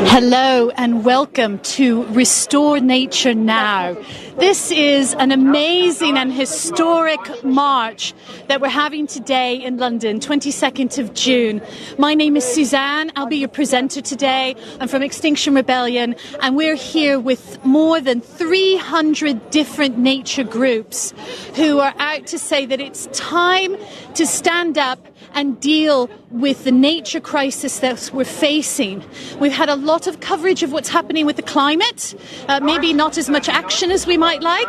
Hello and welcome to Restore Nature Now. This is an amazing and historic march that we're having today in London, 22nd of June. My name is Suzanne. I'll be your presenter today. I'm from Extinction Rebellion, and we're here with more than 300 different nature groups who are out to say that it's time to stand up and deal with the nature crisis that we're facing. We've had a lot of coverage of what's happening with the climate, maybe not as much action as we might like,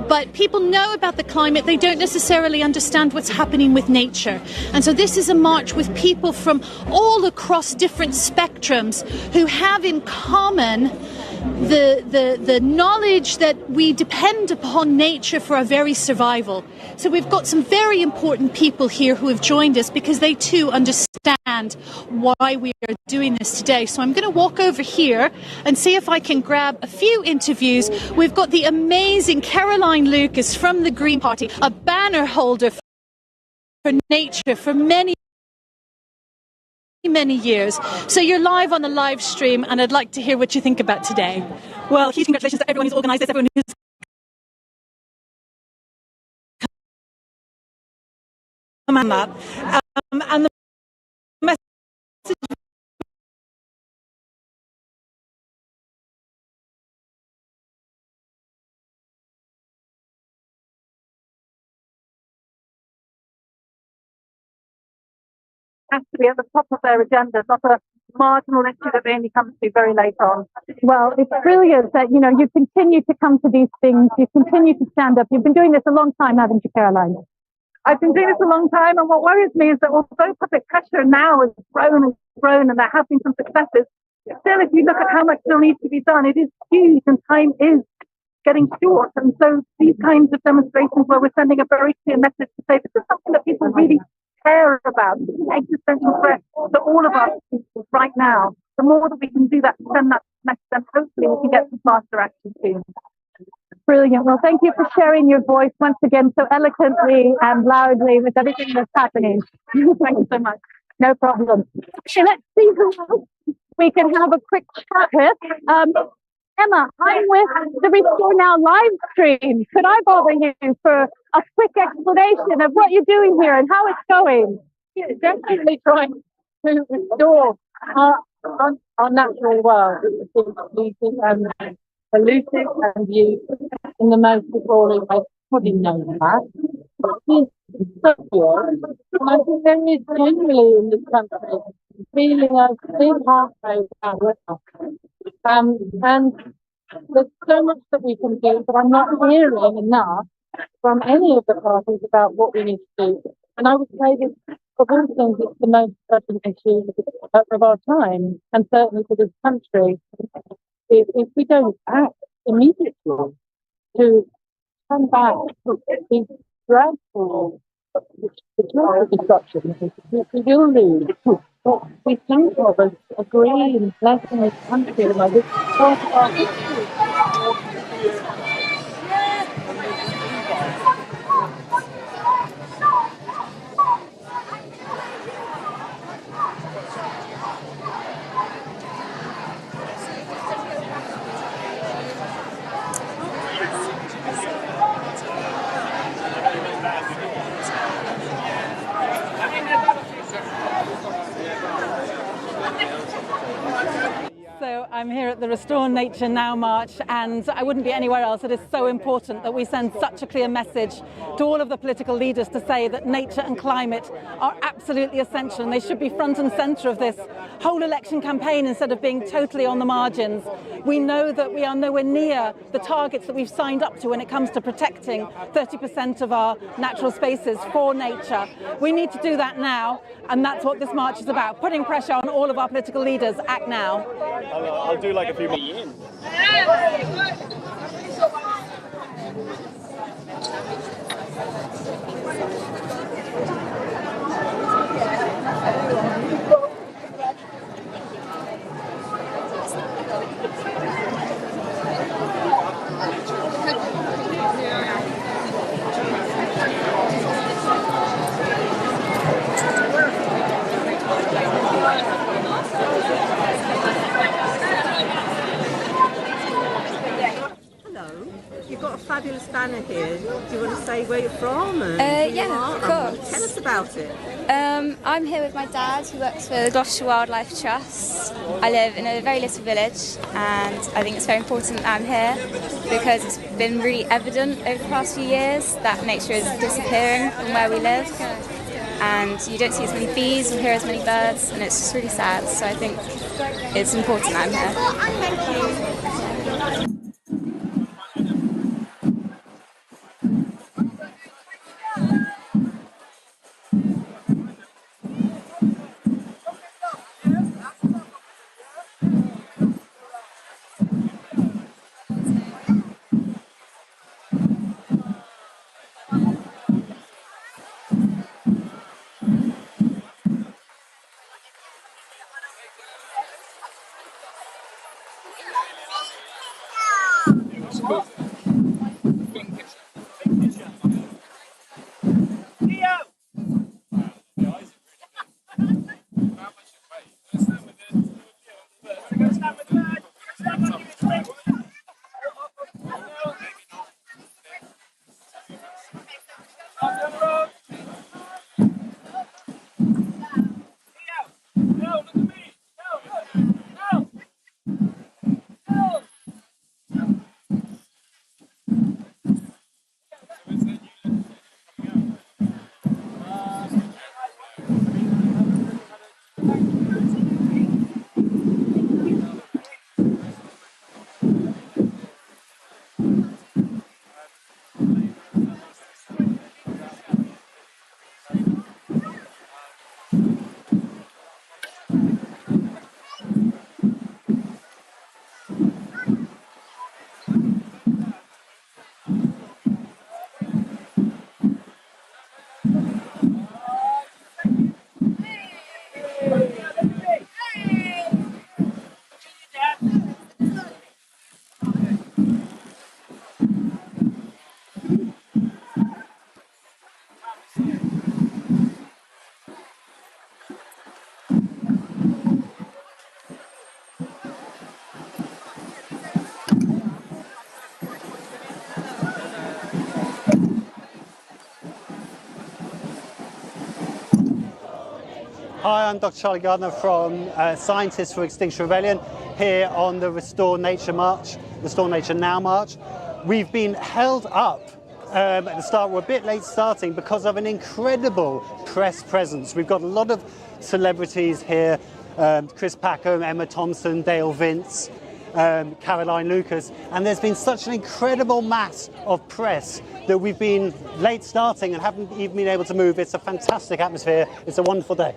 but people know about the climate. They don't necessarily understand what's happening with nature. And so this is a march with people from all across different spectrums who have in common the knowledge that we depend upon nature for our very survival. So we've got some very important people here who have joined us because they too understand why we are doing this today. So I'm going to walk over here and see if I can grab a few interviews. We've got the amazing Caroline Lucas from the Green Party, a banner holder for nature for many years. So you're live on the live stream, and I'd like to hear what you think about today. Well, huge congratulations to everyone who's organised this, everyone who's come on that. And the message has to be at the top of their agenda, not a marginal issue that only comes to very late on. Well, it's brilliant that, you know, you continue to come to these things, you continue to stand up. You've been doing this a long time, haven't you, Caroline? I've been doing this a long time, and what worries me is that although public pressure now has grown and there have been some successes, still, if you look at how much still needs to be done, it is huge and time is getting short. And so these kinds of demonstrations where we're sending a very clear message to say this is something that people really care about, existential threat to all of us right now. The more that we can do that, send that message, then hopefully we can get some faster action soon. Brilliant. Well, thank you for sharing your voice once again so eloquently and loudly with everything that's happening. Thank you so much. No problem. So let's see who else we can have a quick chat with. Emma, I'm with the Restore Now live stream. Could I bother you for a quick explanation of what you're doing here and how it's going? It's definitely trying to restore our natural world. It's polluted and used in the most appalling way. Probably know that. It's so good. And I think there is generally in this country feeling of big heartbreak about and there's so much that we can do, but I'm not hearing enough from any of the parties about what we need to do. And I would say this, of all things, it's the most urgent issue of our time, and certainly for this country. If we don't act immediately to turn back these dreadful destruction, we will lose what we think of as a green, blessing country like this part of our history. So I'm here at the Restore Nature Now march, and I wouldn't be anywhere else. It is so important that we send such a clear message to all of the political leaders to say that nature and climate are absolutely essential, and they should be front and centre of this whole election campaign instead of being totally on the margins. We know that we are nowhere near the targets that we've signed up to when it comes to protecting 30% of our natural spaces for nature. We need to do that now, and that's what this march is about, putting pressure on all of our political leaders. Act now. I'll do like a few more. banner here. Do you want to say where you're from? And who Yeah, you are? of course. Tell us about it. I'm here with my dad, who works for the Gloucestershire Wildlife Trust. I live in a very little village, and I think it's very important that I'm here because it's been really evident over the past few years that nature is disappearing from where we live, and you don't see as many bees or hear as many birds, and it's just really sad. So I think it's important that I'm here. Thank you. Hi, I'm Dr. Charlie Gardner from Scientists for Extinction Rebellion here on the Restore Nature March, Restore Nature Now March. We've been held up at the start. We're a bit late starting because of an incredible press presence. We've got a lot of celebrities here, Chris Packham, Emma Thompson, Dale Vince, Caroline Lucas, and there's been such an incredible mass of press that we've been late starting and haven't even been able to move. It's a fantastic atmosphere. It's a wonderful day.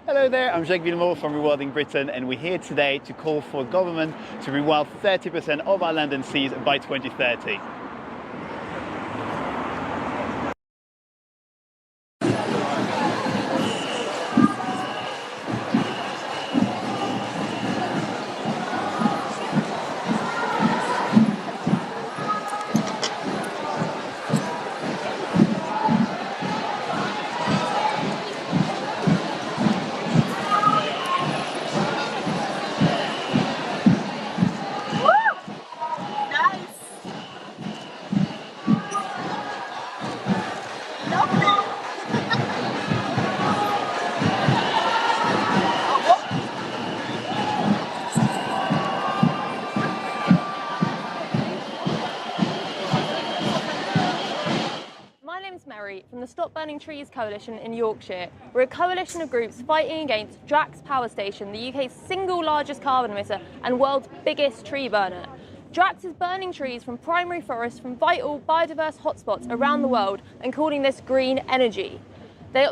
Hello there, I'm Jacques Villemot from Rewilding Britain, and we're here today to call for government to rewild 30% of our land and seas by 2030. Burning Trees Coalition in Yorkshire. We're a coalition of groups fighting against Drax Power Station, the UK's single largest carbon emitter and world's biggest tree burner. Drax is burning trees from primary forests from vital biodiverse hotspots around the world and calling this green energy. Their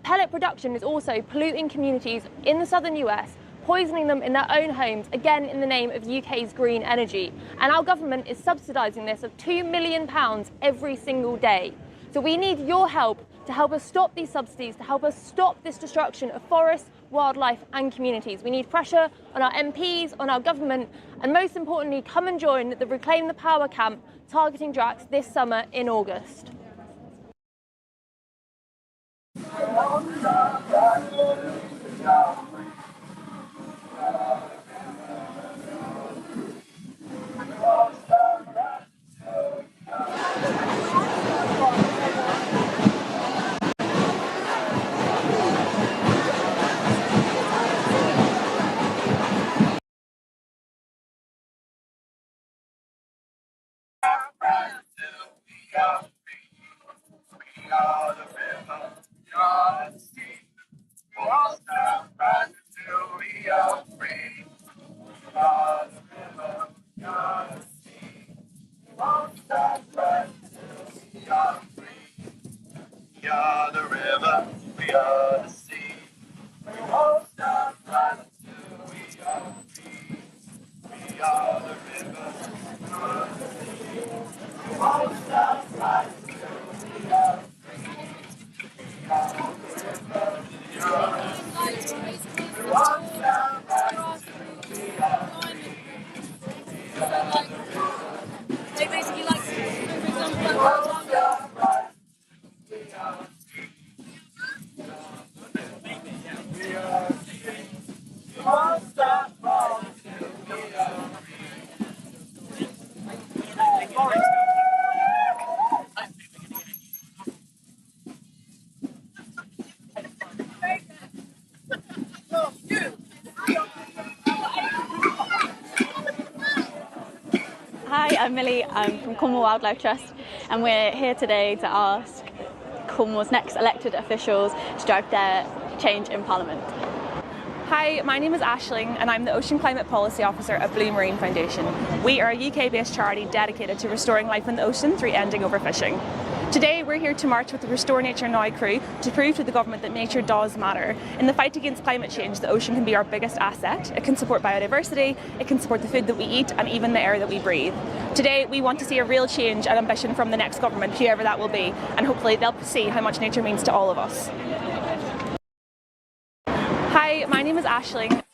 pellet production is also polluting communities in the southern US, poisoning them in their own homes, again in the name of UK's green energy. And our government is subsidising this of £2 million every single day. So we need your help to help us stop these subsidies, to help us stop this destruction of forests, wildlife and communities. We need pressure on our MPs, on our government, and most importantly, come and join the Reclaim the Power camp targeting Drax this summer in August. Hi, I'm Millie. I'm from Cornwall Wildlife Trust, and we're here today to ask Cornwall's next elected officials to drive their change in Parliament. Hi, my name is Aisling and I'm the Ocean Climate Policy Officer at Blue Marine Foundation. We are a UK-based charity dedicated to restoring life in the ocean through ending overfishing. Today we're here to march with the Restore Nature Now crew to prove to the government that nature does matter. In the fight against climate change, the ocean can be our biggest asset. It can support biodiversity, it can support the food that we eat and even the air that we breathe. Today we want to see a real change and ambition from the next government, whoever that will be, and hopefully they'll see how much nature means to all of us. Hi, my name is Aisling.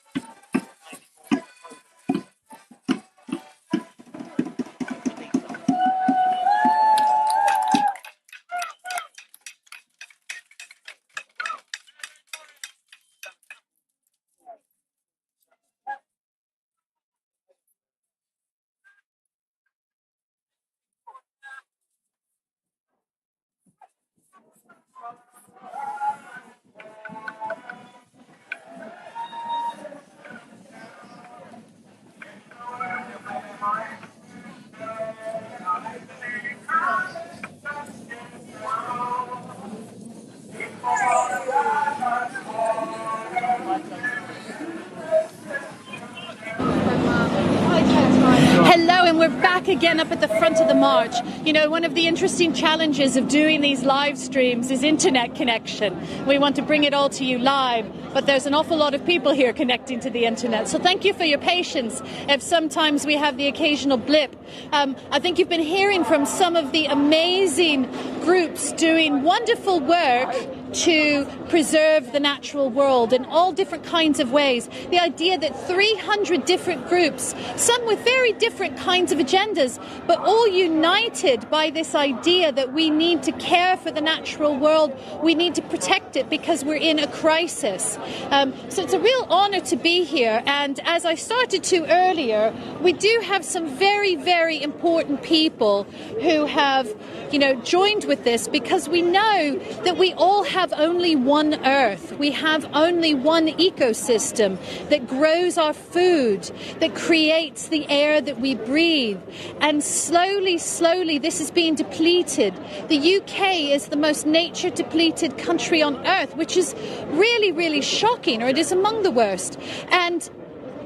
Hello, and we're back again up at the front of the march. You know, one of the interesting challenges of doing these live streams is internet connection. We want to bring it all to you live, but there's an awful lot of people here connecting to the internet. So thank you for your patience if sometimes we have the occasional blip. I think you've been hearing from some of the amazing groups doing wonderful work to preserve the natural world in all different kinds of ways. The idea that 300 different groups, some with very different kinds of agendas, but all united by this idea that we need to care for the natural world, we need to protect it because we're in a crisis. So it's a real honour to be here, and as I started to earlier, we do have some very, very important people who have, you know, joined with this because we know that we all have only one one earth. We have only one ecosystem that grows our food, that creates the air that we breathe. And slowly, slowly, this is being depleted. The UK is the most nature-depleted country on earth, which is really, really shocking, or it is among the worst. And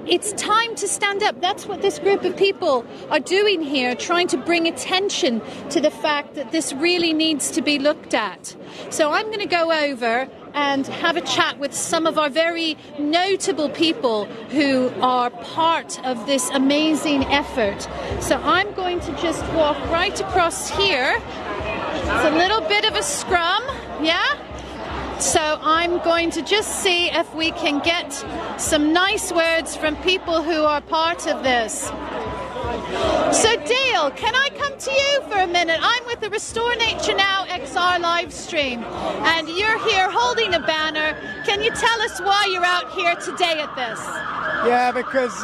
it's time to stand up. That's what this group of people are doing here, trying to bring attention to the fact that this really needs to be looked at. So I'm going to go over and have a chat with some of our very notable people who are part of this amazing effort. So I'm going to just walk right across here. It's a little bit of a scrum, yeah? So I'm going to just see if we can get some nice words from people who are part of this. So Dale, can I come to you for a minute? I'm with the Restore Nature Now XR live stream, and you're here holding a banner. Can you tell us why you're out here today at this? Yeah, because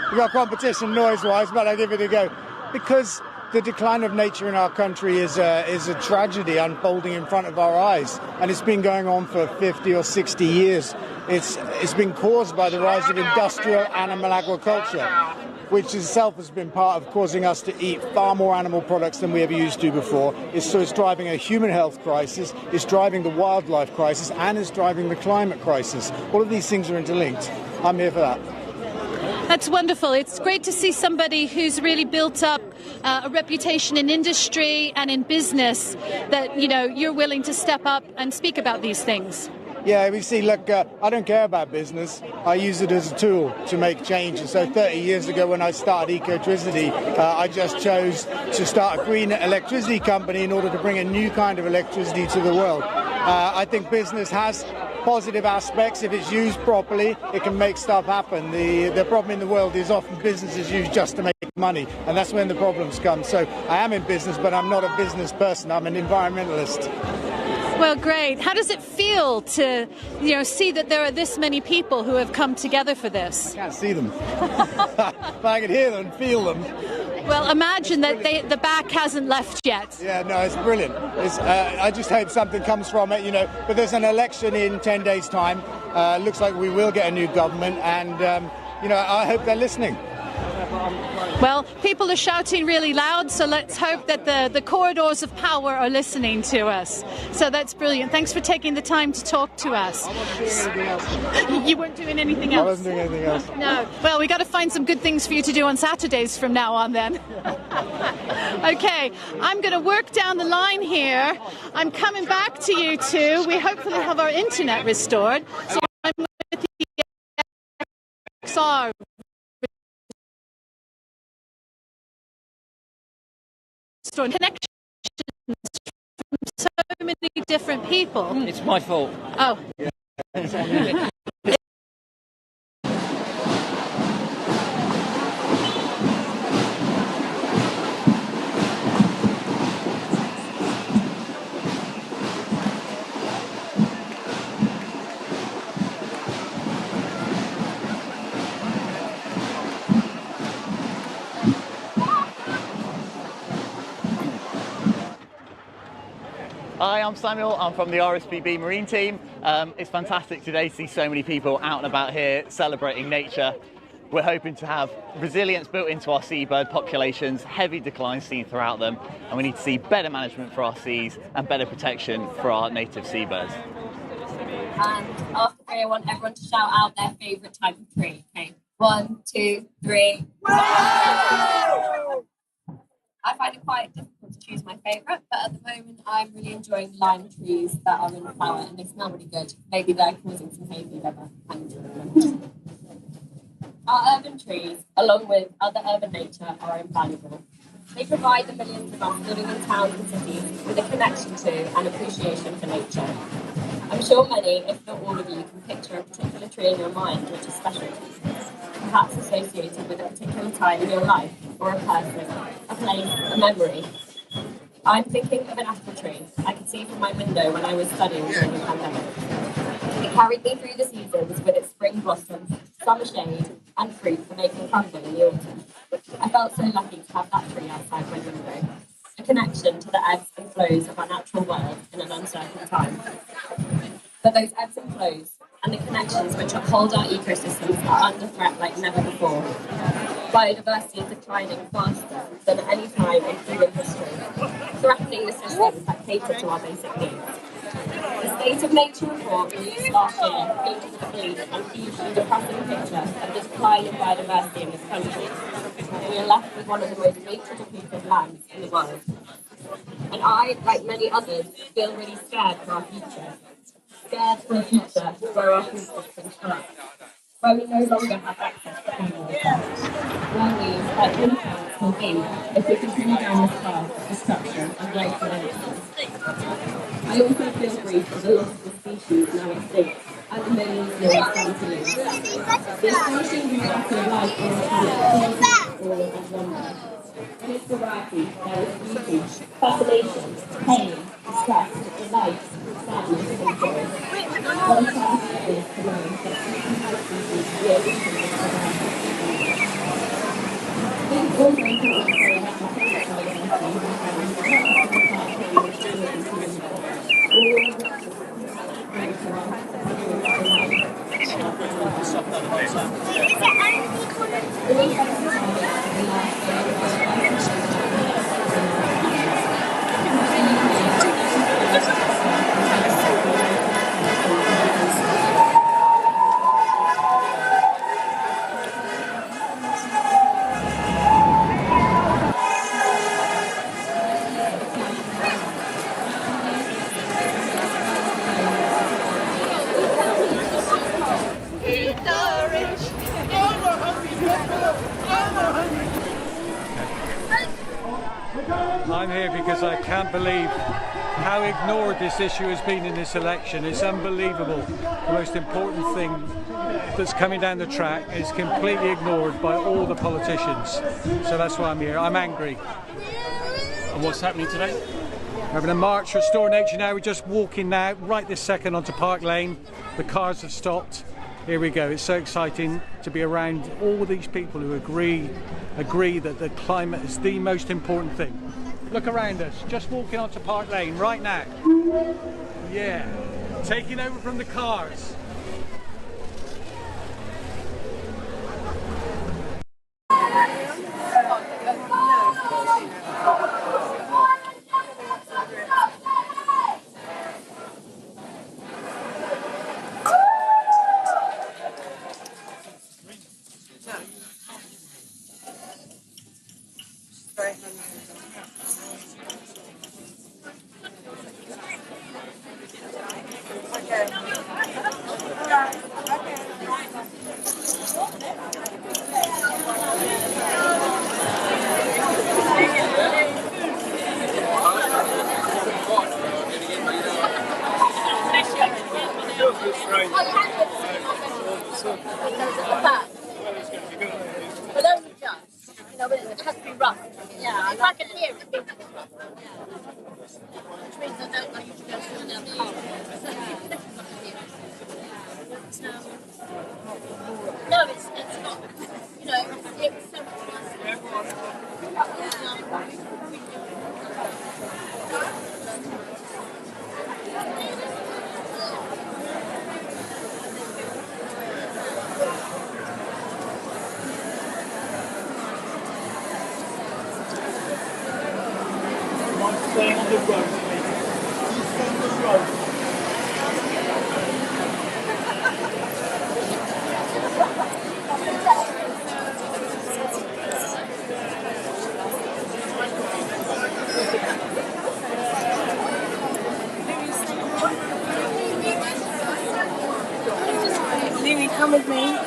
we've got competition noise-wise, but I'll give it a go. Because the decline of nature in our country is a tragedy unfolding in front of our eyes, and it's been going on for 50 or 60 years. It's been caused by the rise of industrial animal agriculture, which itself has been part of causing us to eat far more animal products than we ever used to before. So it's driving a human health crisis, it's driving the wildlife crisis, and it's driving the climate crisis. All of these things are interlinked. I'm here for that. That's wonderful. It's great to see somebody who's really built up a reputation in industry and in business that, you know, you're willing to step up and speak about these things. Yeah, we see, look, I don't care about business. I use it as a tool to make change. And so 30 years ago when I started Ecotricity, I just chose to start a green electricity company in order to bring a new kind of electricity to the world. I think business has positive aspects. If it's used properly, it can make stuff happen. The problem in the world is often business is used just to make money, and that's when the problems come. So I am in business, but I'm not a business person. I'm an environmentalist. Well, great. How does it feel to, you know, see that there are this many people who have come together for this? I can't see them, but I can hear them and feel them. Well, imagine that the back hasn't left yet. Yeah, no, it's brilliant. I just hope something comes from it, you know. But there's an election in 10 days' time. Looks like we will get a new government, and you know, I hope they're listening. Well, people are shouting really loud, so let's hope that the corridors of power are listening to us. So that's brilliant. Thanks for taking the time to talk to us. You weren't doing anything else? I wasn't doing anything else. No. Well, we got to find some good things for you to do on Saturdays from now on then. Okay, I'm going to work down the line here. I'm coming back to you two. We hopefully have our internet restored. So I'm with the XR. Connections from so many different people. It's my fault. Oh. Hi, I'm Samuel. I'm from the RSPB Marine team. It's fantastic today to see so many people out and about here celebrating nature. We're hoping to have resilience built into our seabird populations, heavy decline seen throughout them, and we need to see better management for our seas and better protection for our native seabirds. And after three, I want everyone to shout out their favourite type of tree. Okay, 1, 2, 3. I find it quite difficult to choose my favourite, but at the moment I'm really enjoying lime trees that are in flower and they smell really good. Maybe they're causing some hay fever. Our urban trees, along with other urban nature, are invaluable. They provide the millions of us living in towns and cities with a connection to and appreciation for nature. I'm sure many, if not all of you, can picture a particular tree in your mind which is special to you, perhaps associated with a particular time in your life, or a person, a place, a memory. I'm thinking of an apple tree I could see from my window when I was studying during the pandemic. It carried me through the seasons with its spring blossoms, summer shade, and fruit for making crumble in the autumn. I felt so lucky to have that tree outside my window, a connection to the ebbs and flows of our natural world in an uncertain time. But those ebbs and flows and the connections which uphold our ecosystems are under threat like never before. Biodiversity is declining faster than at any time in human history, threatening the systems that cater to our basic needs. The State of Nature report released last year painted a bleak and hugely depressing picture of the decline in biodiversity in this country. And we are left with one of the most nature depleted lands in the world. And I, like many others, feel really scared for our future. Scared for a future where our food systems collapse, where we no longer have access to clean water, where we, like infants, will be if we continue down this path of destruction and waste and emptiness. I also feel grief for the loss of the species now extinct and the millions more stand to lose. The astonishing variety of life on the planet fills all of wonder. In its variety, there is beauty, fascination, pain, distress, delight, sadness, and joy. What a tragedy it is to know that human species will be I think it's also important to say that the planet I'm here because I can't believe how ignored this issue has been in this election. It's unbelievable. The most important thing that's coming down the track is completely ignored by all the politicians. So that's why I'm here. I'm angry. And what's happening today? We're having a march, Restore Nature Now. We're just walking now, right this second, onto Park Lane. The cars have stopped. Here we go. It's so exciting to be around all these people who agree that the climate is the most important thing. Look around us, just walking onto Park Lane right now. Yeah, taking over from the cars. Come with me.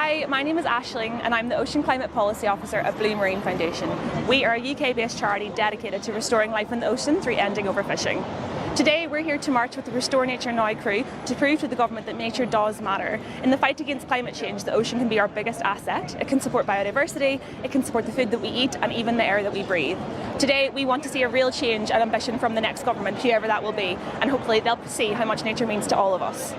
Hi, my name is Aisling and I'm the Ocean Climate Policy Officer at Blue Marine Foundation. We are a UK-based charity dedicated to restoring life in the ocean through ending overfishing. Today we're here to march with the Restore Nature Now crew to prove to the government that nature does matter. In the fight against climate change, the ocean can be our biggest asset. It can support biodiversity, it can support the food that we eat and even the air that we breathe. Today we want to see a real change and ambition from the next government, whoever that will be, and hopefully they'll see how much nature means to all of us.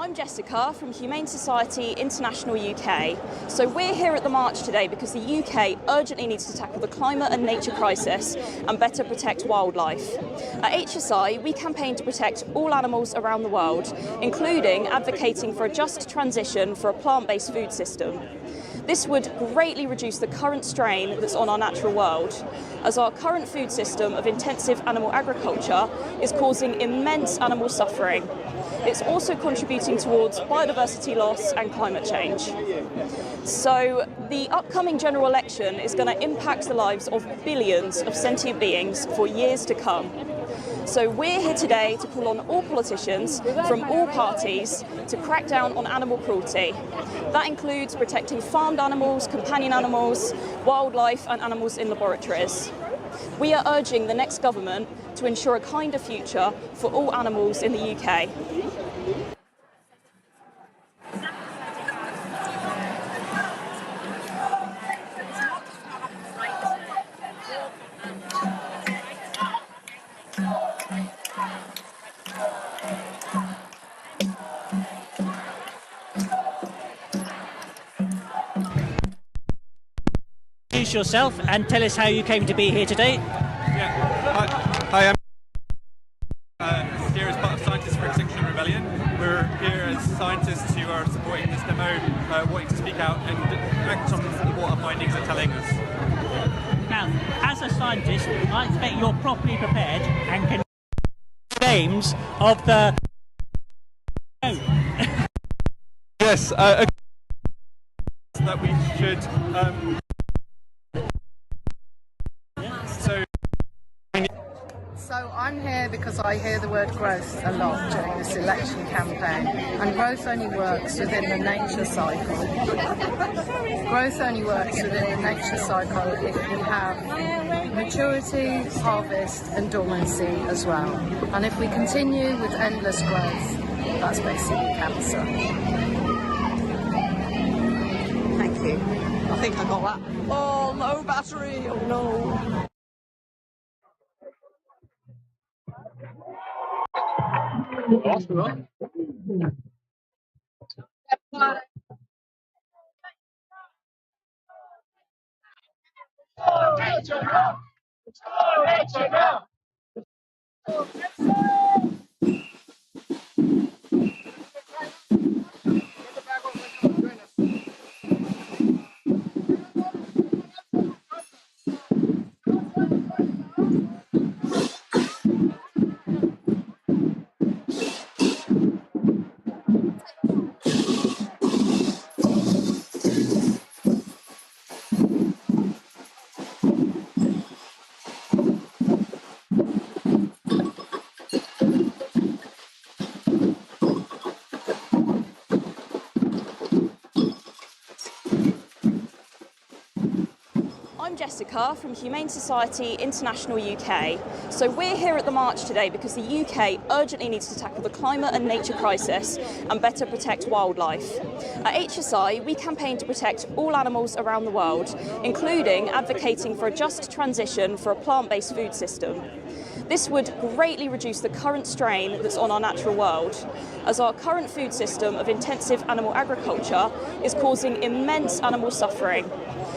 I'm Jessica from Humane Society International UK. So we're here at the march today because the UK urgently needs to tackle the climate and nature crisis and better protect wildlife. At HSI, we campaign to protect all animals around the world, including advocating for a just transition for a plant-based food system. This would greatly reduce the current strain that's on our natural world, as our current food system of intensive animal agriculture is causing immense animal suffering. It's also contributing towards biodiversity loss and climate change. So the upcoming general election is going to impact the lives of billions of sentient beings for years to come. So we're here today to call on all politicians from all parties to crack down on animal cruelty. That includes protecting farmed animals, companion animals, wildlife and animals in laboratories. We are urging the next government to ensure a kinder future for all animals in the UK. Introduce yourself and tell us how you came to be here today. Hi, I'm here as part of Scientists for Extinction Rebellion. We're here as scientists who are supporting this demo, wanting to speak out and act on what our findings are telling us. Now, as a scientist, I expect you're properly prepared and can names of the... Yes, that we should... So I'm here because I hear the word growth a lot during this election campaign, and growth only works within the nature cycle. Growth only works within the nature cycle if we have maturity, harvest and dormancy as well. And if we continue with endless growth, that's basically cancer. Thank you. I think I got that. Oh, low battery. Oh no. Jessica from Humane Society International UK. So we're here at the march today because the UK urgently needs to tackle the climate and nature crisis and better protect wildlife. At HSI, we campaign to protect all animals around the world, including advocating for a just transition for a plant-based food system. This would greatly reduce the current strain that's on our natural world, as our current food system of intensive animal agriculture is causing immense animal suffering.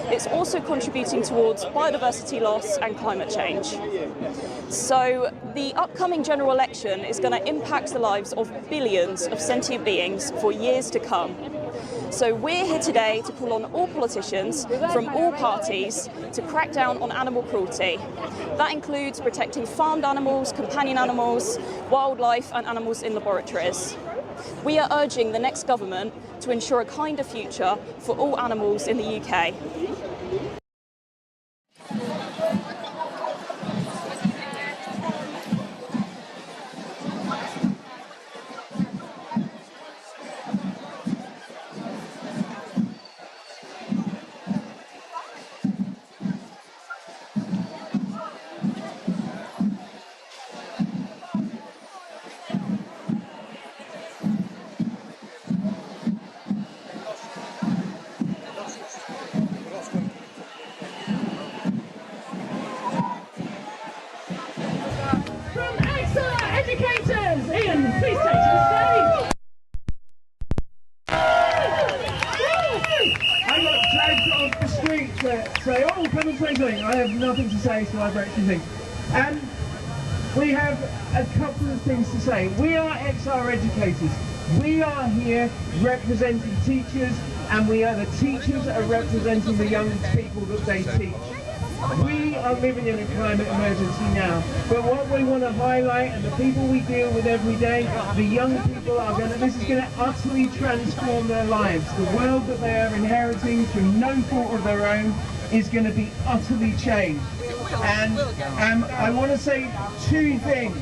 It's also contributing towards biodiversity loss and climate change. So the upcoming general election is going to impact the lives of billions of sentient beings for years to come. So we're here today to call on all politicians from all parties to crack down on animal cruelty. That includes protecting farmed animals, companion animals, wildlife and animals in laboratories. We are urging the next government to ensure a kinder future for all animals in the UK. Say, oh, come and say something. I have nothing to say, so I break some things. And we have a couple of things to say. We are XR educators. We are here representing teachers, and we are the teachers that are representing the young people that they teach. We are living in a climate emergency now, but what we want to highlight, and the people we deal with every day, the young people are going to, this is going to utterly transform their lives. The world that they are inheriting through no fault of their own is going to be utterly changed. And I want to say two things.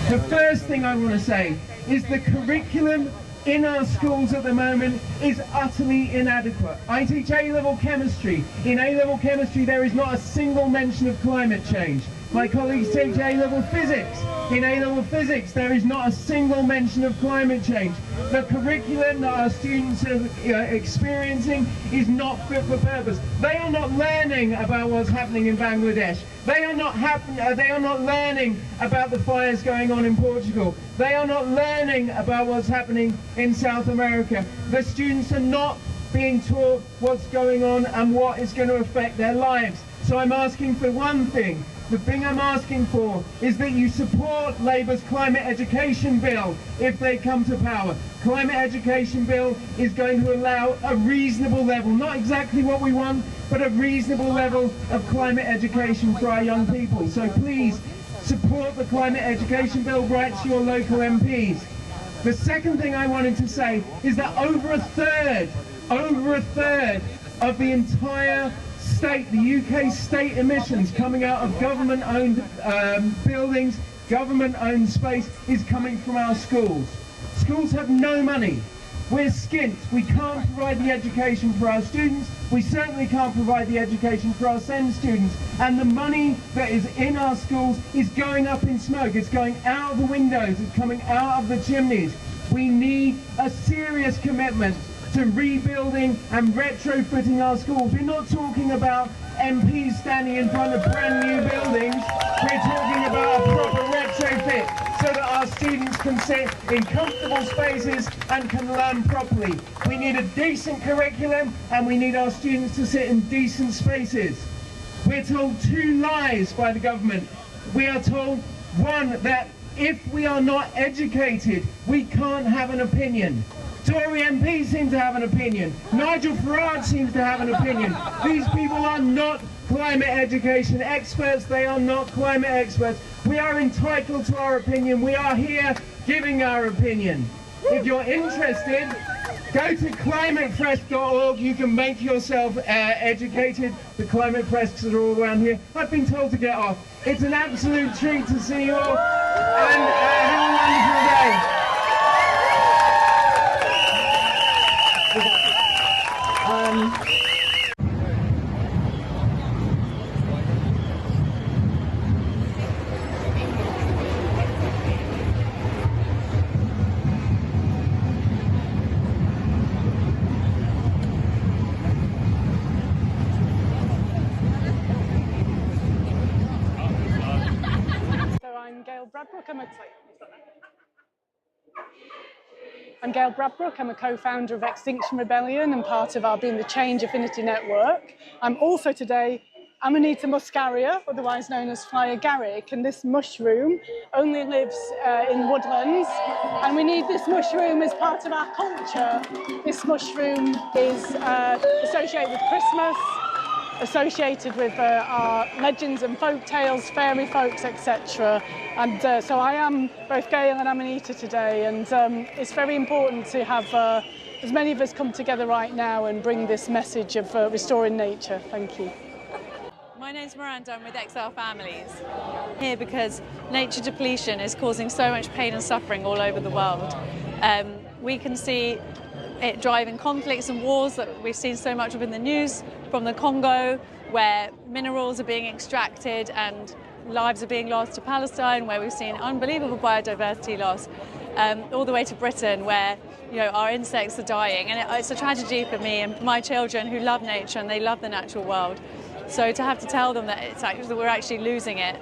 The first thing I want to say is the curriculum in our schools at the moment is utterly inadequate. I teach A-level chemistry. In A-level chemistry there is not a single mention of climate change. My colleagues teach A-level physics. In A-level physics there is not a single mention of climate change. The curriculum that our students are experiencing is not fit for purpose. They are not learning about what's happening in Bangladesh. They are not learning about the fires going on in Portugal. They are not learning about what's happening in South America. The students are not being taught what's going on and what is going to affect their lives. So I'm asking for one thing. The thing I'm asking for is that you support Labour's climate education bill if they come to power. Climate education bill is going to allow a reasonable level, not exactly what we want, but a reasonable level of climate education for our young people. So please support the climate education bill, write to your local MPs. The second thing I wanted to say is that over a third of the entire state, the UK state emissions coming out of government-owned buildings, government-owned space is coming from our schools. Schools have no money. We're skint. We can't provide the education for our students. We certainly can't provide the education for our SEND students. And the money that is in our schools is going up in smoke. It's going out of the windows. It's coming out of the chimneys. We need a serious commitment to rebuilding and retrofitting our schools. We're not talking about MPs standing in front of brand new buildings. We're talking about a proper retrofit so that our students can sit in comfortable spaces and can learn properly. We need a decent curriculum and we need our students to sit in decent spaces. We're told two lies by the government. We are told, one, that if we are not educated, we can't have an opinion. Tory MPs seem to have an opinion. Nigel Farage seems to have an opinion. These people are not climate education experts. They are not climate experts. We are entitled to our opinion. We are here giving our opinion. If you're interested, go to climatefresh.org. You can make yourself educated. The climate fresks are all around here. I've been told to get off. It's an absolute treat to see you all. And have a wonderful day. I'm Gail Bradbrook. I'm a co-founder of Extinction Rebellion and part of our Being the Change Affinity Network. I'm also today Amanita muscaria, otherwise known as fly agaric, and this mushroom only lives in woodlands, and we need this mushroom as part of our culture. This mushroom is associated with Christmas, associated with our legends and folk tales, fairy folks, etc. And so I am both Gail and Amanita today, and it's very important to have as many of us come together right now and bring this message of restoring nature. Thank you. My name's Miranda, I'm with XR Families. Here because nature depletion is causing so much pain and suffering all over the world. We can see it driving conflicts and wars that we've seen so much of in the news, from the Congo, where minerals are being extracted and lives are being lost, to Palestine, where we've seen unbelievable biodiversity loss, all the way to Britain, where our insects are dying. And it's a tragedy for me and my children who love nature and they love the natural world. So to have to tell them that we're actually losing it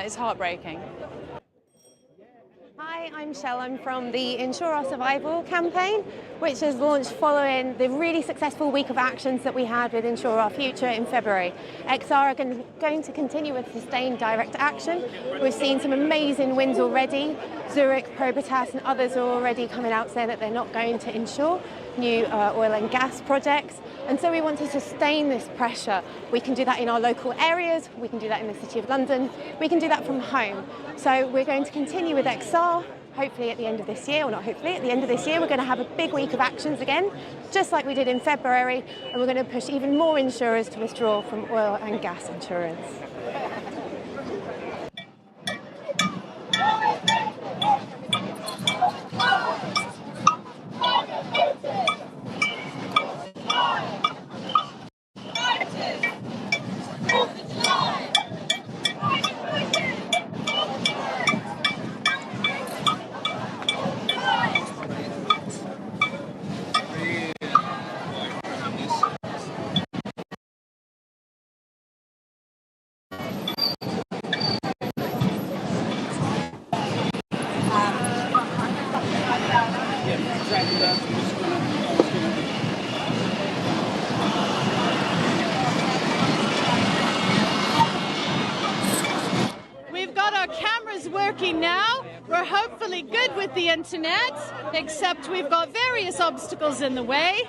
is heartbreaking. Hi, I'm Shell. I'm from the Ensure Our Survival campaign, which was launched following the really successful week of actions that we had with Ensure Our Future in February. XR are going to continue with sustained direct action. We've seen some amazing wins already. Zurich, Probitas and others are already coming out saying that they're not going to insure new oil and gas projects. And so we want to sustain this pressure. We can do that in our local areas, we can do that in the City of London, we can do that from home. So we're going to continue with XR, hopefully at the end of this year, or not hopefully, at the end of this year, we're going to have a big week of actions again, just like we did in February, and we're going to push even more insurers to withdraw from oil and gas insurance. We've got our cameras working now. We're hopefully good with the internet, except we've got various obstacles in the way.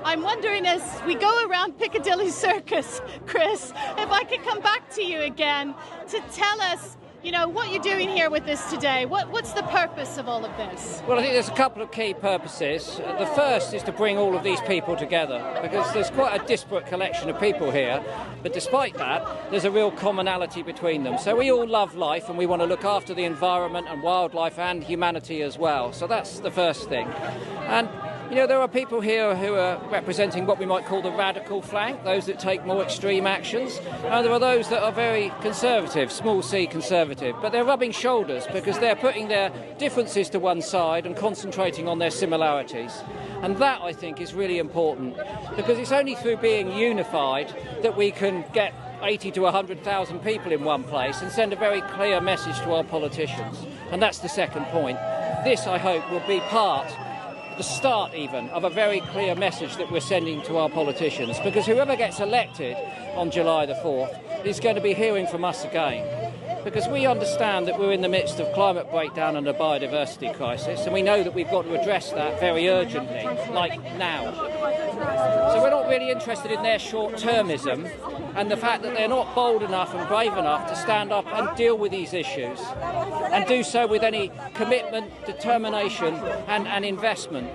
I'm wondering, as we go around Piccadilly Circus, Chris, if I could come back to you again to tell us, you know, what you're doing here with this today. What's the purpose of all of this? Well, I think there's a couple of key purposes. The first is to bring all of these people together, because there's quite a disparate collection of people here, but despite that, there's a real commonality between them. So we all love life and we want to look after the environment and wildlife and humanity as well. So that's the first thing. And you know, there are people here who are representing what we might call the radical flank, those that take more extreme actions, and there are those that are very conservative, small c conservative, but they're rubbing shoulders because they're putting their differences to one side and concentrating on their similarities. And that, I think, is really important, because it's only through being unified that we can get 80 to 100,000 people in one place and send a very clear message to our politicians. And that's the second point. This, I hope, will be the start even of a very clear message that we're sending to our politicians, because whoever gets elected on July the 4th is going to be hearing from us again, because we understand that we're in the midst of climate breakdown and a biodiversity crisis, and we know that we've got to address that very urgently, like now. So we're not really interested in their short-termism and the fact that they're not bold enough and brave enough to stand up and deal with these issues, and do so with any commitment, determination and investment.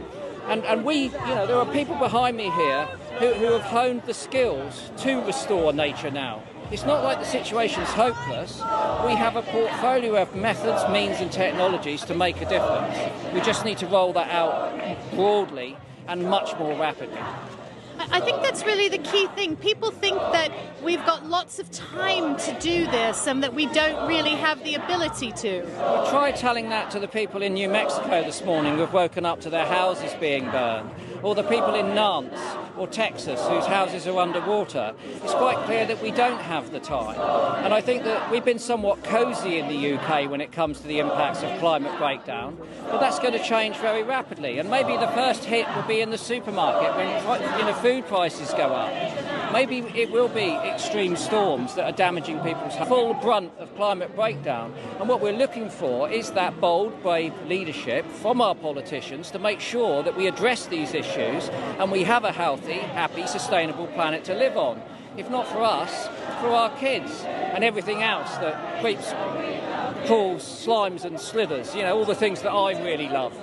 And we, you know, there are people behind me here who have honed the skills to restore nature now. It's not like the situation's hopeless. We have a portfolio of methods, means and technologies to make a difference. We just need to roll that out broadly and much more rapidly. I think that's really the key thing. People think that we've got lots of time to do this and that we don't really have the ability to. Well, try telling that to the people in New Mexico this morning who've woken up to their houses being burned, or the people in Nantes or Texas whose houses are underwater. It's quite clear that we don't have the time. And I think that we've been somewhat cosy in the UK when it comes to the impacts of climate breakdown, but that's going to change very rapidly. And maybe the first hit will be in the supermarket when food prices go up. Maybe it will be extreme storms that are damaging people's full brunt of climate breakdown. And what we're looking for is that bold, brave leadership from our politicians to make sure that we address these issues and we have a healthy, happy, sustainable planet to live on. If not for us, for our kids and everything else that creeps, crawls, slimes and slithers, you know, all the things that I really love.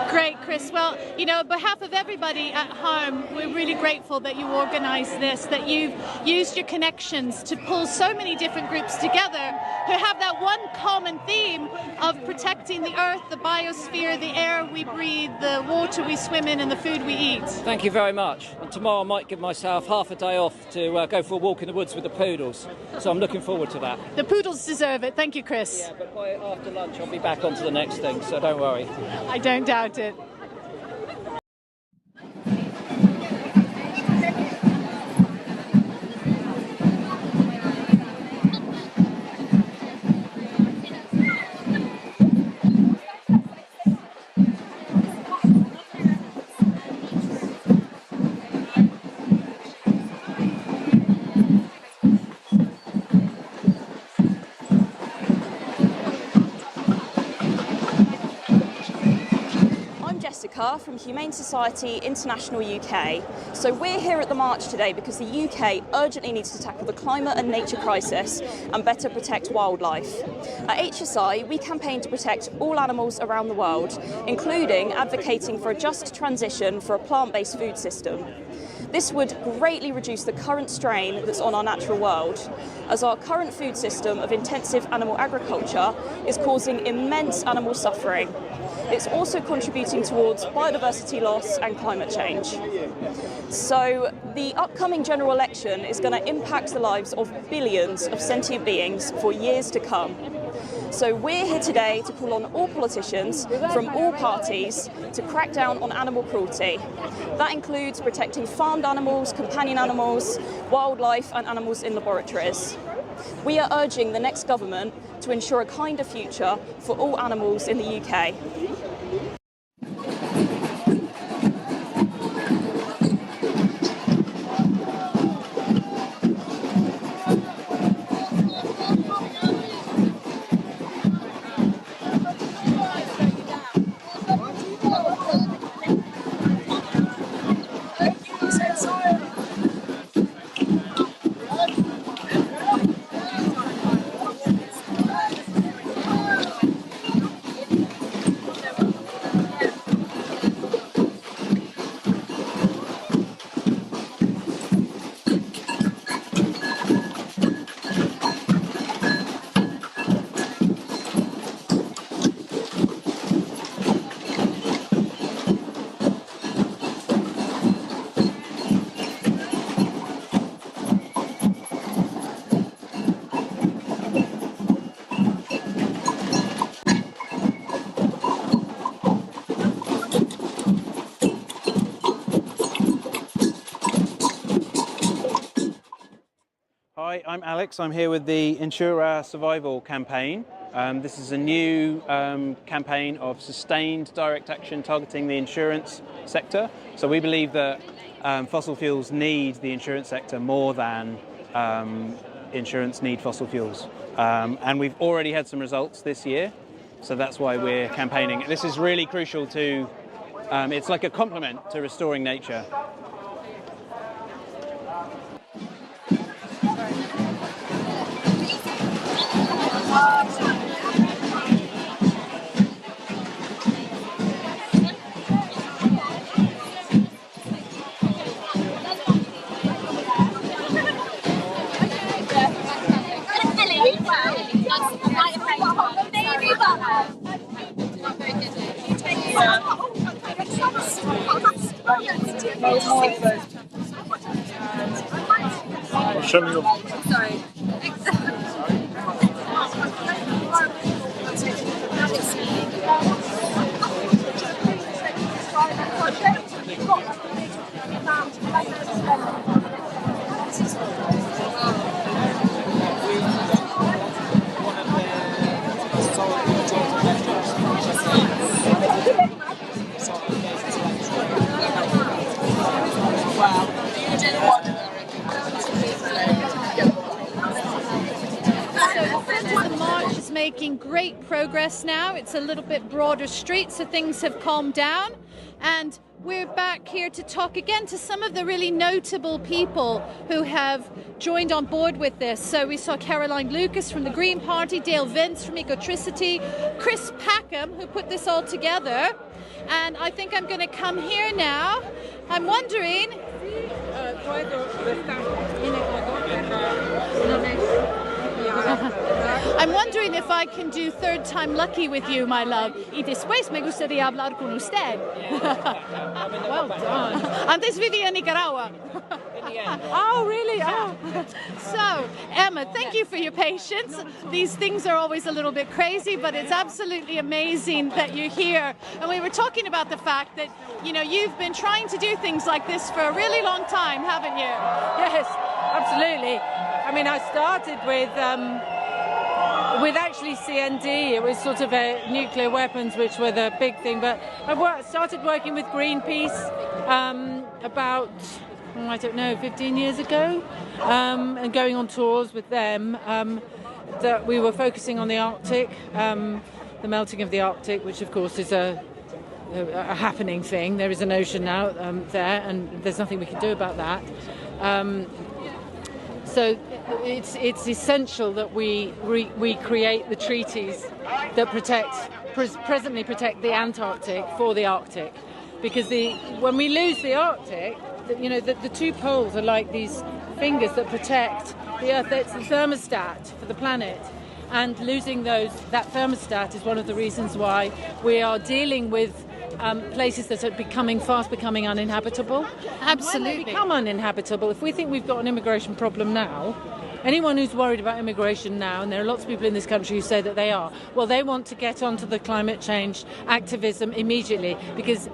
Great, Chris. Well, you know, on behalf of everybody at home, we're really grateful that you organised this, that you've used your connections to pull so many different groups together who have that one common theme of protecting the earth, the biosphere, the air we breathe, the water we swim in and the food we eat. Thank you very much. And tomorrow I might give myself half a day off to go for a walk in the woods with the poodles. So I'm looking forward to that. The poodles deserve it. Thank you, Chris. Yeah, but after lunch I'll be back onto the next thing, so don't worry. I don't doubt it. Emma from Humane Society International UK. So we're here at the march today because the UK urgently needs to tackle the climate and nature crisis and better protect wildlife. At HSI, we campaign to protect all animals around the world, including advocating for a just transition for a plant-based food system. This would greatly reduce the current strain that's on our natural world, as our current food system of intensive animal agriculture is causing immense animal suffering. It's also contributing towards biodiversity loss and climate change. So the upcoming general election is going to impact the lives of billions of sentient beings for years to come. So we're here today to call on all politicians from all parties to crack down on animal cruelty. That includes protecting farmed animals, companion animals, wildlife and animals in laboratories. We are urging the next government to ensure a kinder future for all animals in the UK. Hi, I'm Alex. I'm here with the Ensure Our Survival campaign. This is a new campaign of sustained direct action targeting the insurance sector. So we believe that fossil fuels need the insurance sector more than insurance need fossil fuels. And we've already had some results this year, so that's why we're campaigning. This is really crucial to, it's like a complement to restoring nature. Show me your... Sorry. Making great progress now. It's a little bit broader street, so things have calmed down, and we're back here to talk again to some of the really notable people who have joined on board with this. So we saw Caroline Lucas from the Green Party, Dale Vince from Ecotricity, Chris Packham, who put this all together, and I think I'm going to come here now. I'm wondering if I can do third time lucky with you, my love. Y después me gustaría hablar con usted. Well done. Antes vivía en Nicaragua. Oh, really? Oh. So, Emma, thank you for your patience. These things are always a little bit crazy, but it's absolutely amazing that you're here. And we were talking about the fact that, you know, you've been trying to do things like this for a really long time, haven't you? Yes, absolutely. I mean, I started with actually CND. It was sort of nuclear weapons, which were the big thing. But I started working with Greenpeace about, I don't know, 15 years ago, and going on tours with them. That we were focusing on the Arctic, the melting of the Arctic, which of course is a a happening thing. There is an ocean now there, and there's nothing we can do about that. So it's essential that we create the treaties that presently protect the Antarctic for the Arctic, because when we lose the Arctic, the two poles are like these fingers that protect the Earth. It's the thermostat for the planet, and losing that thermostat is one of the reasons why we are dealing with places that are fast becoming uninhabitable. Absolutely. When they become uninhabitable, if we think we've got an immigration problem now, anyone who's worried about immigration now, and there are lots of people in this country who say that they are, well, they want to get onto the climate change activism immediately, because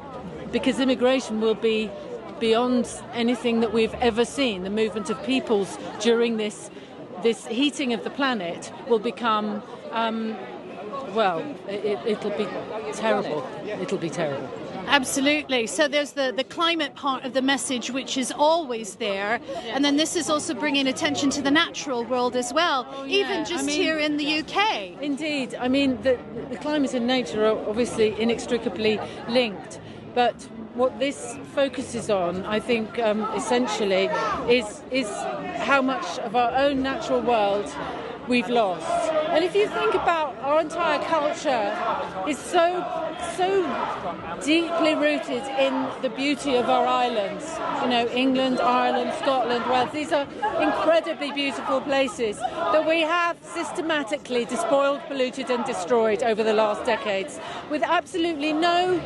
immigration will be beyond anything that we've ever seen. The movement of peoples during this heating of the planet will become, it'll be terrible. It'll be terrible. Absolutely. So there's the climate part of the message, which is always there. And then this is also bringing attention to the natural world as well, even just here in the UK. Indeed. I mean, the climate and nature are obviously inextricably linked. But what this focuses on, I think, essentially, is how much of our own natural world we've lost. And if you think about our entire culture is so deeply rooted in the beauty of our islands, England, Ireland, Scotland, Wales, these are incredibly beautiful places that we have systematically despoiled, polluted and destroyed over the last decades with absolutely no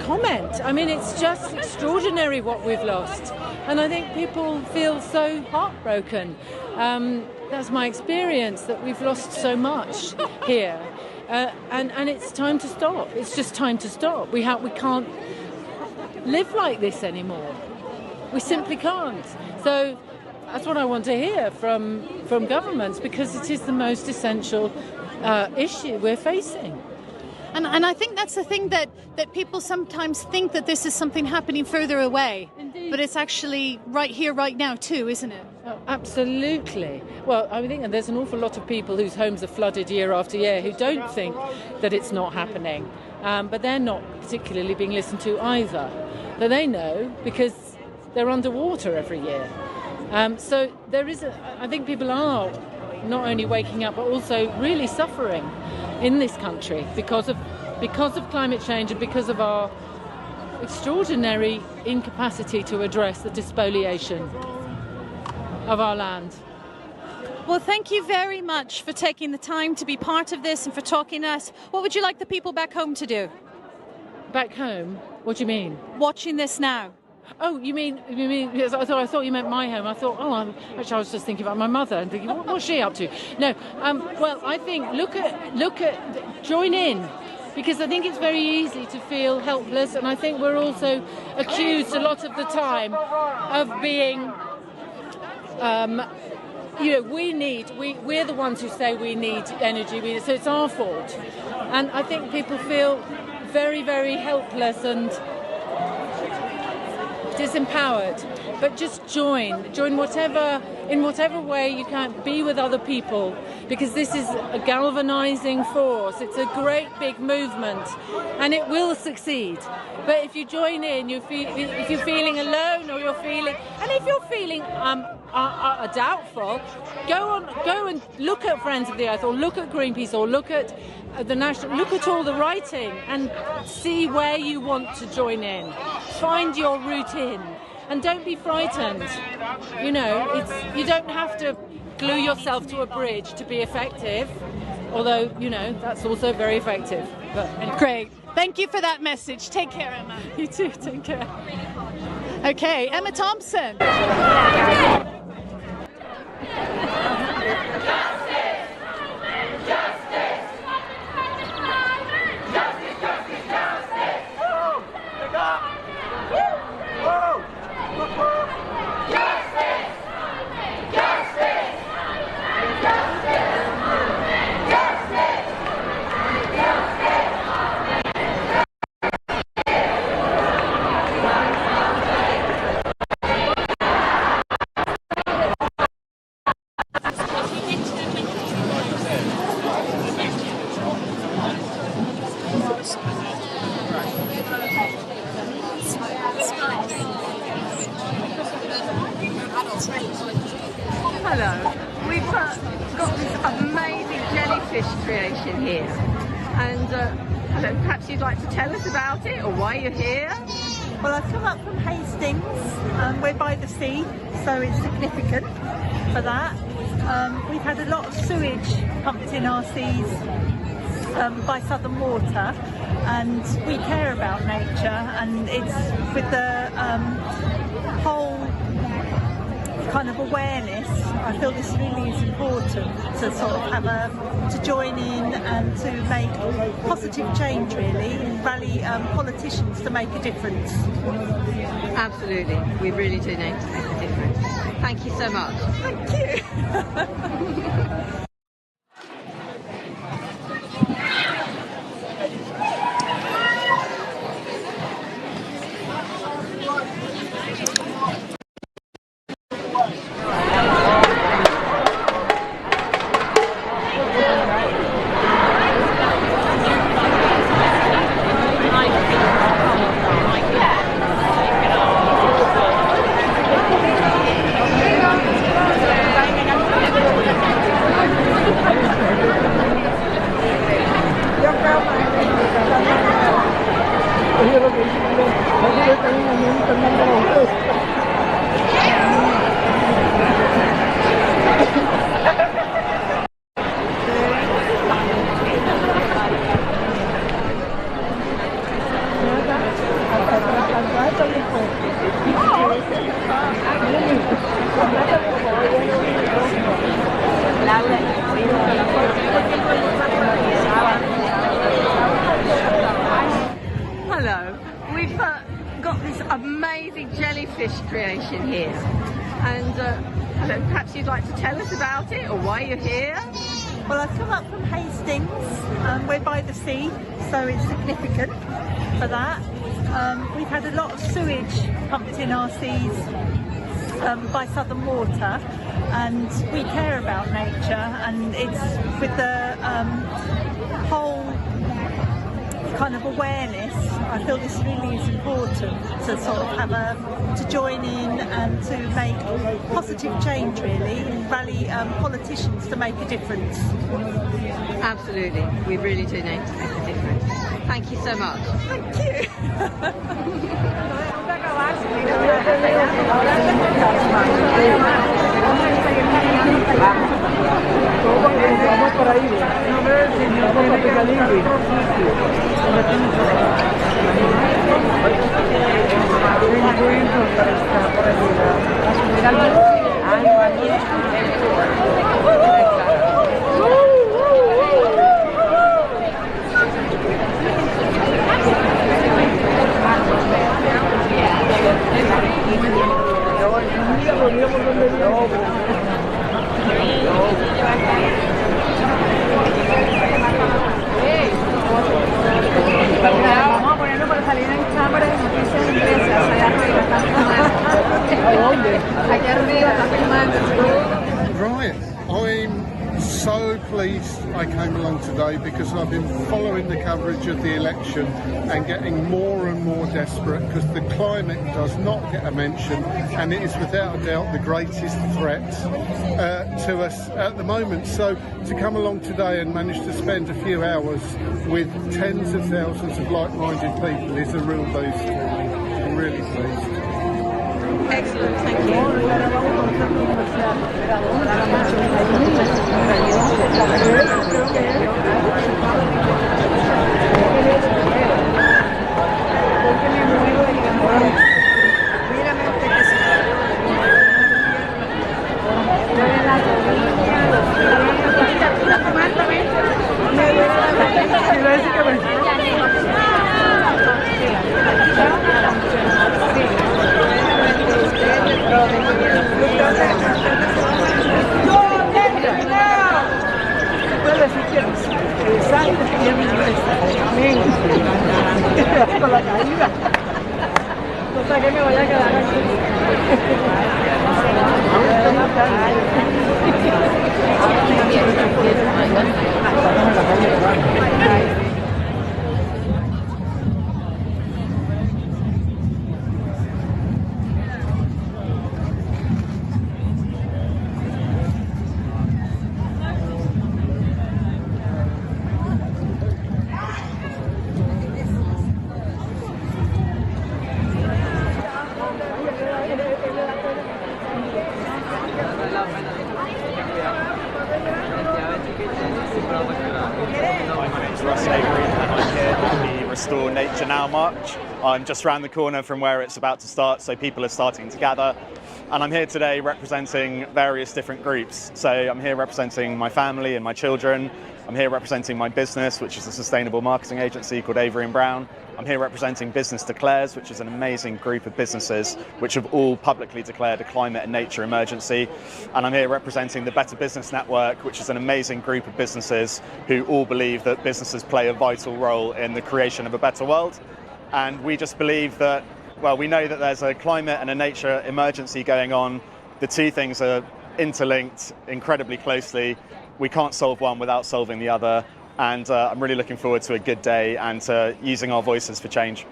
comment. I mean, it's just extraordinary what we've lost. And I think people feel so heartbroken. That's my experience, that we've lost so much here. And it's time to stop. It's just time to stop. We can't live like this anymore. We simply can't. So that's what I want to hear from governments, because it is the most essential issue we're facing. And I think that's the thing that people sometimes think that this is something happening further away. Indeed. But it's actually right here, right now too, isn't it? Oh, absolutely. Well, I think there's an awful lot of people whose homes are flooded year after year who don't think that it's not happening. But they're not particularly being listened to either. But they know, because they're underwater every year. So there is I think people are not only waking up, but also really suffering in this country because of climate change and because of our extraordinary incapacity to address the despoliation of our land. Well, thank you very much for taking the time to be part of this and for talking to us. What would you like the people back home to do? Back home? What do you mean? Watching this now. Oh, you mean? Yes, I thought you meant my home. I thought, actually, I was just thinking about my mother and thinking, what's she up to? No, well, I think look at, join in, because I think it's very easy to feel helpless, and I think we're also accused a lot of the time of being, we're the ones who say we need energy, so it's our fault, and I think people feel very, very helpless and disempowered. But just join in whatever way you can. Be with other people, because this is a galvanizing force. It's a great big movement, and it will succeed. But if you join in, if you're feeling alone, or if you're feeling doubtful, go and look at Friends of the Earth, or look at Greenpeace, or look at look at all the writing and see where you want to join in. Find your route in. And don't be frightened. You don't have to glue yourself to a bridge to be effective, although, that's also very effective. But anyway. Great. Thank you for that message. Take care, Emma. You too. Take care. Okay, Emma Thompson. Hello, we've got this amazing jellyfish creation here, and hello, perhaps you'd like to tell us about it or why you're here? Well, I've come up from Hastings. We're by the sea, so it's significant for that. We've had a lot of sewage pumped in our seas by Southern Water, and we care about nature, and it's with the whole kind of awareness. I feel this really is important to sort of have to join in and to make positive change, really, and rally politicians to make a difference. Absolutely, we really do need to make a difference. Thank you so much. Thank you. Hello, we've got this amazing jellyfish creation here, and hello, perhaps you'd like to tell us about it or why you're here? Well, I've come up from Hastings. We're by the sea, so it's significant for that. We've had a lot of sewage pumped in our seas by Southern Water, and we care about nature, and it's with the whole kind of awareness. I feel this really is important to sort of have to join in and to make positive change, really, and rally politicians to make a difference. Absolutely, we really do need to make a difference. Thank you so much. Thank you. Vamos a ponerlo para salir en cámara de noticias inglesas, allá arriba, están filmando. ¿A dónde? Aquí arriba, están filmando. Right, I'm so pleased I came along today because I've been following the coverage of the election and getting more and more desperate because the climate does not get a mention, and it is without a doubt the greatest threat to us at the moment. So to come along today and manage to spend a few hours with tens of thousands of like-minded people is a real boost for me. I'm really pleased. Excellent, thank you. Now march. I'm just around the corner from where it's about to start, so people are starting to gather. And I'm here today representing various different groups. So I'm here representing my family and my children. I'm here representing my business, which is a sustainable marketing agency called Avery & Brown. I'm here representing Business Declares, which is an amazing group of businesses which have all publicly declared a climate and nature emergency. And I'm here representing the Better Business Network, which is an amazing group of businesses who all believe that businesses play a vital role in the creation of a better world. And we just believe that, well, we know that there's a climate and a nature emergency going on. The two things are interlinked incredibly closely. We can't solve one without solving the other. And I'm really looking forward to a good day and to using our voices for change.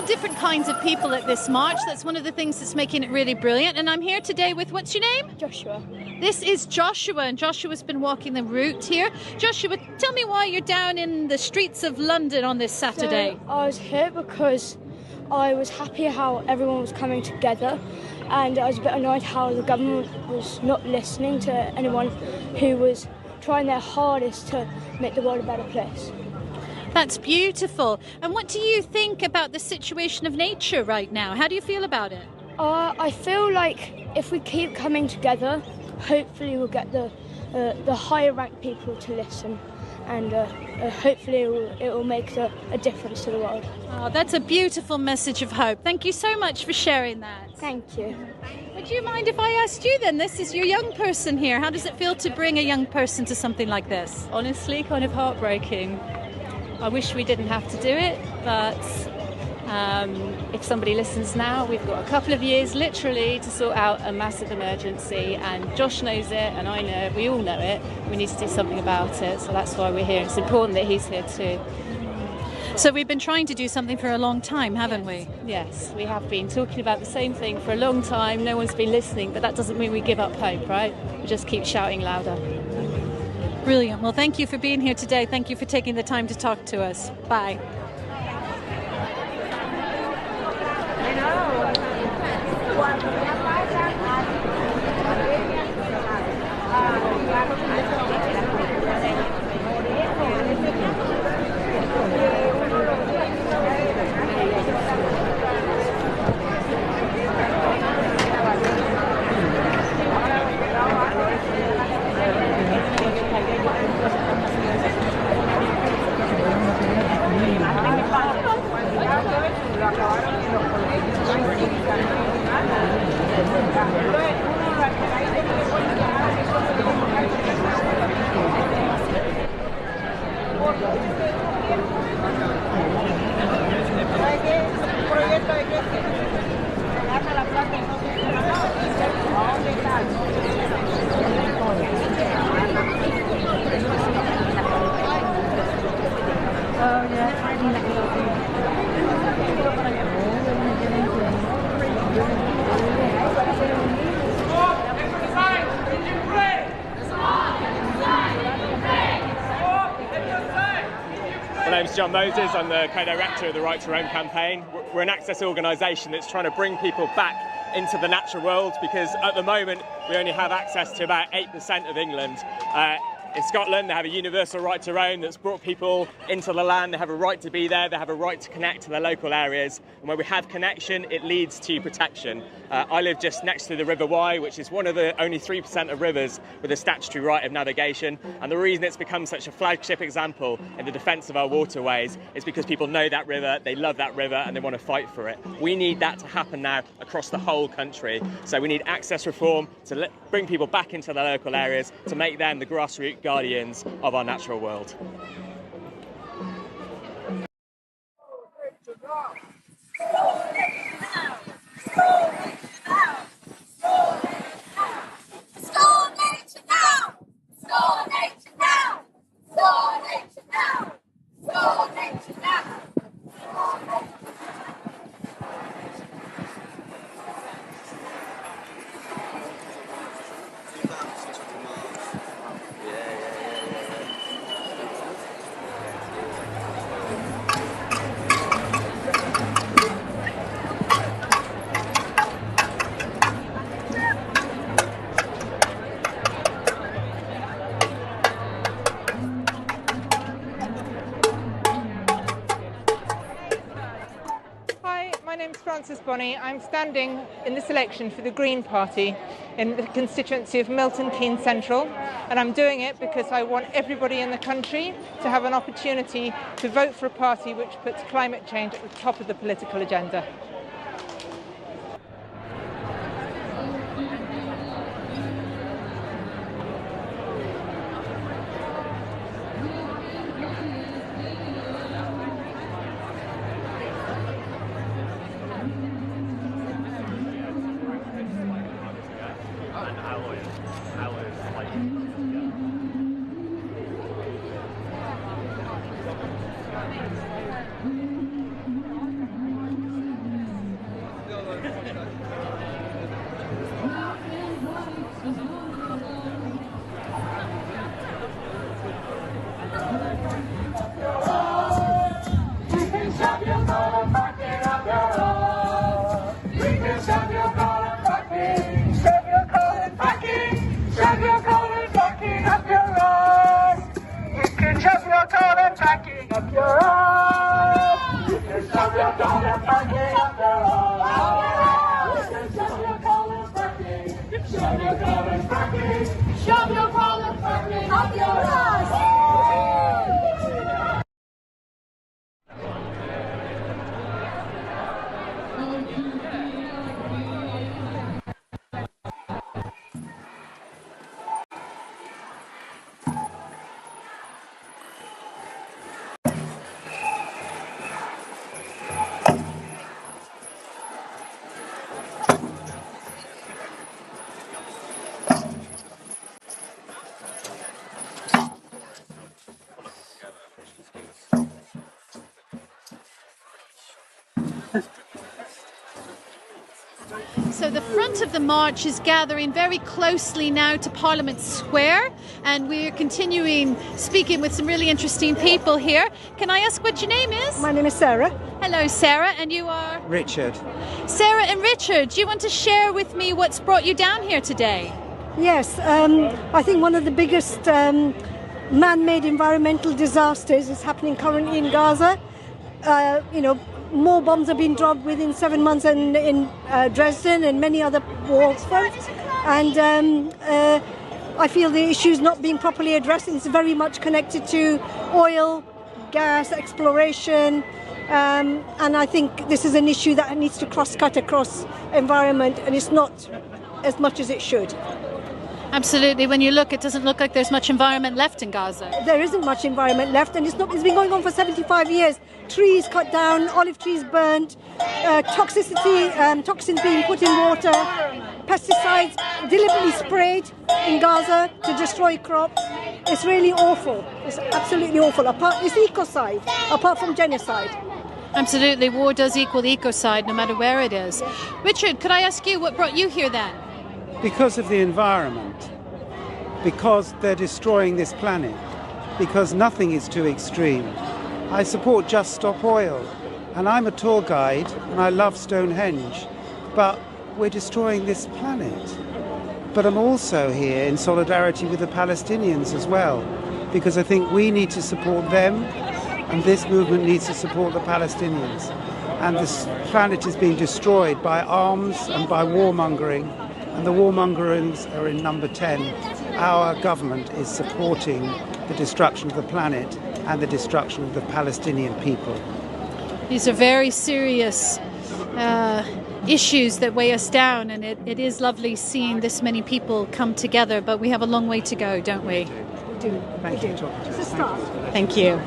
Different kinds of people at this march. That's one of the things that's making it really brilliant. And I'm here today with, what's your name? Joshua. This is Joshua, and Joshua's been walking the route here. Joshua, tell me why you're down in the streets of London on this Saturday. So I was here because I was happy how everyone was coming together, and I was a bit annoyed how the government was not listening to anyone who was trying their hardest to make the world a better place. That's beautiful. And what do you think about the situation of nature right now? How do you feel about it? I feel like if we keep coming together, hopefully we'll get the higher ranked people to listen, and hopefully it will make a difference to the world. Oh, that's a beautiful message of hope. Thank you so much for sharing that. Thank you. Would you mind if I asked you then? This is your young person here. How does it feel to bring a young person to something like this? Honestly, kind of heartbreaking. I wish we didn't have to do it, but if somebody listens now, we've got a couple of years literally to sort out a massive emergency, and Josh knows it and I know it, we all know it. We need to do something about it, so that's why we're here. It's important that he's here too. So we've been trying to do something for a long time, haven't we? Yes, we have been talking about the same thing for a long time. No one's been listening, but that doesn't mean we give up hope, right? We just keep shouting louder. Brilliant. Well, thank you for being here today. Thank you for taking the time to talk to us. Bye. My name's John Moses, I'm the co-director of the Right to Roam campaign. We're an access organisation that's trying to bring people back into the natural world, because at the moment we only have access to about 8% of England. In Scotland they have a universal right to roam that's brought people into the land. They have a right to be there, they have a right to connect to their local areas, and when we have connection it leads to protection. I live just next to the River Wye, which is one of the only 3% of rivers with a statutory right of navigation, and the reason it's become such a flagship example in the defence of our waterways is because people know that river, they love that river and they want to fight for it. We need that to happen now across the whole country, so we need access reform to bring people back into their local areas, to make them the grassroots guardians of our natural world. I'm standing in this election for the Green Party in the constituency of Milton Keynes Central, and I'm doing it because I want everybody in the country to have an opportunity to vote for a party which puts climate change at the top of the political agenda. So the front of the march is gathering very closely now to Parliament Square, and we're continuing speaking with some really interesting people here. Can I ask what your name is? My name is Sarah. Hello, Sarah, and you are? Richard. Sarah and Richard, do you want to share with me what's brought you down here today? Yes, I think one of the biggest man-made environmental disasters is happening currently in Gaza. More bombs have been dropped within 7 months in Dresden and many other wars fronts. And I feel the issue is not being properly addressed. It's very much connected to oil, gas, exploration. And I think this is an issue that needs to cross-cut across environment, and it's not as much as it should. Absolutely. When you look, it doesn't look like there's much environment left in Gaza. There isn't much environment left, and it's been going on for 75 years. Trees cut down, olive trees burnt, toxins being put in water, pesticides deliberately sprayed in Gaza to destroy crops. It's really awful. It's absolutely awful. It's ecocide, apart from genocide. Absolutely. War does equal ecocide, no matter where it is. Richard, could I ask you what brought you here then? Because of the environment, because they're destroying this planet, because nothing is too extreme. I support Just Stop Oil, and I'm a tour guide, and I love Stonehenge, but we're destroying this planet. But I'm also here in solidarity with the Palestinians as well, because I think we need to support them, and this movement needs to support the Palestinians. And this planet is being destroyed by arms and by warmongering. And the warmongers are in number 10. Our government is supporting the destruction of the planet and the destruction of the Palestinian people. These are very serious issues that weigh us down, and it is lovely seeing this many people come together, but we have a long way to go, don't we? We do. Thank you. It's a start. Thank you.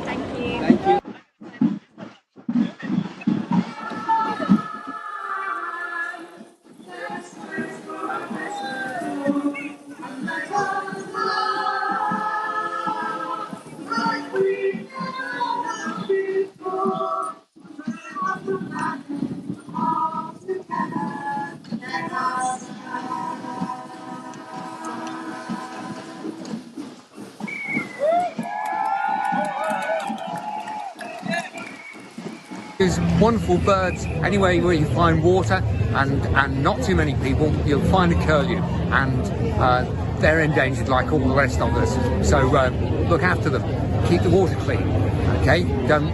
Thank you. Thank you. There's wonderful birds anywhere where you find water and not too many people, you'll find a curlew, and they're endangered like all the rest of us. So look after them, keep the water clean. Okay, don't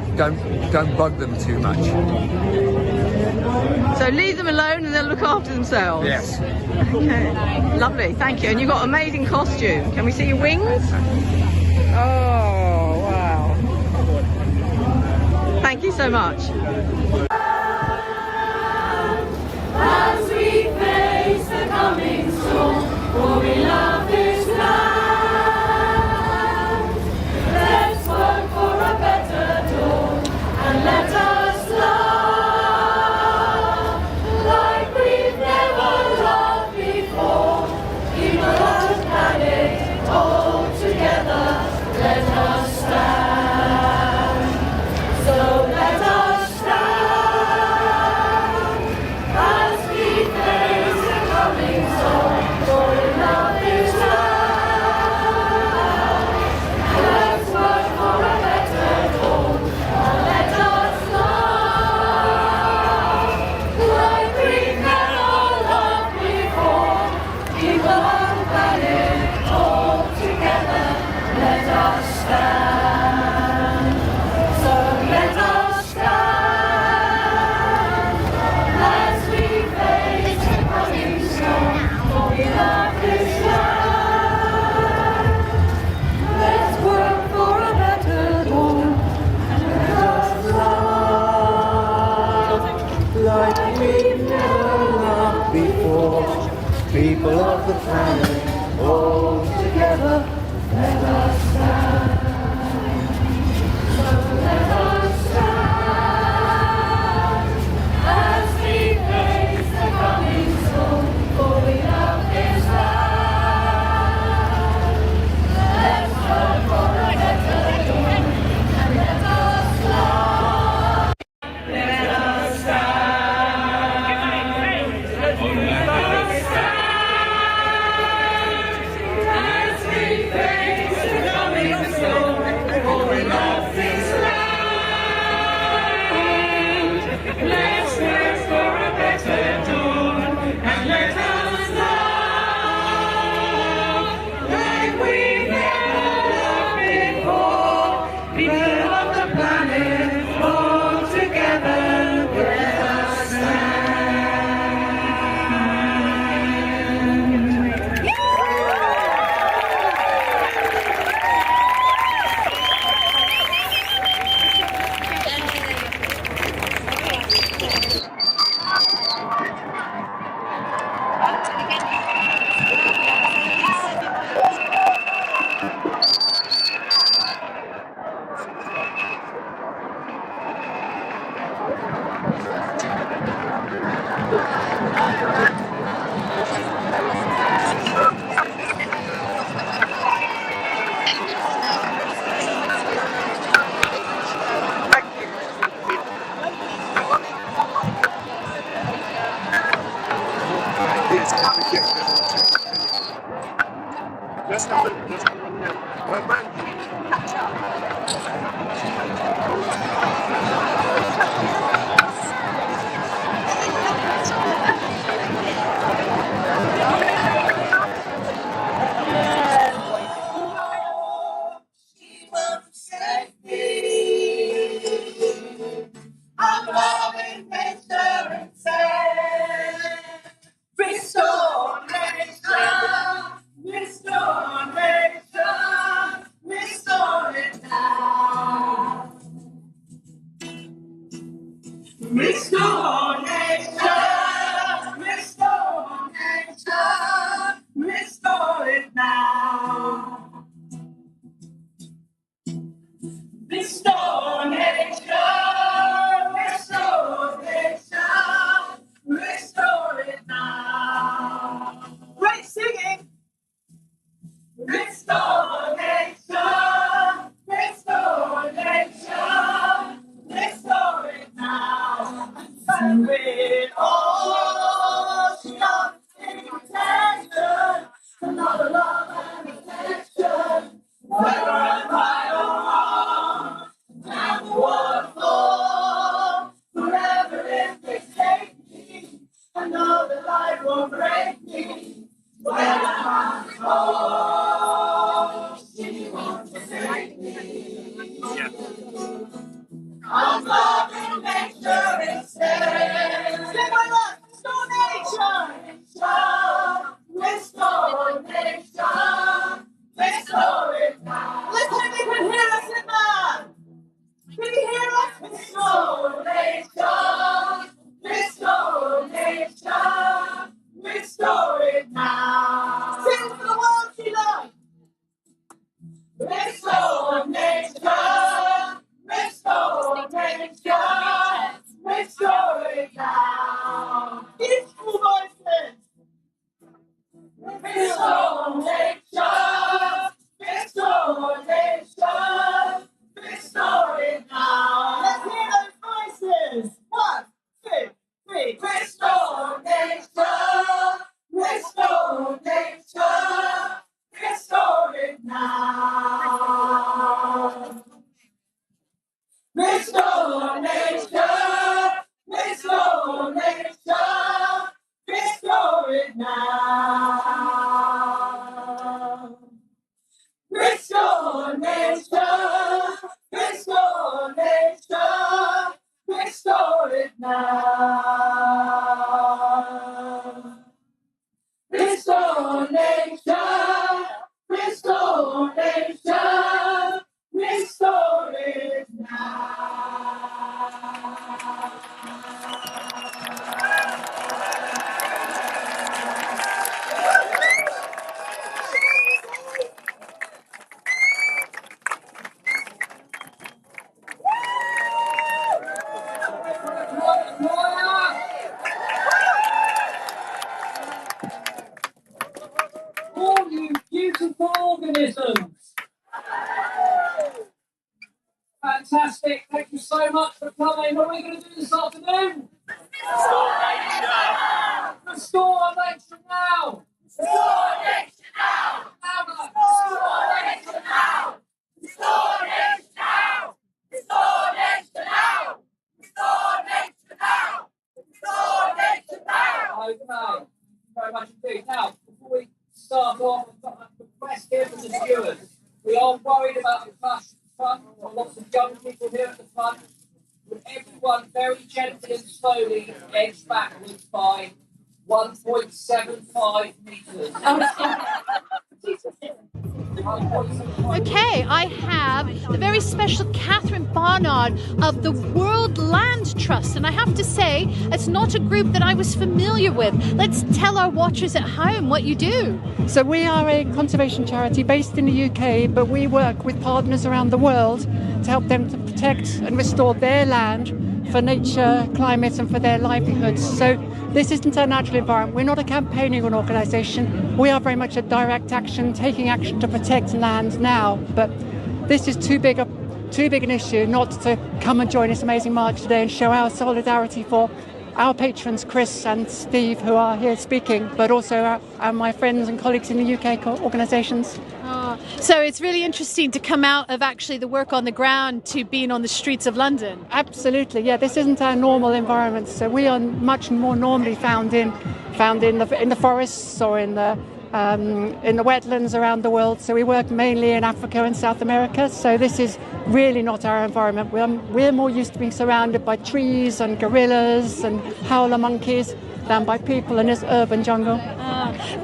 bug them too much. So leave them alone and they'll look after themselves. Yes. Okay. Lovely, thank you. And you've got an amazing costume. Can we see your wings? Oh wow. Thank you so much. As we face the coming storm, for we love this land. Let's work for a better dawn, and let us love like we've never loved before. People of the planet, all together, let us stand. So let us stand as we face the coming storm, for we love this land. Let's work for a better dawn, and let us love like we've never loved before. People of the planet, all together, let us stand. So let us stand as we face the coming storm, for we love this land. Let's work for a better dawn, and let us love like we've never loved before. People of the planet, all together, let us stand. So let us stand as we face the coming storm, for we love this land. Let's work for a better dawn, and let us love. Let us stand. Let us stand Restore nature, restore nature, restore it now. Great singing. Restore nature, restore nature, restore it now. And with all love and attention, another love and attention, whether I'm right or wrong, and the waterfall, forever if they take me, another life will break me, when I'm home, she wants to take me. I'm loving nature instead. Say my love, restore nature, restore nature, restore it now. Listen, they can hear us in that. Can you hear us? Restore nature, restore nature, restore it now. Sing for the world she loves. Restore nature, restore nature, restore it now. Beautiful voices. Restore nature, restore nature, restore it now. Let's hear those voices. 1, 2, 3. Restore nature, restore nature, restore it now. Restore nature, restore nature, restore it now. Restore nature, restore nature, restore it now. Restore nature, restore nature, restore it now. All you beautiful organisms. Fantastic. Thank you so much for coming. What are we going to do this afternoon? Restore nature. Restore nature now. Restore nature now. Restore nature now. Restore nature now. Restore nature now. Restore nature now. Restore nature now. Okay. Thank you very much indeed. Now, before we start off, I've got a request here from the stewards. We are worried about the front. Lots of young people here at the front. Would everyone very gently and slowly edge backwards by 1.75 metres? Okay, I have the very special Catherine Barnard of the World Land Trust, and I have to say, it's not a group that I was familiar with. Let's tell our watchers at home what you do. So we are a conservation charity based in the UK, but we work with partners around the world to help them to protect and restore their land for nature, climate, and for their livelihoods. So this isn't our natural environment. We're not a campaigning organisation. We are very much a direct action, taking action to protect land now. But this is too big an issue not to come and join this amazing march today and show our solidarity for our patrons, Chris and Steve, who are here speaking, but also my friends and colleagues in the UK organisations. So it's really interesting to come out of actually the work on the ground to being on the streets of London. Absolutely, yeah. This isn't our normal environment. So we are much more normally found in the forests or in the wetlands around the world. So we work mainly in Africa and South America. So this is really not our environment. We're more used to being surrounded by trees and gorillas and howler monkeys than by people in this urban jungle.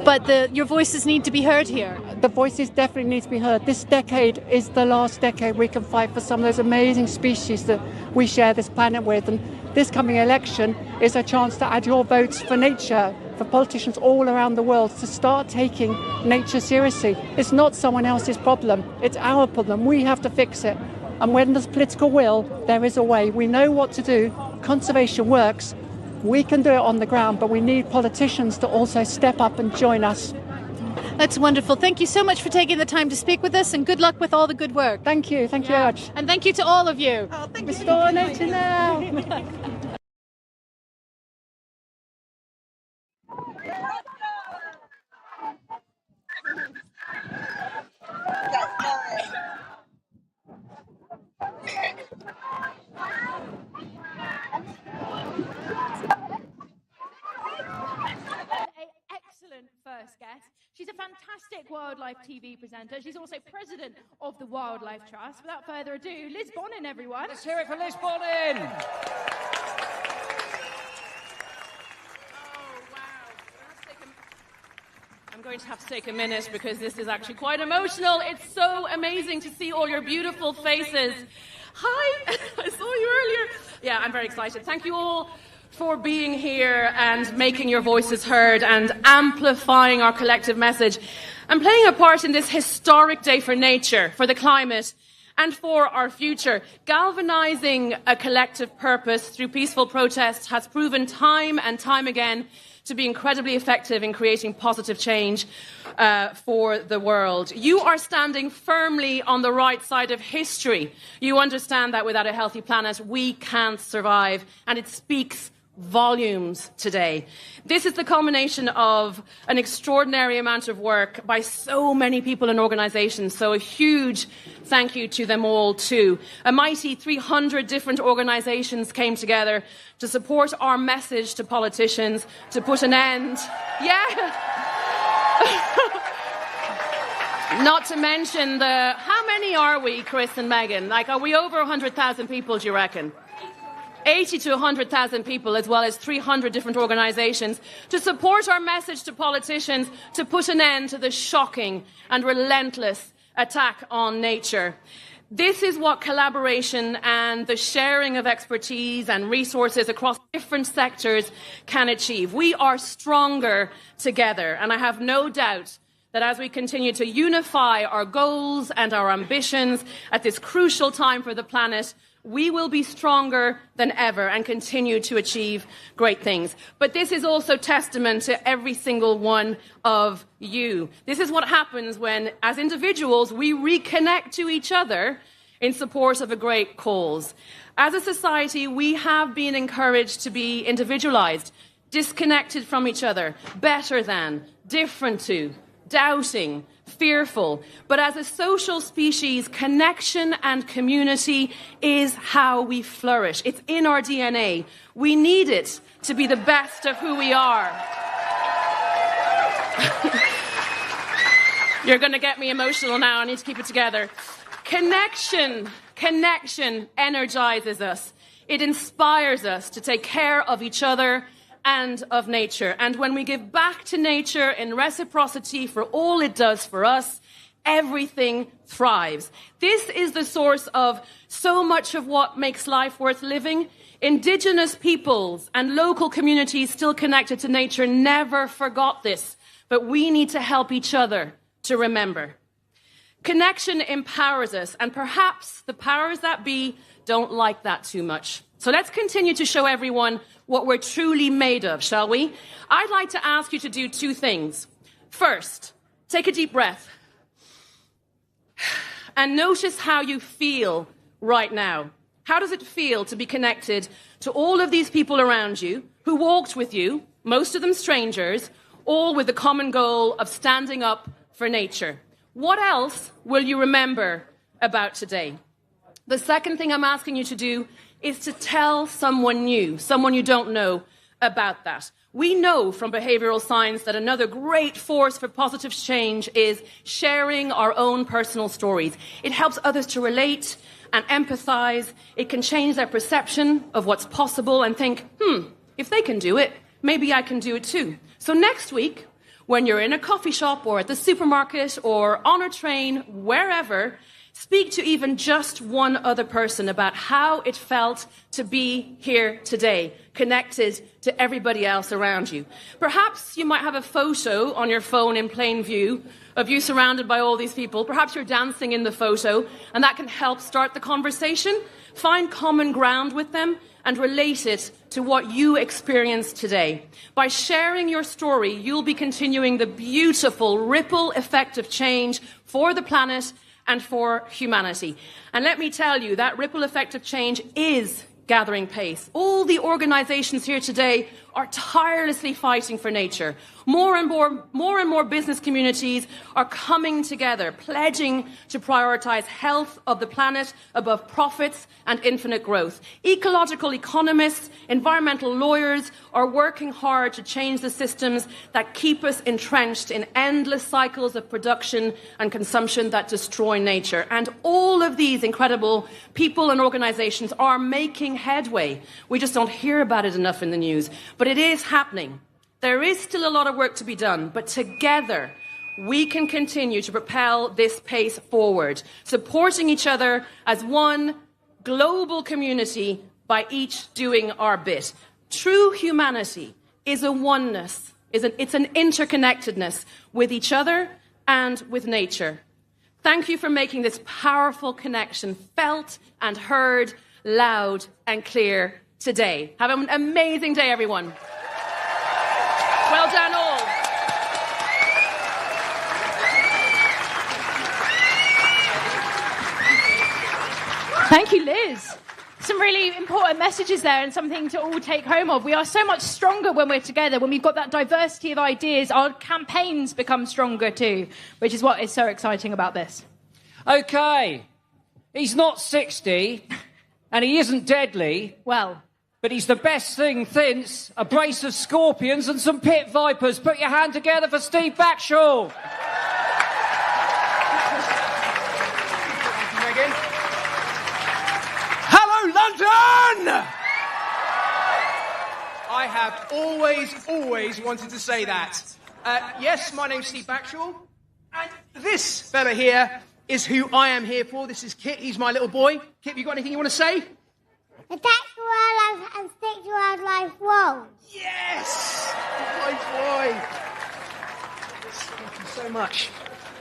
But your voices need to be heard here. The voices definitely need to be heard. This decade is the last decade we can fight for some of those amazing species that we share this planet with. And this coming election is a chance to add your votes for nature, for politicians all around the world to start taking nature seriously. It's not someone else's problem. It's our problem. We have to fix it. And when there's political will, there is a way. We know what to do. Conservation works. We can do it on the ground, but we need politicians to also step up and join us. That's wonderful. Thank you so much for taking the time to speak with us, and good luck with all the good work. Thank you. Thank you very much. And thank you to all of you. Oh, thank Restore nature now. First guest. She's a fantastic wildlife TV presenter. She's also president of the Wildlife Trust. Without further ado, Liz Bonin, everyone. Let's hear it for Liz Bonin. I'm going to have to take a minute because this is actually quite emotional. It's so amazing to see all your beautiful faces. Hi, I saw you earlier. Yeah, I'm very excited. Thank you all for being here and making your voices heard and amplifying our collective message and playing a part in this historic day for nature, for the climate, and for our future. Galvanizing a collective purpose through peaceful protest has proven time and time again to be incredibly effective in creating positive change for the world. You are standing firmly on the right side of history. You understand that without a healthy planet, we can't survive, and it speaks volumes today. This is the culmination of an extraordinary amount of work by so many people and organizations, so a huge thank you to them all too. A mighty 300 different organizations came together to support our message to politicians to put an end. Yeah. Not to mention how many are we, Chris and Megan? Like, are we over 100,000 people, do you reckon? 80 to 100,000 people, as well as 300 different organizations, to support our message to politicians to put an end to the shocking and relentless attack on nature. This is what collaboration and the sharing of expertise and resources across different sectors can achieve. We are stronger together, and I have no doubt that as we continue to unify our goals and our ambitions at this crucial time for the planet, we will be stronger than ever and continue to achieve great things. But this is also testament to every single one of you. This is what happens when, as individuals, we reconnect to each other in support of a great cause. As a society, we have been encouraged to be individualized, disconnected from each other, better than, different to, doubting, fearful. But as a social species, connection and community is how we flourish. It's in our DNA. We need it to be the best of who we are. You're going to get me emotional now. I need to keep it together. Connection energizes us. It inspires us to take care of each other and of nature. And when we give back to nature in reciprocity for all it does for us, everything thrives. This is the source of so much of what makes life worth living. Indigenous peoples and local communities still connected to nature never forgot this, but we need to help each other to remember. Connection empowers us, and perhaps the powers that be don't like that too much. So let's continue to show everyone what we're truly made of, shall we? I'd like to ask you to do two things. First, take a deep breath and notice how you feel right now. How does it feel to be connected to all of these people around you who walked with you, most of them strangers, all with the common goal of standing up for nature? What else will you remember about today? The second thing I'm asking you to do is to tell someone new, someone you don't know, about that. We know from behavioral science that another great force for positive change is sharing our own personal stories. It helps others to relate and empathize. It can change their perception of what's possible and think, if they can do it, maybe I can do it too. So next week, when you're in a coffee shop or at the supermarket or on a train, wherever, speak to even just one other person about how it felt to be here today, connected to everybody else around you. Perhaps you might have a photo on your phone in plain view of you surrounded by all these people. Perhaps you're dancing in the photo, and that can help start the conversation. Find common ground with them and relate it to what you experience today. By sharing your story, you'll be continuing the beautiful ripple effect of change for the planet and for humanity. And let me tell you, that ripple effect of change is gathering pace. All the organizations here today are tirelessly fighting for nature. More and more business communities are coming together, pledging to prioritize health of the planet above profits and infinite growth. Ecological economists, environmental lawyers are working hard to change the systems that keep us entrenched in endless cycles of production and consumption that destroy nature. And all of these incredible people and organizations are making headway. We just don't hear about it enough in the news. But it is happening. There is still a lot of work to be done, but together we can continue to propel this pace forward, supporting each other as one global community by each doing our bit. True humanity is a oneness, it's an interconnectedness with each other and with nature. Thank you for making this powerful connection felt and heard loud and clear today. Have an amazing day, everyone. Well done all. Thank you, Liz. Some really important messages there and something to all take home of. We are so much stronger when we're together. When we've got that diversity of ideas, our campaigns become stronger too, which is what is so exciting about this. OK, he's not 60 and he isn't deadly. Well, but he's the best thing since a brace of scorpions and some pit vipers. Put your hand together for Steve Backshall. Hello, London! I have always wanted to say that. Yes, my name's Steve Backshall, and this fella here is who I am here for. This is Kit. He's my little boy. Kit, you got anything you want to say? Attack wildlife and stick to wildlife wall. Yes! My boy. Thank you so much.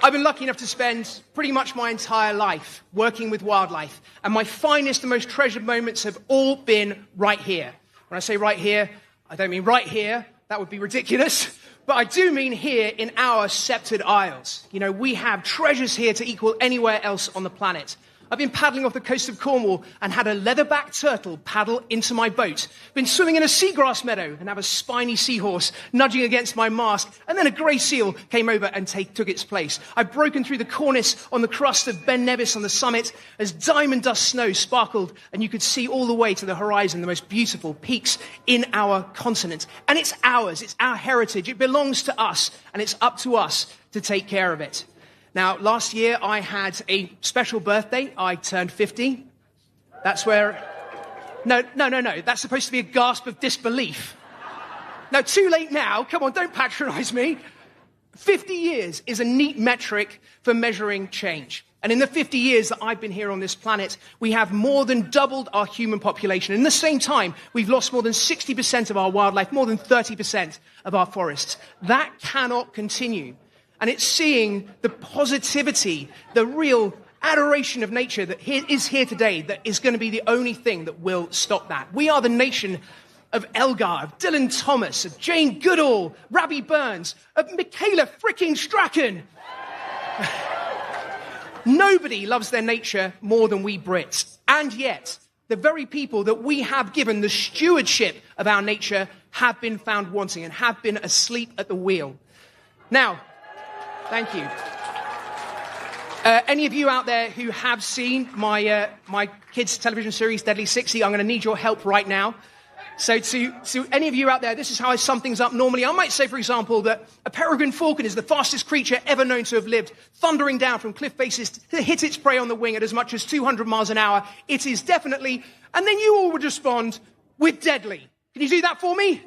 I've been lucky enough to spend pretty much my entire life working with wildlife, and my finest and most treasured moments have all been right here. When I say right here, I don't mean right here. That would be ridiculous. But I do mean here in our sceptred isles. You know, we have treasures here to equal anywhere else on the planet. I've been paddling off the coast of Cornwall and had a leatherback turtle paddle into my boat. Been swimming in a seagrass meadow and have a spiny seahorse nudging against my mast. And then a grey seal came over and took its place. I've broken through the cornice on the crust of Ben Nevis on the summit as diamond dust snow sparkled and you could see all the way to the horizon the most beautiful peaks in our continent. And it's ours. It's our heritage. It belongs to us. And it's up to us to take care of it. Now, last year I had a special birthday. I turned 50. That's where... No. That's supposed to be a gasp of disbelief. No, too late now. Come on, don't patronise me. 50 years is a neat metric for measuring change. And in the 50 years that I've been here on this planet, we have more than doubled our human population. In the same time, we've lost more than 60% of our wildlife, more than 30% of our forests. That cannot continue. And it's seeing the positivity, the real adoration of nature that is here today that is going to be the only thing that will stop that. We are the nation of Elgar, of Dylan Thomas, of Jane Goodall, Rabbie Burns, of Michaela fricking Strachan. Nobody loves their nature more than we Brits. And yet, the very people that we have given the stewardship of our nature have been found wanting and have been asleep at the wheel. Now, thank you. Any of you out there who have seen my kids' television series, Deadly 60, I'm going to need your help right now. So to any of you out there, this is how I sum things up normally. I might say, for example, that a peregrine falcon is the fastest creature ever known to have lived, thundering down from cliff faces to hit its prey on the wing at as much as 200 miles an hour. It is definitely... And then you all would respond with deadly. Can you do that for me?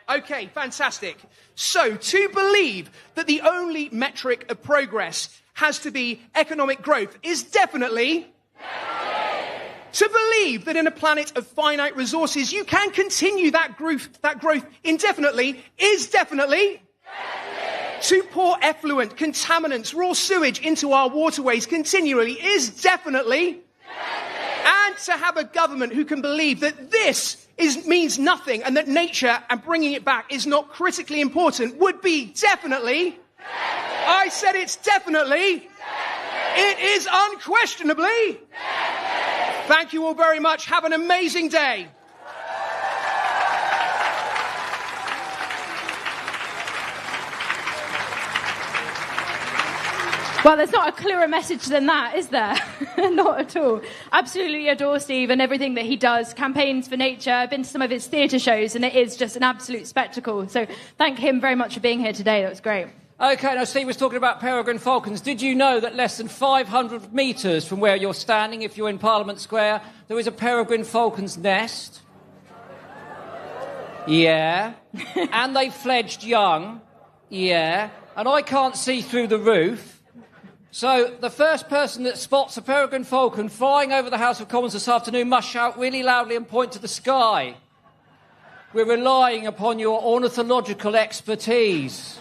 Okay, fantastic. So, to believe that the only metric of progress has to be economic growth is definitely... To believe that in a planet of finite resources you can continue that growth indefinitely is definitely... To pour effluent, contaminants, raw sewage into our waterways continually is definitely. And to have a government who can believe that this means nothing and that nature and bringing it back is not critically important would be definitely. I said it's definitely. It is unquestionably. Thank you all very much. Have an amazing day. Well, there's not a clearer message than that, is there? Not at all. Absolutely adore Steve and everything that he does. Campaigns for nature. I've been to some of his theatre shows, and it is just an absolute spectacle. So thank him very much for being here today. That was great. OK, now Steve was talking about peregrine falcons. Did you know that less than 500 metres from where you're standing, if you're in Parliament Square, there is a peregrine falcon's nest? Yeah. And they fledged young. Yeah. And I can't see through the roof. So the first person that spots a peregrine falcon flying over the House of Commons this afternoon must shout really loudly and point to the sky. We're relying upon your ornithological expertise.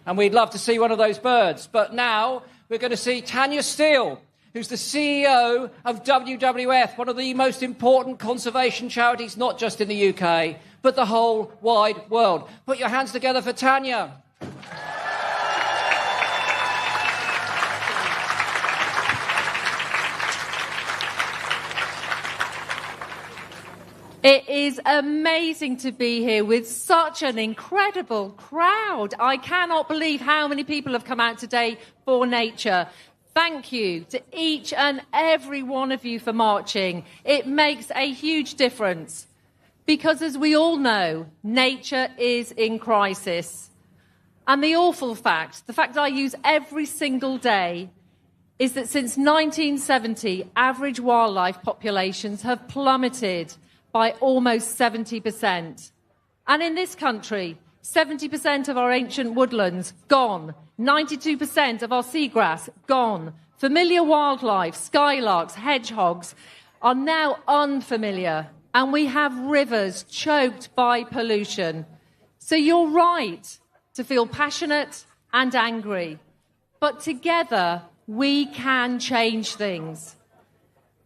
And we'd love to see one of those birds. But now we're going to see Tanya Steele, who's the CEO of WWF, one of the most important conservation charities, not just in the UK, but the whole wide world. Put your hands together for Tanya. It is amazing to be here with such an incredible crowd. I cannot believe how many people have come out today for nature. Thank you to each and every one of you for marching. It makes a huge difference because, as we all know, nature is in crisis. And the awful fact, the fact I use every single day, is that since 1970, average wildlife populations have plummeted by almost 70%. And in this country, 70% of our ancient woodlands, gone. 92% of our seagrass, gone. Familiar wildlife, skylarks, hedgehogs, are now unfamiliar. And we have rivers choked by pollution. So you're right to feel passionate and angry. But together, we can change things.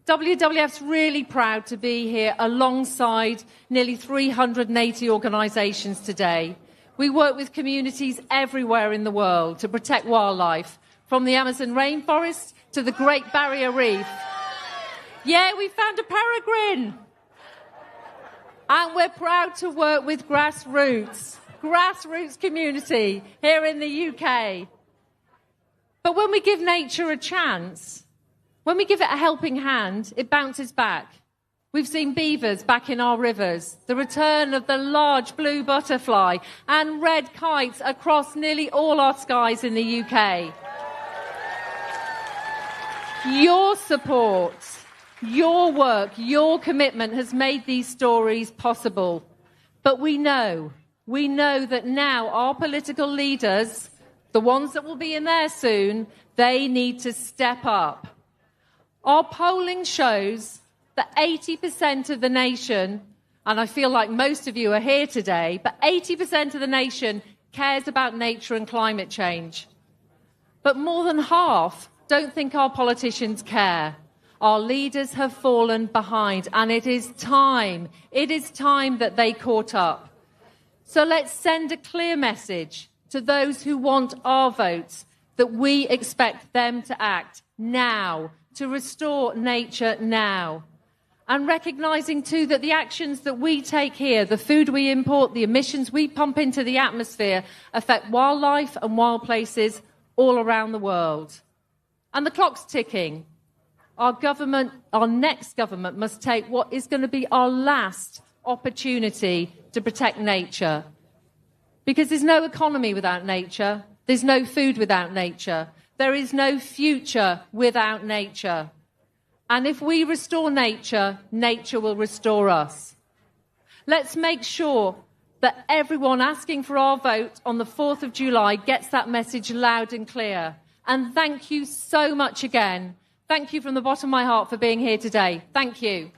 WWF's really proud to be here alongside nearly 380 organisations today. We work with communities everywhere in the world to protect wildlife, from the Amazon rainforest to the Great Barrier Reef. Yeah, we found a peregrine. And we're proud to work with grassroots community here in the UK. But when we give nature a chance, when we give it a helping hand, it bounces back. We've seen beavers back in our rivers, the return of the large blue butterfly and red kites across nearly all our skies in the UK. Your support, your work, your commitment has made these stories possible. But we know that now our political leaders, the ones that will be in there soon, they need to step up. Our polling shows that 80% of the nation, and I feel like most of you are here today, but 80% of the nation cares about nature and climate change. But more than half don't think our politicians care. Our leaders have fallen behind, and it is time that they caught up. So let's send a clear message to those who want our votes that we expect them to act now, to restore nature now. And recognising too that the actions that we take here, the food we import, the emissions we pump into the atmosphere, affect wildlife and wild places all around the world. And the clock's ticking. Our next government must take what is going to be our last opportunity to protect nature. Because there's no economy without nature. There's no food without nature. There is no future without nature. And if we restore nature, nature will restore us. Let's make sure that everyone asking for our vote on the 4th of July gets that message loud and clear. And thank you so much again. Thank you from the bottom of my heart for being here today. Thank you.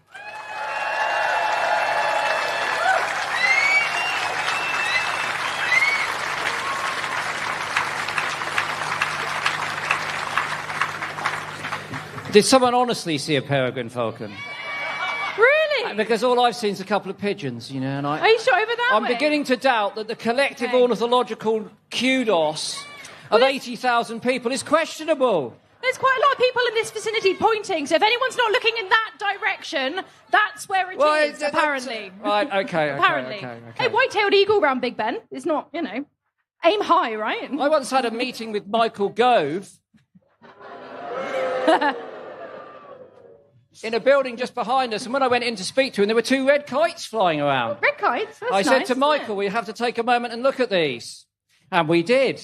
Did someone honestly see a peregrine falcon? Really? Because all I've seen is a couple of pigeons, and Are you sure over that I'm way? beginning to doubt that the collective ornithological kudos of 80,000 people is questionable. There's quite a lot of people in this vicinity pointing, so if anyone's not looking in that direction, that's where it is, apparently. Right, okay. Apparently. Okay. Hey, white-tailed eagle round Big Ben is not, aim high, right? I once had a meeting with Michael Gove in a building just behind us, and when I went in to speak to him, there were 2 red kites flying around. Red kites? That's I nice, said to Michael, we have to take a moment and look at these. And we did.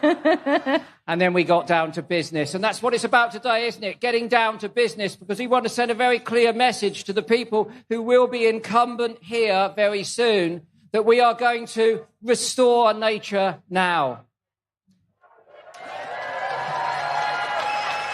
And then we got down to business. And that's what it's about today, isn't it? Getting down to business, because we want to send a very clear message to the people who will be incumbent here very soon that we are going to restore nature now.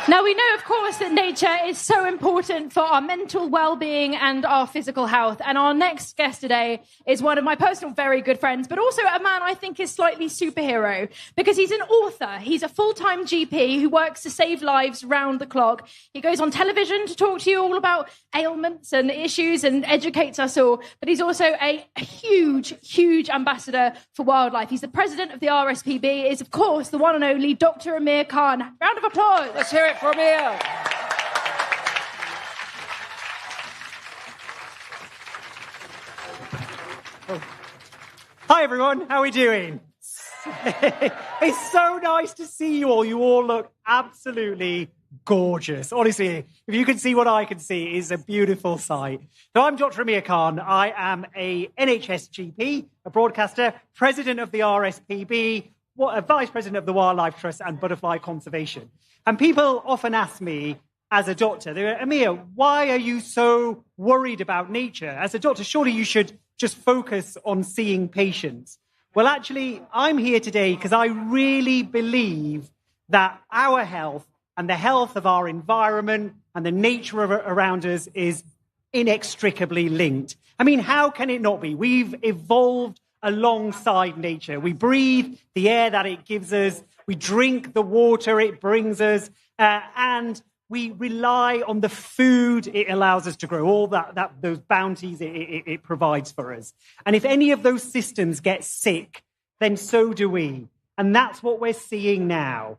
Now, we know, of course, that nature is so important for our mental well-being and our physical health. And our next guest today is one of my personal very good friends, but also a man I think is slightly superhero, because he's an author. He's a full-time GP who works to save lives round the clock. He goes on television to talk to you all about ailments and issues and educates us all. But he's also a huge, huge ambassador for wildlife. He's the president of the RSPB, is, of course, the one and only Dr. Amir Khan. Round of applause. Let's hear it from here. Hi everyone, how are we doing? It's so nice to see you all. You all look absolutely gorgeous. Honestly, if you can see what I can see, it is a beautiful sight. So I'm Dr. Amir Khan. I am a NHS GP, a broadcaster, president of the RSPB, a vice president of the Wildlife Trust and Butterfly Conservation. And people often ask me, as a doctor, they go, Amir, why are you so worried about nature? As a doctor, surely you should just focus on seeing patients. Well, actually, I'm here today because I really believe that our health and the health of our environment and the nature around us is inextricably linked. I mean, how can it not be? We've evolved alongside nature. We breathe the air that it gives us. We drink the water it brings us. And we rely on the food it allows us to grow, all those bounties it provides for us. And if any of those systems get sick, then so do we. And that's what we're seeing now.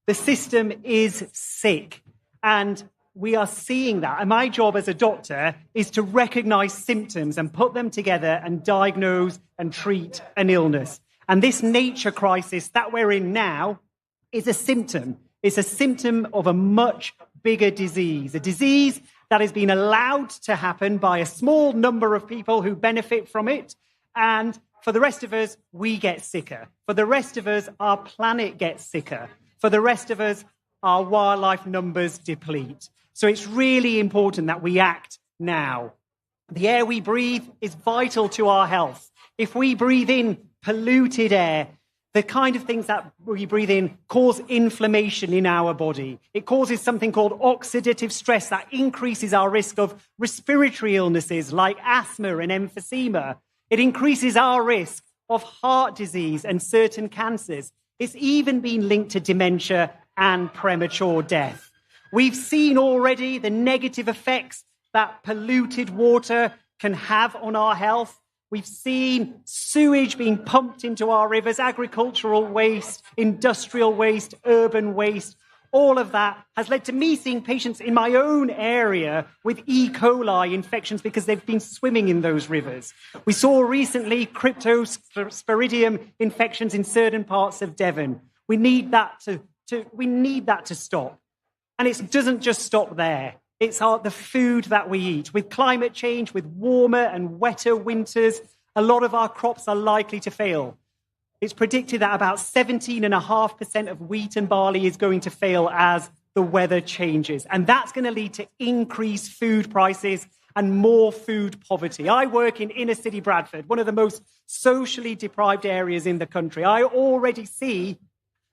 The system is sick, and we are seeing that. And my job as a doctor is to recognize symptoms and put them together and diagnose and treat an illness. And this nature crisis that we're in now is a symptom. It's a symptom of a much bigger disease, a disease that has been allowed to happen by a small number of people who benefit from it. And for the rest of us, we get sicker. For the rest of us, our planet gets sicker. For the rest of us, our wildlife numbers deplete. So it's really important that we act now. The air we breathe is vital to our health. If we breathe in polluted air, the kind of things that we breathe in cause inflammation in our body. It causes something called oxidative stress that increases our risk of respiratory illnesses like asthma and emphysema. It increases our risk of heart disease and certain cancers. It's even been linked to dementia and premature death. We've seen already the negative effects that polluted water can have on our health. We've seen sewage being pumped into our rivers, agricultural waste, industrial waste, urban waste. All of that has led to me seeing patients in my own area with E. coli infections because they've been swimming in those rivers. We saw recently cryptosporidium infections in certain parts of Devon. We need that to stop. And it doesn't just stop there. It's the food that we eat. With climate change, with warmer and wetter winters, a lot of our crops are likely to fail. It's predicted that about 17.5% of wheat and barley is going to fail as the weather changes. And that's going to lead to increased food prices and more food poverty. I work in inner city Bradford, one of the most socially deprived areas in the country. I already see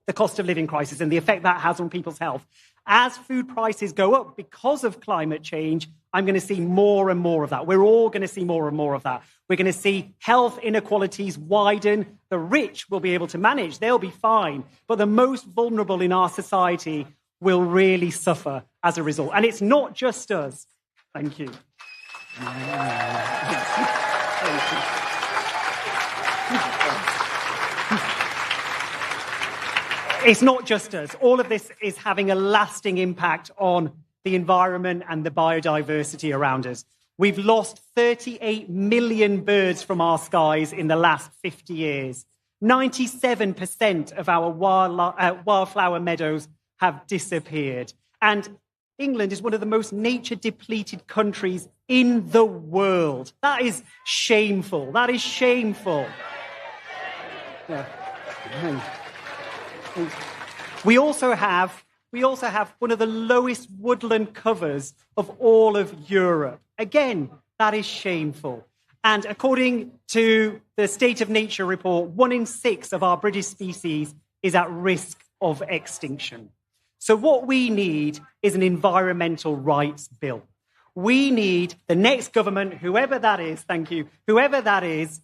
the cost of living crisis and the effect that has on people's health. As food prices go up because of climate change, I'm going to see more and more of that. We're all going to see more and more of that. We're going to see health inequalities widen. The rich will be able to manage. They'll be fine. But the most vulnerable in our society will really suffer as a result. And it's not just us. Thank you. It's not just us. All of this is having a lasting impact on the environment and the biodiversity around us. We've lost 38 million birds from our skies in the last 50 years. 97% of our wildflower meadows have disappeared. And England is one of the most nature-depleted countries in the world. That is shameful. That is shameful. Yeah. We also have one of the lowest woodland covers of all of Europe. Again, that is shameful. And according to the State of Nature report, 1 in 6 of our British species is at risk of extinction. So what we need is an environmental rights bill. We need the next government, whoever that is, thank you, whoever that is,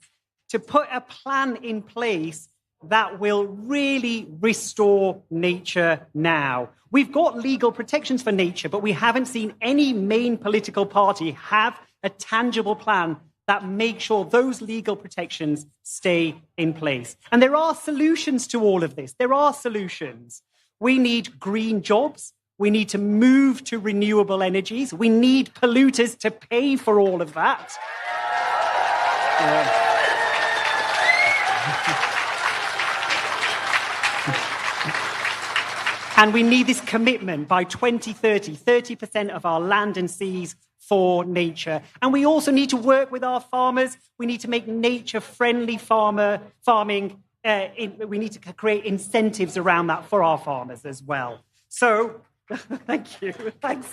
to put a plan in place that will really restore nature now. We've got legal protections for nature, but we haven't seen any main political party have a tangible plan that makes sure those legal protections stay in place. And there are solutions to all of this. There are solutions. We need green jobs. We need to move to renewable energies. We need polluters to pay for all of that. And we need this commitment by 2030, 30% of our land and seas for nature. And we also need to work with our farmers. We need to make nature-friendly farming. We need to create incentives around that for our farmers as well. So, thank you. Thanks.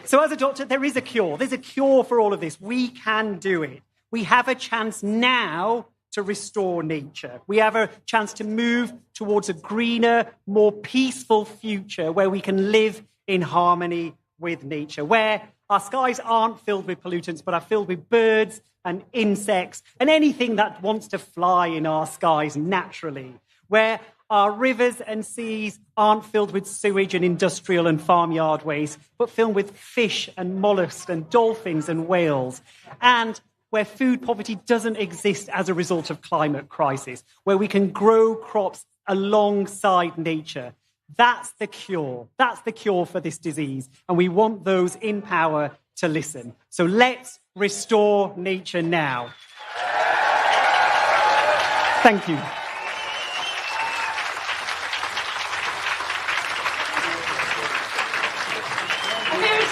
So as a doctor, there is a cure. There's a cure for all of this. We can do it. We have a chance now to restore nature. We have a chance to move towards a greener, more peaceful future where we can live in harmony with nature, where our skies aren't filled with pollutants, but are filled with birds and insects and anything that wants to fly in our skies naturally, where our rivers and seas aren't filled with sewage and industrial and farmyard waste, but filled with fish and mollusks and dolphins and whales, and where food poverty doesn't exist as a result of climate crisis, where we can grow crops alongside nature. That's the cure. That's the cure for this disease. And we want those in power to listen. So let's restore nature now. Thank you.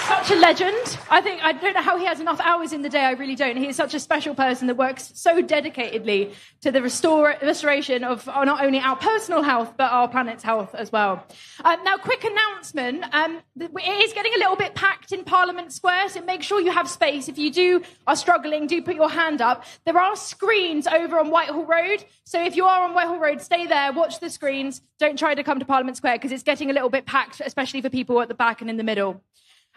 Such a legend. I don't know how he has enough hours in the day. I really don't. He is such a special person that works so dedicatedly to the restoration of not only our personal health, but our planet's health as well. Now, quick announcement. It is getting a little bit packed in Parliament Square, so make sure you have space. If you are struggling, do put your hand up. There are screens over on Whitehall Road. So if you are on Whitehall Road, stay there, watch the screens. Don't try to come to Parliament Square because it's getting a little bit packed, especially for people at the back and in the middle.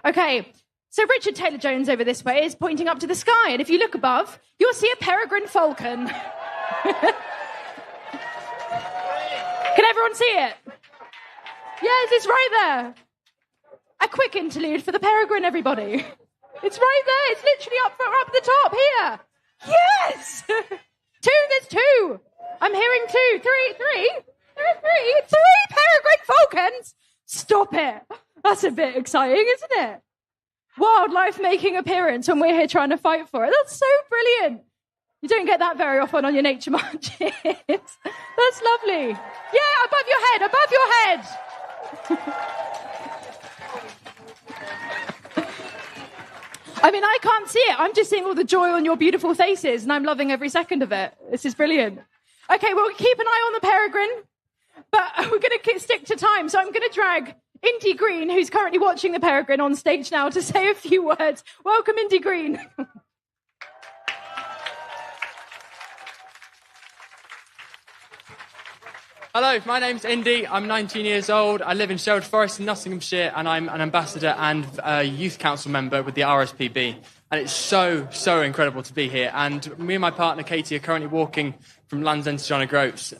Okay, so Richard Taylor-Jones over this way is pointing up to the sky, and if you look above, you'll see a peregrine falcon. Can everyone see it? Yes, it's right there. A quick interlude for the peregrine, everybody. It's right there. It's literally up at the top here. Yes! There's two. I'm hearing two. Three. There are three peregrine falcons. Stop it. That's a bit exciting, isn't it? Wildlife making appearance when we're here trying to fight for it. That's so brilliant. You don't get that very often on your nature marches. That's lovely. Yeah, above your head. I mean, I can't see it. I'm just seeing all the joy on your beautiful faces, and I'm loving every second of it. This is brilliant. Okay, well, keep an eye on the peregrine, but we're going to stick to time, so I'm going to drag Indy Green, who's currently watching the peregrine, on stage now to say a few words. Welcome, Indy Green. Hello, my name's Indy. I'm 19 years old. I live in Sherwood Forest in Nottinghamshire, and I'm an ambassador and a youth council member with the RSPB. And it's so, so incredible to be here. And me and my partner, Katie, are currently walking from Land's End to John O'Groats,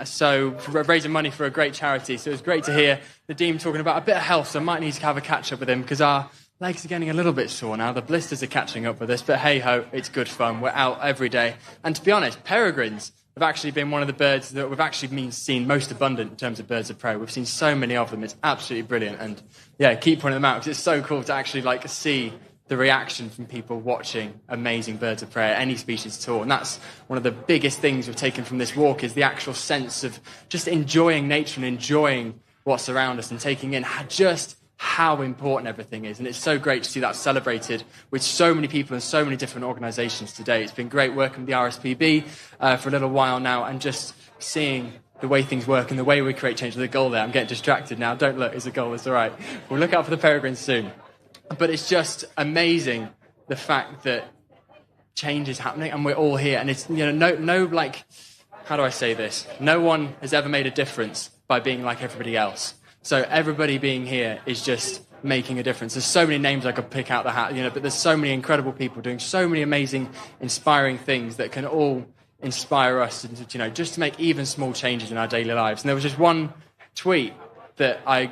so raising money for a great charity. So it was great to hear Nadeem talking about a bit of health, so I might need to have a catch-up with him, because our legs are getting a little bit sore now. The blisters are catching up with us, but hey-ho, it's good fun. We're out every day. And to be honest, peregrines have actually been one of the birds that we've actually seen most abundant in terms of birds of prey. We've seen so many of them. It's absolutely brilliant. And, yeah, keep pointing them out, because it's so cool to actually, see the reaction from people watching amazing birds of prey, any species at all. And that's one of the biggest things we've taken from this walk, is the actual sense of just enjoying nature and enjoying what's around us and taking in just how important everything is. And it's so great to see that celebrated with so many people and so many different organisations today. It's been great working with the RSPB for a little while now, and just seeing the way things work and the way we create change. With a goal there, I'm getting distracted now. Don't look, it's a goal, it's all right. We'll look out for the peregrines soon. But it's just amazing, the fact that change is happening and we're all here. And it's, how do I say this? No one has ever made a difference by being like everybody else. So everybody being here is just making a difference. There's so many names I could pick out the hat, but there's so many incredible people doing so many amazing, inspiring things that can all inspire us, just to make even small changes in our daily lives. And there was just one tweet that I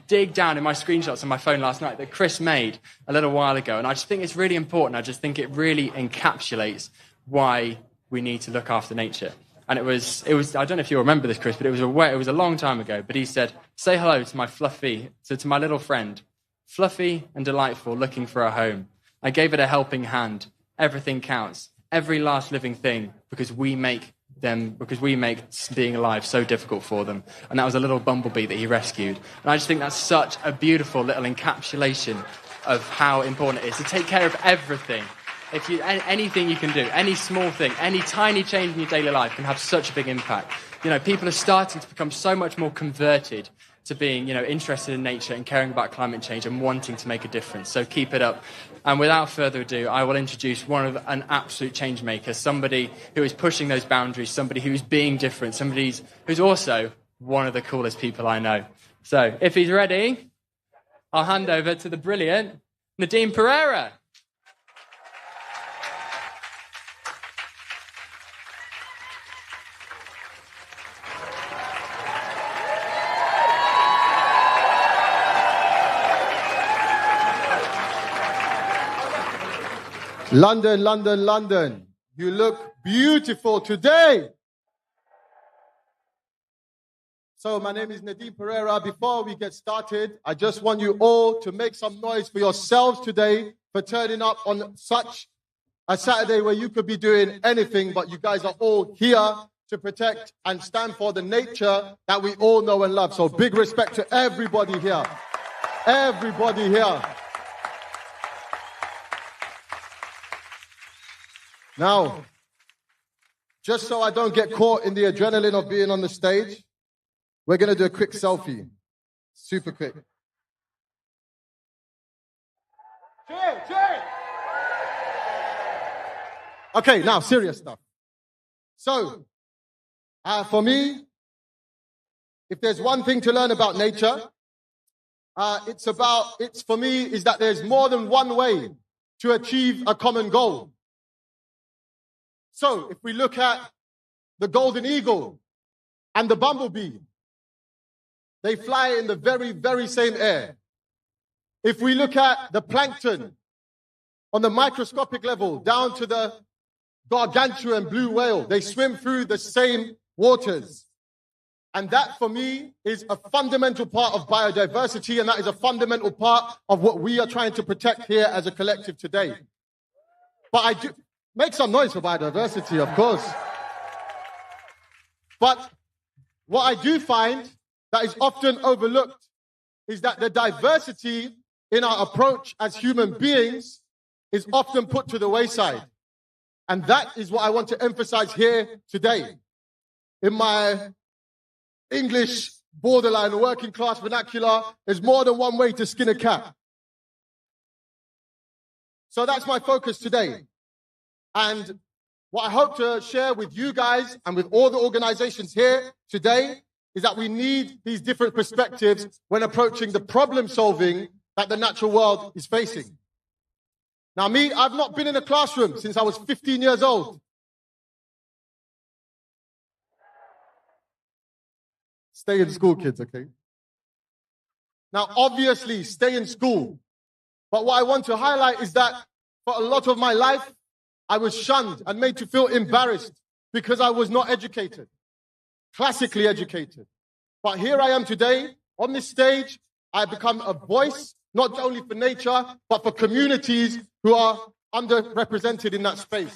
dig down in my screenshots on my phone last night that Chris made a little while ago. And I just think it's really important. I just think it really encapsulates why we need to look after nature. And it was. I don't know if you remember this, Chris, but it was a long time ago. But he said, "Say hello to my to my little friend, fluffy and delightful, looking for a home. I gave it a helping hand. Everything counts, every last living thing, because we make being alive so difficult for them." And that was a little bumblebee that he rescued. And I just think that's such a beautiful little encapsulation of how important it is to take care of everything. Anything you can do, any small thing, any tiny change in your daily life can have such a big impact. People are starting to become so much more converted to being, interested in nature and caring about climate change and wanting to make a difference. So keep it up. And without further ado, I will introduce an absolute change maker, somebody who is pushing those boundaries, somebody who's being different, somebody who's also one of the coolest people I know. So if he's ready, I'll hand over to the brilliant Nadeem Pereira. London, London, London. You look beautiful today. So my name is Nadeem Pereira. Before we get started, I just want you all to make some noise for yourselves today for turning up on such a Saturday where you could be doing anything, but you guys are all here to protect and stand for the nature that we all know and love. So big respect to everybody here. Everybody here. Now, just so I don't get caught in the adrenaline of being on the stage, we're going to do a quick selfie. Super quick. Cheers! Okay, now serious stuff. So, for me, if there's one thing to learn about nature, it's for me is that there's more than one way to achieve a common goal. So, if we look at the golden eagle and the bumblebee, they fly in the very, very same air. If we look at the plankton on the microscopic level down to the gargantuan blue whale, they swim through the same waters. And that, for me, is a fundamental part of biodiversity, and that is a fundamental part of what we are trying to protect here as a collective today. But I do... Make some noise for biodiversity, of course. But what I do find that is often overlooked is that the diversity in our approach as human beings is often put to the wayside. And that is what I want to emphasize here today. In my English borderline working class vernacular, there's more than one way to skin a cat. So that's my focus today. And what I hope to share with you guys and with all the organizations here today is that we need these different perspectives when approaching the problem solving that the natural world is facing. Now me, I've not been in a classroom since I was 15 years old. Stay in school, kids, okay? Now, obviously, stay in school. But what I want to highlight is that for a lot of my life, I was shunned and made to feel embarrassed because I was not educated, classically educated. But here I am today, on this stage, I've become a voice, not only for nature, but for communities who are underrepresented in that space.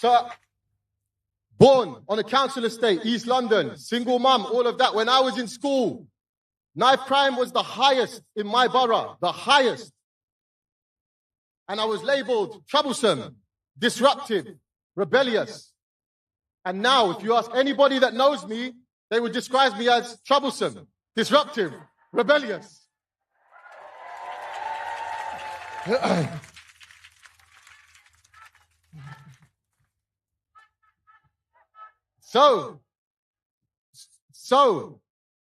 So, born on a council estate, East London, single mum, all of that. When I was in school, knife crime was the highest in my borough, the highest. And I was labeled troublesome, disruptive, rebellious. And now, if you ask anybody that knows me, they would describe me as troublesome, disruptive, rebellious. So,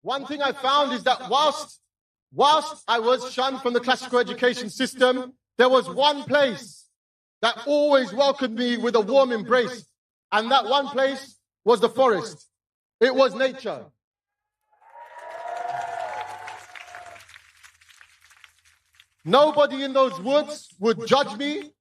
one thing I found is that whilst I was shunned from the classical education system, there was one place that always welcomed me with a warm embrace. And that one place was the forest. It was nature. Nobody in those woods would judge me.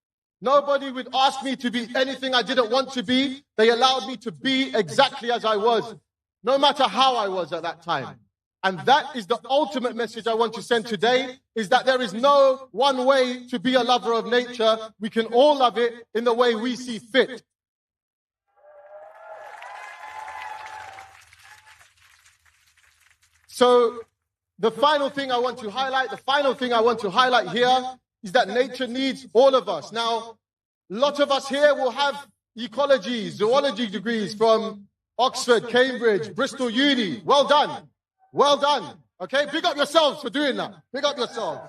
Nobody would ask me to be anything I didn't want to be. They allowed me to be exactly as I was, no matter how I was at that time. And that is the ultimate message I want to send today, is that there is no one way to be a lover of nature. We can all love it in the way we see fit. So the final thing I want to highlight here is that nature needs all of us. Now, a lot of us here will have ecology, zoology degrees from Oxford, Cambridge, Bristol Uni. Well done. Well done. Okay, big up yourselves for doing that. Big up yourselves.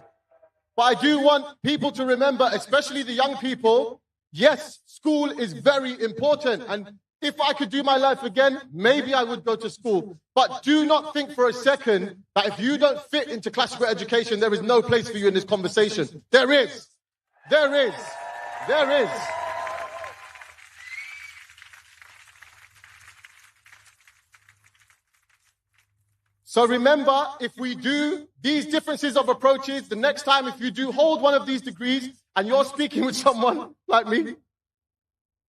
But I do want people to remember, especially the young people, yes, school is very important. And if I could do my life again, maybe I would go to school. But do not think for a second that if you don't fit into classical education, there is no place for you in this conversation. There is. There is. There is. So remember, if we do these differences of approaches, the next time if you do hold one of these degrees and you're speaking with someone like me,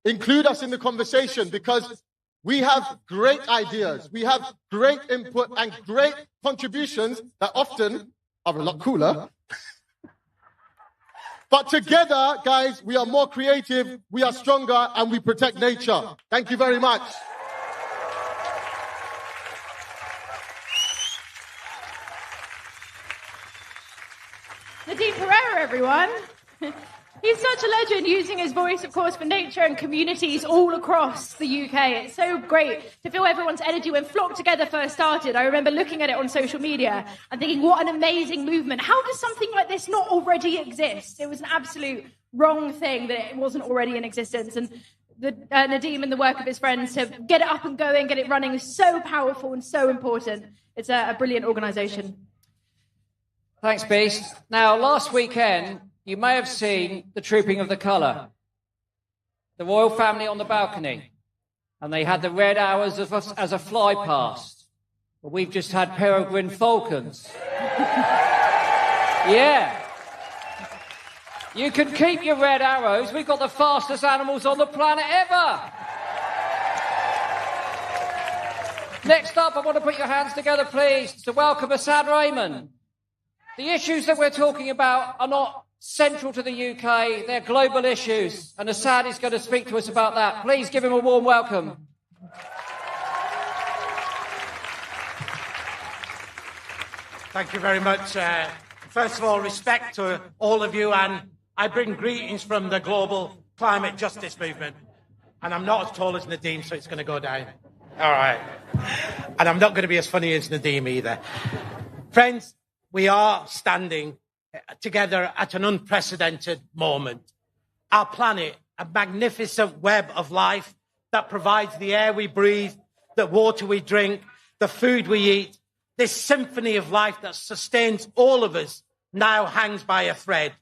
include us in the conversation, because we have great ideas, we have great input and great contributions that often are a lot cooler. But together, guys, we are more creative, we are stronger, and we protect nature. Thank you very much. Nadeem Pereira, everyone. He's such a legend, using his voice, of course, for nature and communities all across the UK. It's so great to feel everyone's energy when Flock Together first started. I remember looking at it on social media and thinking, what an amazing movement. How does something like this not already exist? It was an absolute wrong thing that it wasn't already in existence. And Nadeem and the work of his friends to get it up and going, get it running is so powerful and so important. It's a brilliant organisation. Thanks, Beast. Now, last weekend, you may have seen the Trooping of the Colour, the royal family on the balcony, and they had the red hours as a fly past. But we've just had peregrine falcons. Yeah. You can keep your red arrows. We've got the fastest animals on the planet ever. Next up, I want to put your hands together, please, to welcome Assad Rayman. The issues that we're talking about are not central to the UK, they're global issues, and Assad is going to speak to us about that. Please give him a warm welcome. Thank you very much. First of all, respect to all of you, and I bring greetings from the global climate justice movement. And I'm not as tall as Nadeem, so it's going to go down. All right. And I'm not going to be as funny as Nadeem either. Friends, we are standing together at an unprecedented moment. Our planet, a magnificent web of life that provides the air we breathe, the water we drink, the food we eat. This symphony of life that sustains all of us now hangs by a thread,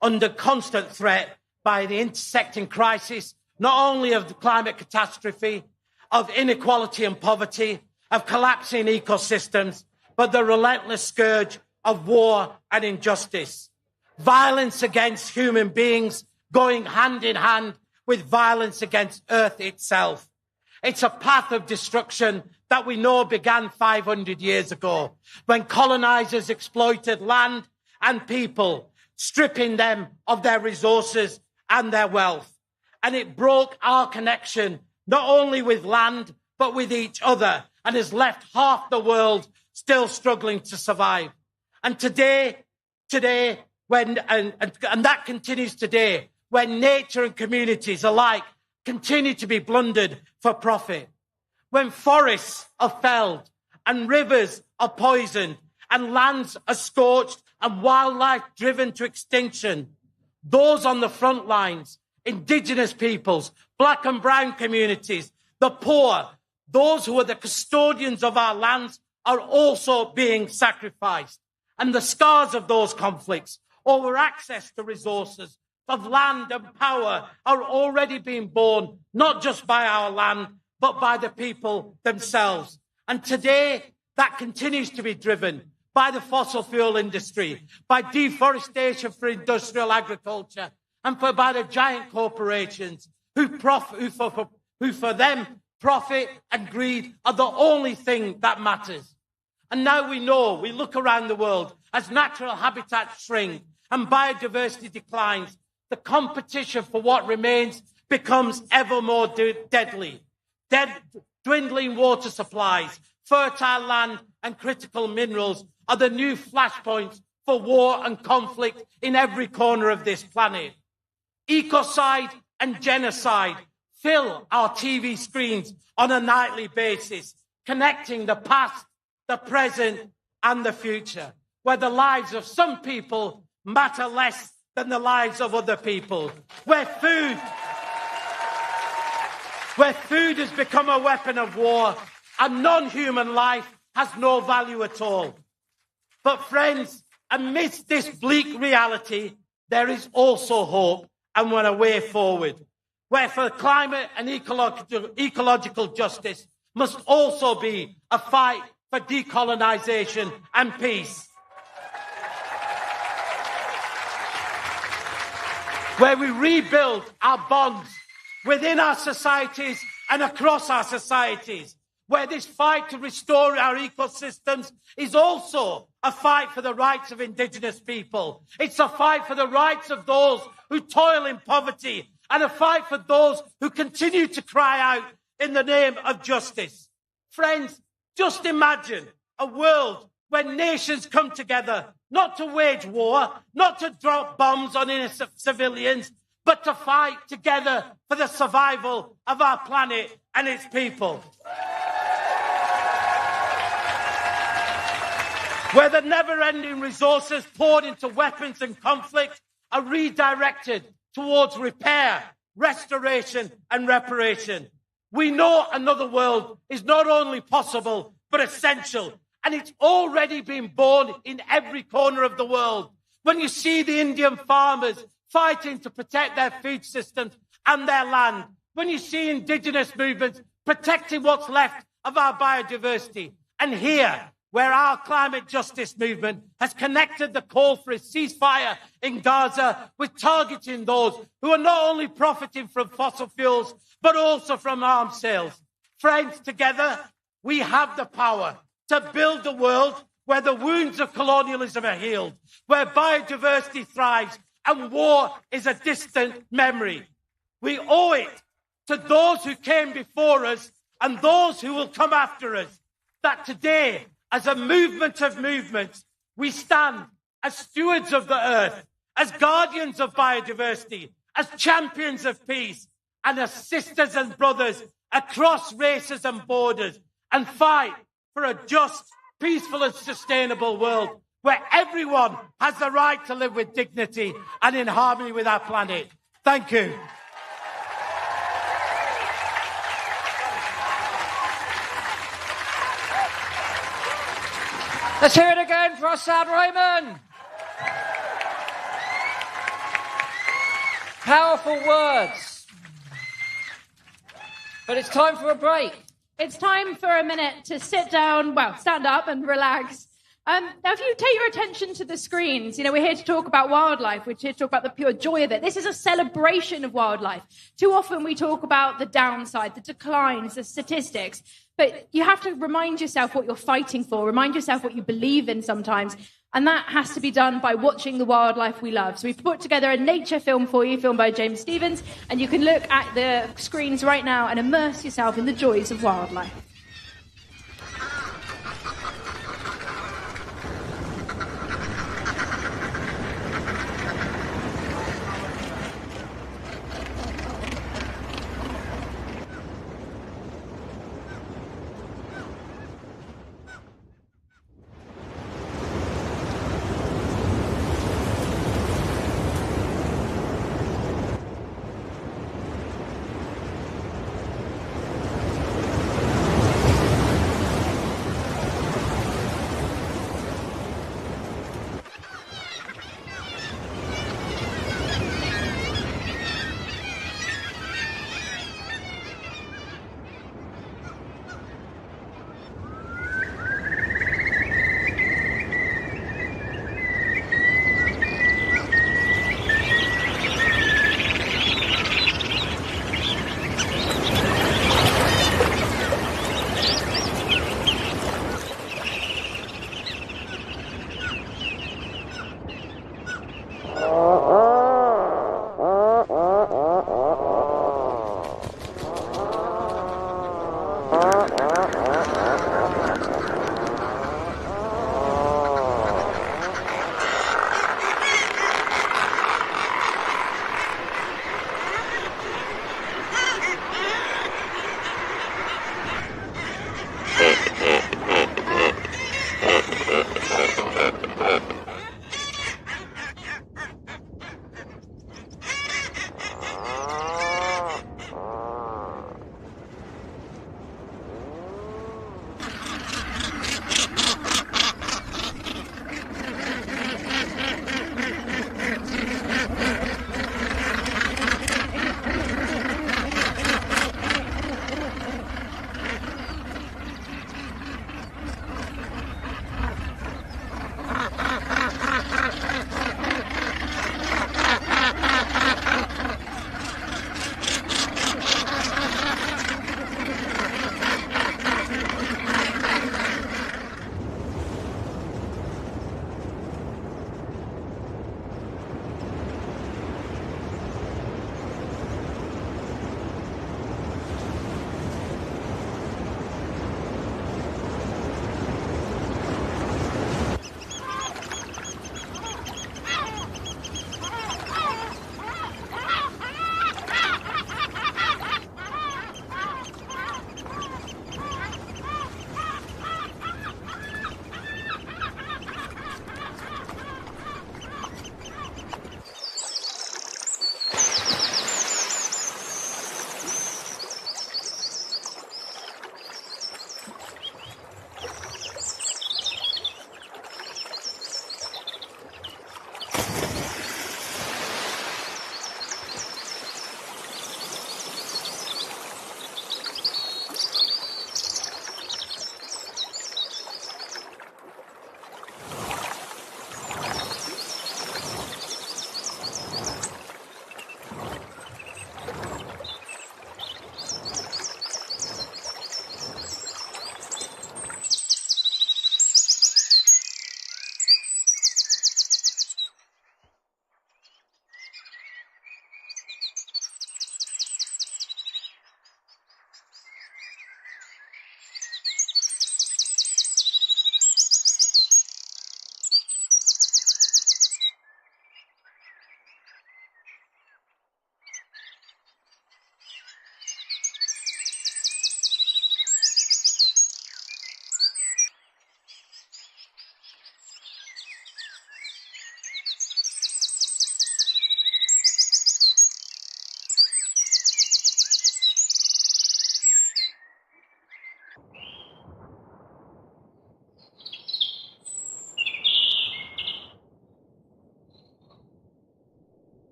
under constant threat by the intersecting crisis, not only of the climate catastrophe, of inequality and poverty, of collapsing ecosystems, but the relentless scourge of war and injustice. Violence against human beings going hand in hand with violence against Earth itself. It's a path of destruction that we know began 500 years ago, when colonizers exploited land and people, stripping them of their resources and their wealth. And it broke our connection, not only with land, but with each other, and has left half the world still struggling to survive. And today, when that continues today, when nature and communities alike continue to be plundered for profit, when forests are felled and rivers are poisoned and lands are scorched and wildlife driven to extinction, those on the front lines, Indigenous peoples, black and brown communities, the poor, those who are the custodians of our lands, are also being sacrificed. And the scars of those conflicts over access to resources of land and power are already being borne, not just by our land, but by the people themselves. And today, that continues to be driven by the fossil fuel industry, by deforestation for industrial agriculture, and by the giant corporations who for them, profit and greed are the only thing that matters. And now we know, we look around the world, as natural habitats shrink and biodiversity declines, the competition for what remains becomes ever more deadly. Dwindling water supplies, fertile land and critical minerals are the new flashpoints for war and conflict in every corner of this planet. Ecocide and genocide fill our TV screens on a nightly basis, connecting the past, the present and the future, where the lives of some people matter less than the lives of other people, where food has become a weapon of war and non-human life has no value at all. But friends, amidst this bleak reality, there is also hope and a way forward, where for climate and ecological justice must also be a fight for decolonisation and peace. Where we rebuild our bonds within our societies and across our societies, where this fight to restore our ecosystems is also a fight for the rights of Indigenous people. It's a fight for the rights of those who toil in poverty and a fight for those who continue to cry out in the name of justice. Friends, just imagine a world where nations come together not to wage war, not to drop bombs on innocent civilians, but to fight together for the survival of our planet and its people. Where the never-ending resources poured into weapons and conflict are redirected towards repair, restoration and reparation. We know another world is not only possible, but essential. And it's already been born in every corner of the world. When you see the Indian farmers fighting to protect their food systems and their land, when you see Indigenous movements protecting what's left of our biodiversity, and here, where our climate justice movement has connected the call for a ceasefire in Gaza with targeting those who are not only profiting from fossil fuels, but also from arms sales. Friends, together, we have the power to build a world where the wounds of colonialism are healed, where biodiversity thrives and war is a distant memory. We owe it to those who came before us and those who will come after us that today, as a movement of movements, we stand as stewards of the earth, as guardians of biodiversity, as champions of peace, and as sisters and brothers across races and borders, and fight for a just, peaceful and sustainable world where everyone has the right to live with dignity and in harmony with our planet. Thank you. Let's hear it again for our sad Raymond. Powerful words. But it's time for a break. It's time for a minute to sit down, well, stand up and relax. Now, if you take your attention to the screens, we're here to talk about wildlife. We're here to talk about the pure joy of it. This is a celebration of wildlife. Too often we talk about the downside, the declines, the statistics. But you have to remind yourself what you're fighting for, remind yourself what you believe in sometimes. And that has to be done by watching the wildlife we love. So we've put together a nature film for you, filmed by James Stevens. And you can look at the screens right now and immerse yourself in the joys of wildlife.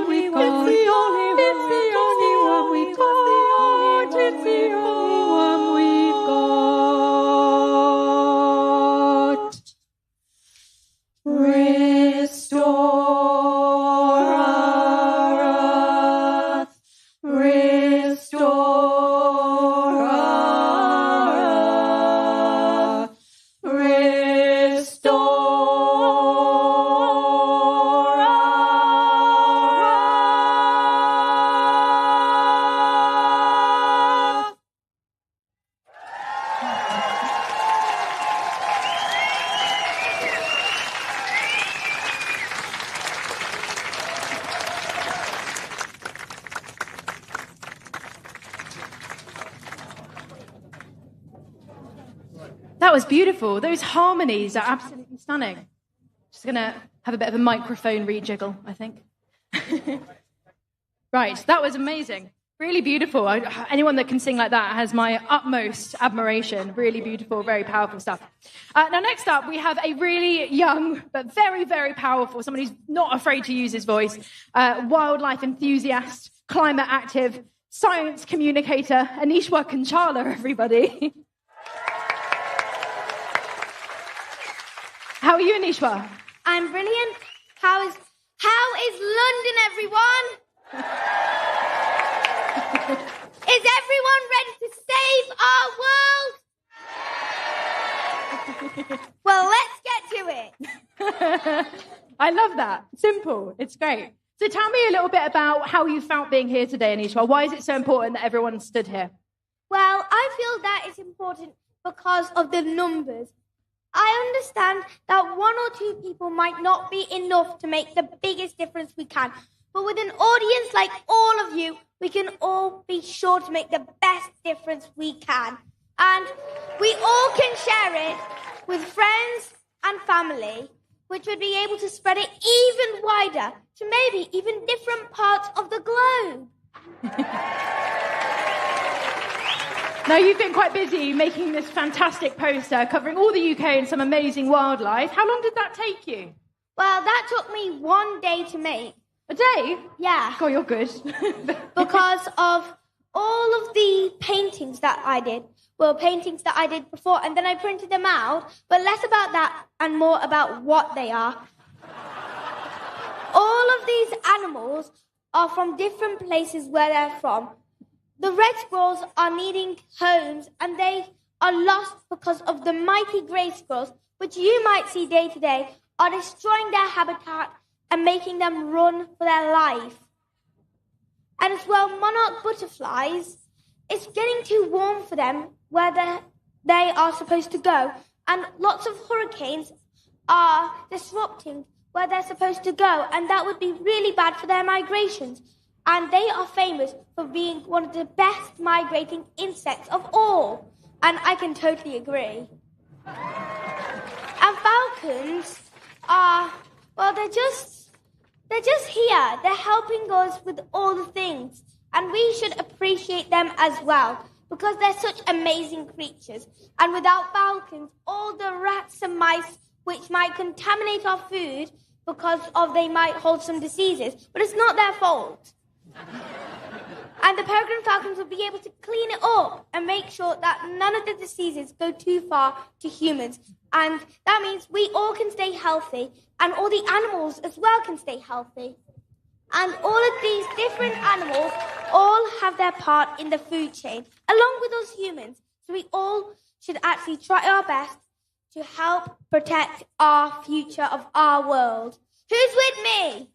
one we've got. It's the only one we've got. It's the only one we've got. Restore our earth. Restore our earth. Restore our earth. That was beautiful. Those harmonies are absolutely stunning. Just going to have a bit of a microphone rejiggle, I think. Right, that was amazing. Really beautiful. Anyone that can sing like that has my utmost admiration. Really beautiful, very powerful stuff. Now, next up, we have a really young, but very, very powerful, someone who's not afraid to use his voice, wildlife enthusiast, climate active, science communicator, Anishwa Kanchala, everybody. How are you, Anishwa? I'm brilliant. How is London, everyone? Is everyone ready to save our world? Well, let's get to it. I love that. Simple. It's great. So tell me a little bit about how you felt being here today, Anishwa. Why is it so important that everyone stood here? Well, I feel that it's important because of the numbers. I understand that one or two people might not be enough to make the biggest difference we can. But with an audience like all of you, we can all be sure to make the best difference we can. And we all can share it with friends and family, which would be able to spread it even wider to maybe even different parts of the globe. Now, you've been quite busy making this fantastic poster covering all the UK and some amazing wildlife. How long did that take you? Well, that took me 1 day to make. A day? Yeah. God, you're good. Because of all of the paintings that I did were paintings that I did before, and then I printed them out, but less about that and more about what they are. All of these animals are from different places where they're from. The red squirrels are needing homes, and they are lost because of the mighty grey squirrels, which you might see day to day, are destroying their habitat and making them run for their life. And as well, monarch butterflies, it's getting too warm for them where they are supposed to go. And lots of hurricanes are disrupting where they're supposed to go. And that would be really bad for their migrations. And they are famous for being one of the best migrating insects of all. And I can totally agree. And falcons are, well, they're just here. They're helping us with all the things. And we should appreciate them as well, because they're such amazing creatures. And without falcons, all the rats and mice which might contaminate our food because of they might hold some diseases, but it's not their fault. And the peregrine falcons will be able to clean it up and make sure that none of the diseases go too far to humans. And that means we all can stay healthy, and all the animals as well can stay healthy. And all of these different animals all have their part in the food chain, along with us humans. So we all should actually try our best to help protect our future of our world. Who's with me?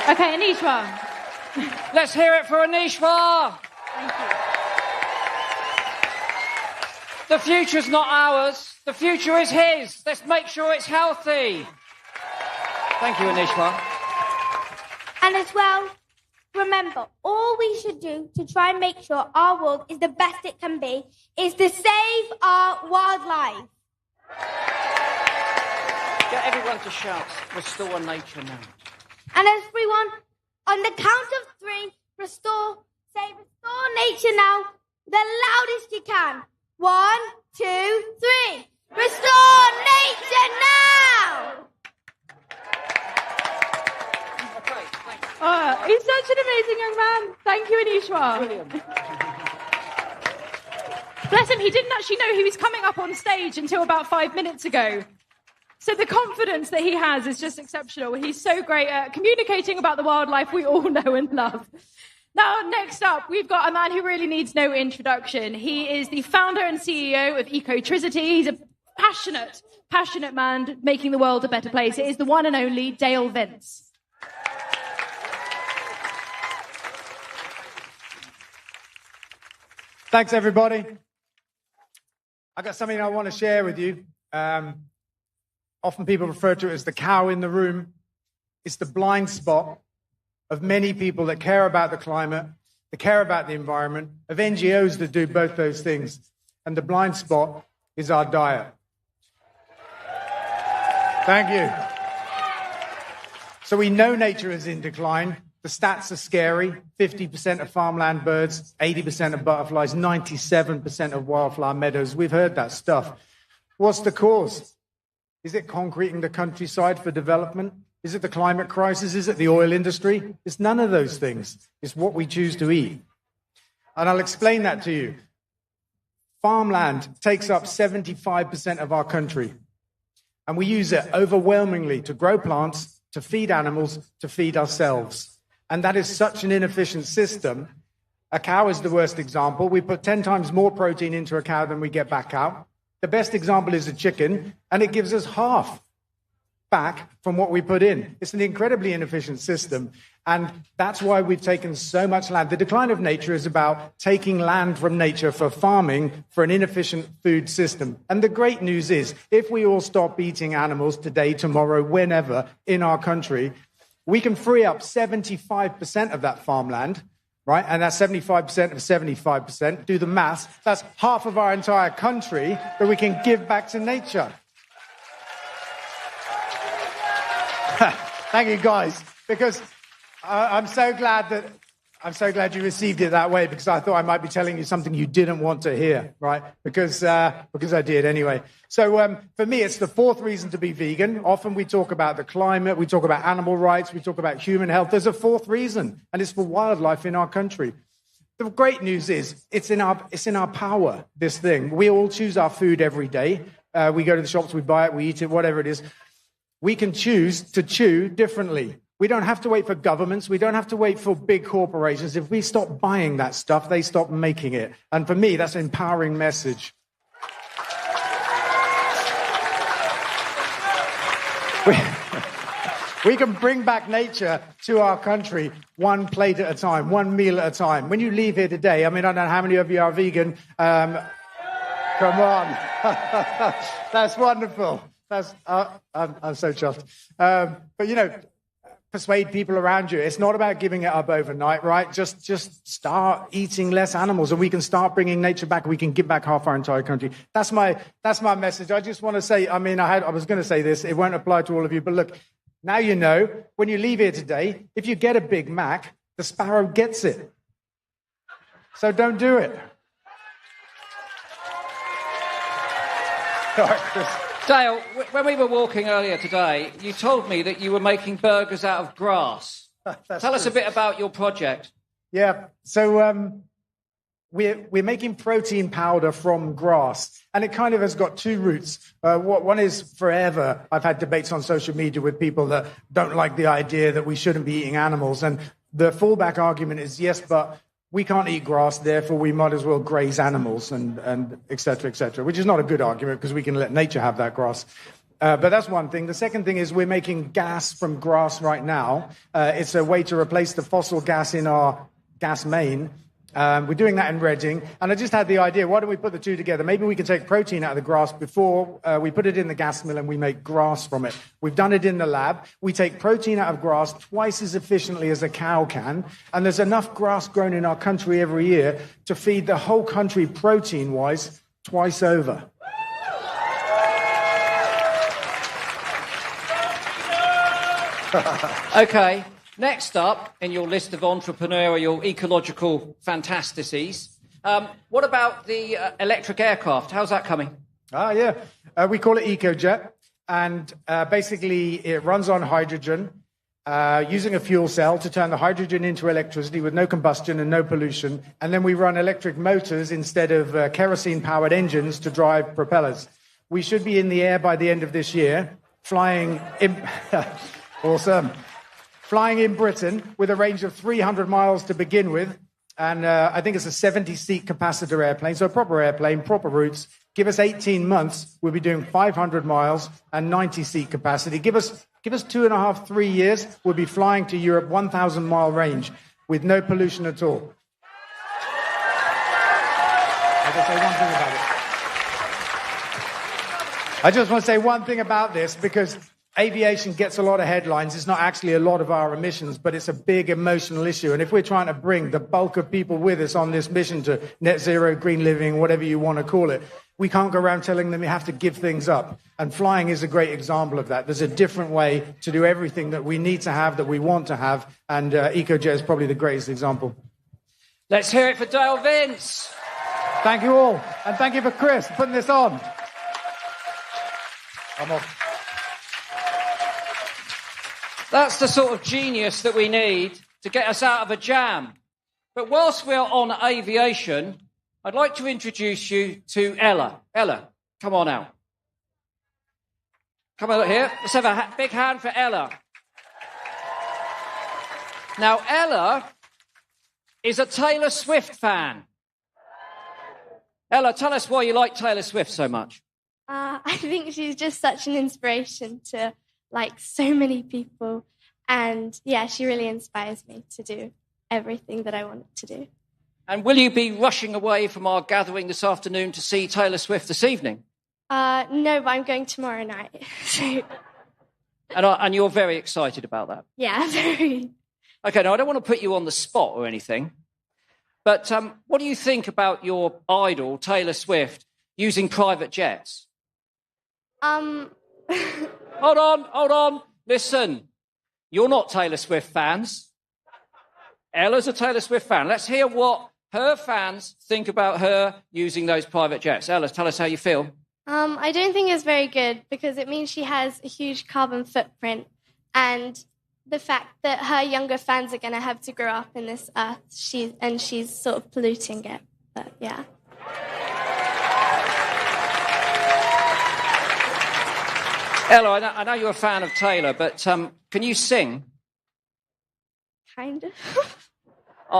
Okay, Anishwa. Let's hear it for Anishwa. Thank you. The future's not ours. The future is his. Let's make sure it's healthy. Thank you, Anishwa. And as well, remember, all we should do to try and make sure our world is the best it can be is to save our wildlife. Get everyone to shout, restore nature now. And everyone, on the count of 3, say restore nature now, the loudest you can. 1, 2, 3. Restore nature now! Oh, he's such an amazing young man. Thank you, Anishwa. Brilliant. Bless him, he didn't actually know he was coming up on stage until about 5 minutes ago. So the confidence that he has is just exceptional. He's so great at communicating about the wildlife we all know and love. Now, next up, we've got a man who really needs no introduction. He is the founder and CEO of Ecotricity. He's a passionate man making the world a better place. It is the one and only Dale Vince. Thanks, everybody. I've got something I want to share with you. Often people refer to it as the cow in the room. It's the blind spot of many people that care about the climate, that care about the environment, of NGOs that do both those things. And the blind spot is our diet. Thank you. So we know nature is in decline. The stats are scary. 50% of farmland birds, 80% of butterflies, 97% of wildflower meadows. We've heard that stuff. What's the cause? Is it concreting the countryside for development? Is it the climate crisis? Is it the oil industry? It's none of those things. It's what we choose to eat. And I'll explain that to you. Farmland takes up 75% of our country. And we use it overwhelmingly to grow plants, to feed animals, to feed ourselves. And that is such an inefficient system. A cow is the worst example. We put 10 times more protein into a cow than we get back out. The best example is a chicken, and it gives us half back from what we put in. It's an incredibly inefficient system, and that's why we've taken so much land. The decline of nature is about taking land from nature for farming for an inefficient food system. And the great news is, if we all stop eating animals today, tomorrow, whenever in our country, we can free up 75% of that farmland, right? And that's 75% of 75%. Do the maths. That's half of our entire country that we can give back to nature. Thank you, guys, because I'm so glad you received it that way, because I thought I might be telling you something you didn't want to hear, right? Because I did anyway. So for me, it's the fourth reason to be vegan. Often we talk about the climate, we talk about animal rights, we talk about human health. There's a fourth reason, and it's for wildlife in our country. The great news is it's in our power, this thing. We all choose our food every day. We go to the shops, we buy it, we eat it, whatever it is. We can choose to chew differently. We don't have to wait for governments. We don't have to wait for big corporations. If we stop buying that stuff, they stop making it. And for me, that's an empowering message. We can bring back nature to our country one plate at a time, one meal at a time. When you leave here today, I mean, I don't know how many of you are vegan. Come on. That's wonderful. I'm so chuffed. But, you know, persuade people around you. It's not about giving it up overnight, right? Just start eating less animals, and we can start bringing nature back. We can give back half our entire country. That's my message. I just want to say, I mean, I was going to say this. It won't apply to all of you, but look, now you know, when you leave here today, if you get a Big Mac, the sparrow gets it. So don't do it. All right, Chris. Dale, when we were walking earlier today, you told me that you were making burgers out of grass. Tell us a bit about your project. Yeah, so we're making protein powder from grass, and it kind of has got two roots. One is forever. I've had debates on social media with people that don't like the idea that we shouldn't be eating animals, and the fallback argument is, yes, but we can't eat grass, therefore we might as well graze animals and et cetera, which is not a good argument because we can let nature have that grass. But that's one thing. The second thing is we're making gas from grass right now. It's a way to replace the fossil gas in our gas main. We're doing that in Reading. And I just had the idea, why don't we put the two together? Maybe we can take protein out of the grass before we put it in the gas mill and we make grass from it. We've done it in the lab. We take protein out of grass twice as efficiently as a cow can. And there's enough grass grown in our country every year to feed the whole country protein-wise twice over. Okay. Next up, in your list of entrepreneurial ecological fantasies, what about the electric aircraft? How's that coming? Yeah. We call it EcoJet, and basically it runs on hydrogen, using a fuel cell to turn the hydrogen into electricity with no combustion and no pollution, and then we run electric motors instead of kerosene-powered engines to drive propellers. We should be in the air by the end of this year, flying awesome. Flying in Britain with a range of 300 miles to begin with. And I think it's a 70-seat capacitor airplane, so a proper airplane, proper routes. Give us 18 months, we'll be doing 500 miles and 90-seat capacity. Give us 2.5, 3 years, we'll be flying to Europe, 1,000-mile range with no pollution at all. I just want to say one thing about this, because aviation gets a lot of headlines. It's not actually a lot of our emissions, but it's a big emotional issue. And if we're trying to bring the bulk of people with us on this mission to net zero, green living, whatever you want to call it, we can't go around telling them you have to give things up. And flying is a great example of that. There's a different way to do everything that we need to have, that we want to have. And EcoJet is probably the greatest example. Let's hear it for Dale Vince. Thank you all. And thank you for Chris for putting this on. I'm off. That's the sort of genius that we need to get us out of a jam. But whilst we're on aviation, I'd like to introduce you to Ella. Ella, come on out. Come on here. Let's have a big hand for Ella. Now, Ella is a Taylor Swift fan. Ella, tell us why you like Taylor Swift so much. I think she's just such an inspiration to like so many people, and yeah, she really inspires me to do everything that I want to do. And will you be rushing away from our gathering this afternoon to see Taylor Swift this evening? No, but I'm going tomorrow night. So... And you're very excited about that? Yeah, very. Okay, now I don't want to put you on the spot or anything, but what do you think about your idol, Taylor Swift, using private jets? Hold on. Listen, you're not Taylor Swift fans. Ella's a Taylor Swift fan. Let's hear what her fans think about her using those private jets. Ella, tell us how you feel. I don't think it's very good because it means she has a huge carbon footprint, and the fact that her younger fans are going to have to grow up in this earth, she's sort of polluting it. But yeah. Ella, I know you're a fan of Taylor, but can you sing? Kind of.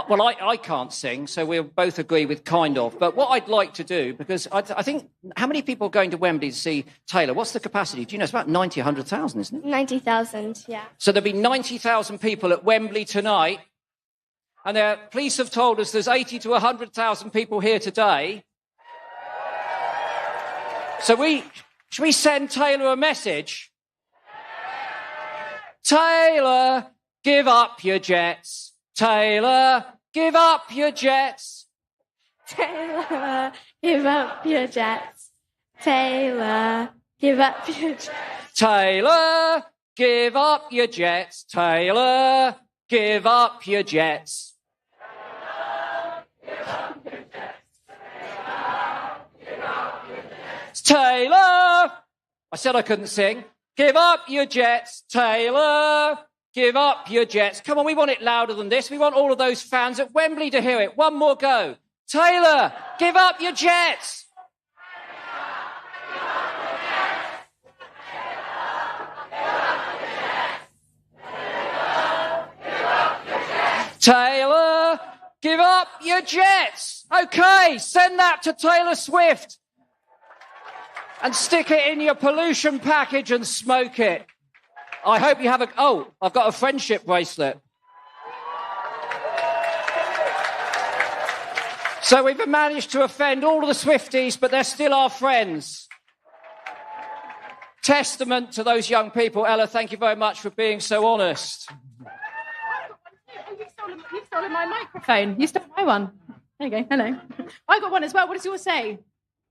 Well, I can't sing, so we'll both agree with kind of. But what I'd like to do, because I think, how many people are going to Wembley to see Taylor? What's the capacity? Do you know? It's about 90, 100,000, isn't it? 90,000, yeah. So there'll be 90,000 people at Wembley tonight. And the police have told us there's 80 to 100,000 people here today. So should we send Taylor a message? Taylor, give up your jets. Taylor, give up your jets. Taylor, give up your jets. Taylor, give up your jets. Taylor, give up your jets. Taylor, give up your jets. Taylor, I said I couldn't sing. Give up your jets, Taylor. Give up your jets. Come on, we want it louder than this. We want all of those fans at Wembley to hear it. One more go. Taylor, give up your jets. Taylor, give up your jets. Okay, send that to Taylor Swift. And stick it in your pollution package and smoke it. I hope you have I've got a friendship bracelet. So we've managed to offend all of the Swifties, but they're still our friends. Testament to those young people. Ella, thank you very much for being so honest. You've stolen my microphone. You stole my one. There you go. Hello. I got one as well. What does yours say?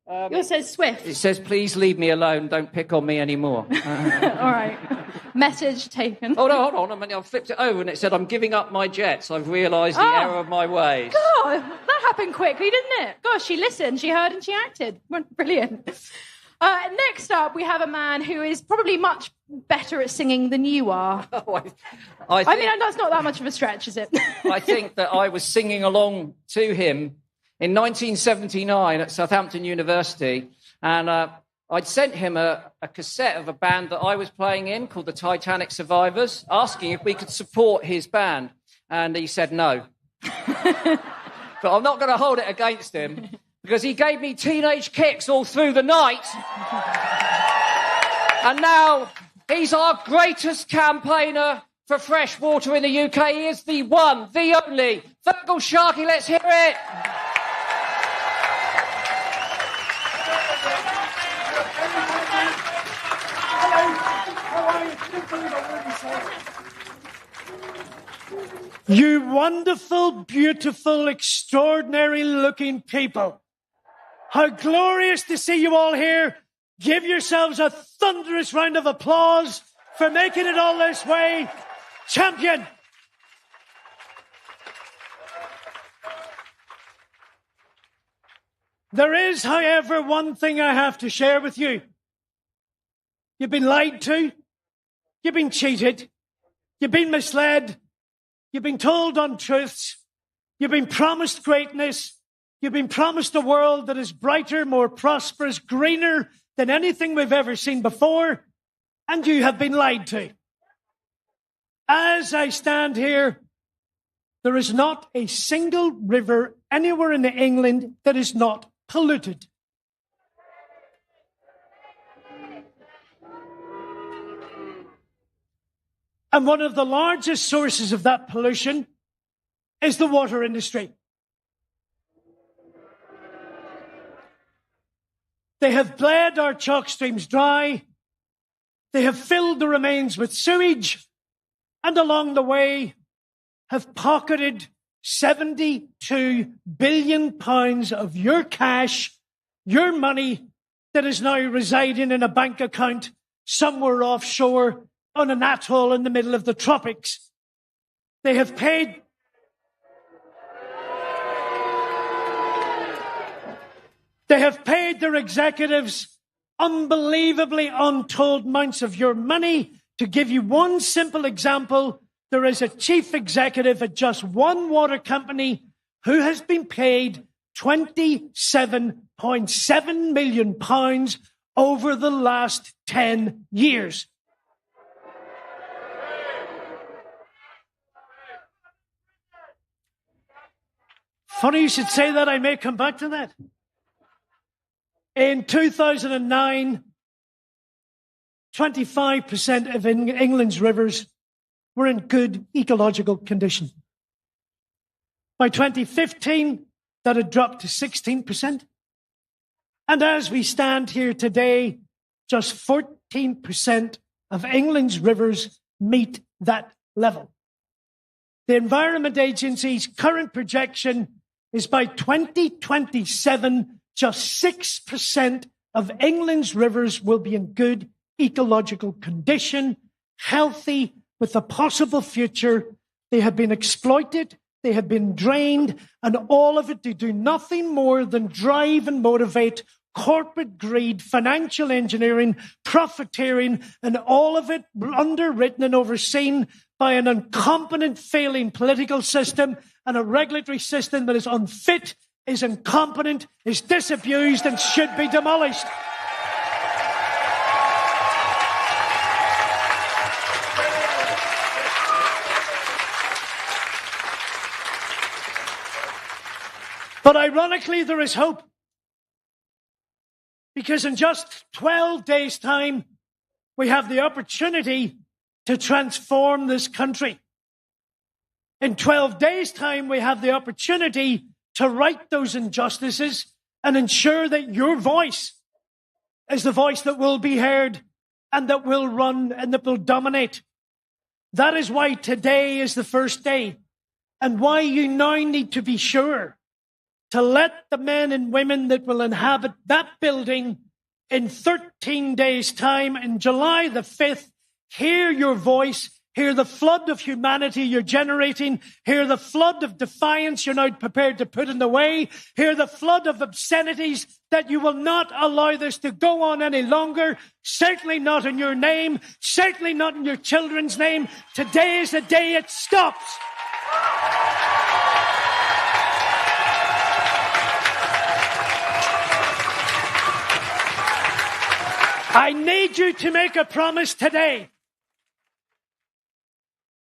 Yours says Swift. It says, please leave me alone. Don't pick on me anymore. All right. Message taken. Oh, no, hold on. I flipped it over and it said, I'm giving up my jets. I've realised the error of my ways. God, that happened quickly, didn't it? Gosh, she listened, she heard and she acted. Brilliant. Next up, we have a man who is probably much better at singing than you are. I mean, that's not that much of a stretch, is it? I think that I was singing along to him in 1979 at Southampton University, and I'd sent him a cassette of a band that I was playing in called the Titanic Survivors, asking if we could support his band, and he said no. But I'm not going to hold it against him, because he gave me teenage kicks all through the night, and now he's our greatest campaigner for fresh water in the UK. He is the one, the only, Virgil Sharkey. Let's hear it. You wonderful, beautiful, extraordinary-looking people. How glorious to see you all here. Give yourselves a thunderous round of applause for making it all this way. Champion. There is, however, one thing I have to share with you. You've been lied to. You've been cheated. You've been misled. You've been told untruths. You've been promised greatness. You've been promised a world that is brighter, more prosperous, greener than anything we've ever seen before. And you have been lied to. As I stand here, there is not a single river anywhere in England that is not polluted. And one of the largest sources of that pollution is the water industry. They have bled our chalk streams dry. They have filled the remains with sewage. And along the way have pocketed £72 billion of your cash, your money, that is now residing in a bank account somewhere offshore on an atoll in the middle of the tropics. They have paid their executives unbelievably untold amounts of your money. To give you one simple example, there is a chief executive at just one water company who has been paid £27.7 million over the last 10 years. Funny you should say that. I may come back to that. In 2009, 25% of England's rivers were in good ecological condition. By 2015, that had dropped to 16%. And as we stand here today, just 14% of England's rivers meet that level. The Environment Agency's current projection is by 2027, just 6% of England's rivers will be in good ecological condition, healthy, with a possible future. They have been exploited, they have been drained, and all of it to do nothing more than drive and motivate corporate greed, financial engineering, profiteering, and all of it underwritten and overseen by an incompetent, failing political system and a regulatory system that is unfit, is incompetent, is disabused, and should be demolished. But ironically, there is hope. Because in just 12 days' time, we have the opportunity to transform this country. In 12 days' time, we have the opportunity to right those injustices and ensure that your voice is the voice that will be heard and that will run and that will dominate. That is why today is the first day, and why you now need to be sure to let the men and women that will inhabit that building in 13 days' time, in July the 5th, hear your voice, hear the flood of humanity you're generating, hear the flood of defiance you're now prepared to put in the way, hear the flood of obscenities that you will not allow this to go on any longer, certainly not in your name, certainly not in your children's name. Today is the day it stops. I need you to make a promise today.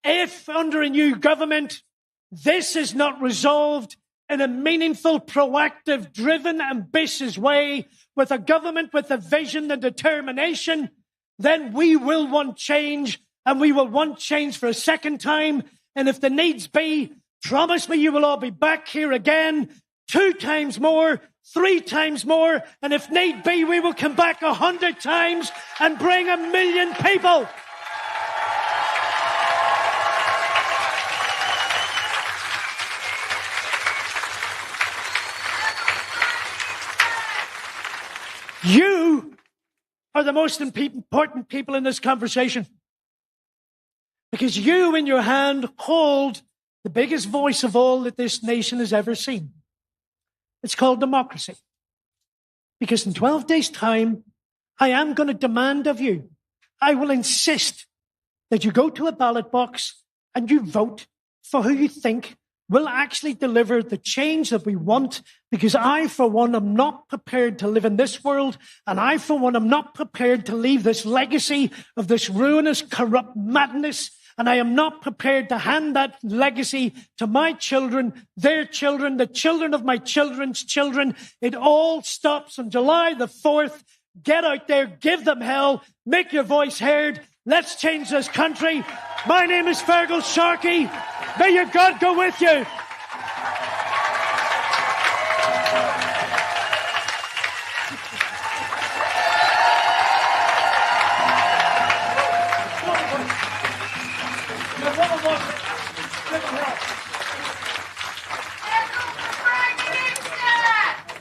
If under a new government, this is not resolved in a meaningful, proactive, driven, ambitious way, with a government with a vision and determination, then we will want change, and we will want change for a second time. And if the needs be, promise me you will all be back here again, 2 times more, 3 times more, and if need be, we will come back 100 times and bring 1 million people. You are the most important people in this conversation, because you in your hand hold the biggest voice of all that this nation has ever seen. It's called democracy. Because in 12 days' time, I am going to demand of you, I will insist that you go to a ballot box and you vote for who you think will actually deliver the change that we want. Because I, for one, am not prepared to live in this world. And I, for one, am not prepared to leave this legacy of this ruinous, corrupt madness. And I am not prepared to hand that legacy to my children, their children, the children of my children's children. It all stops on July the 4th. Get out there, give them hell, make your voice heard. Let's change this country. My name is Fergal Sharkey. May your God go with you.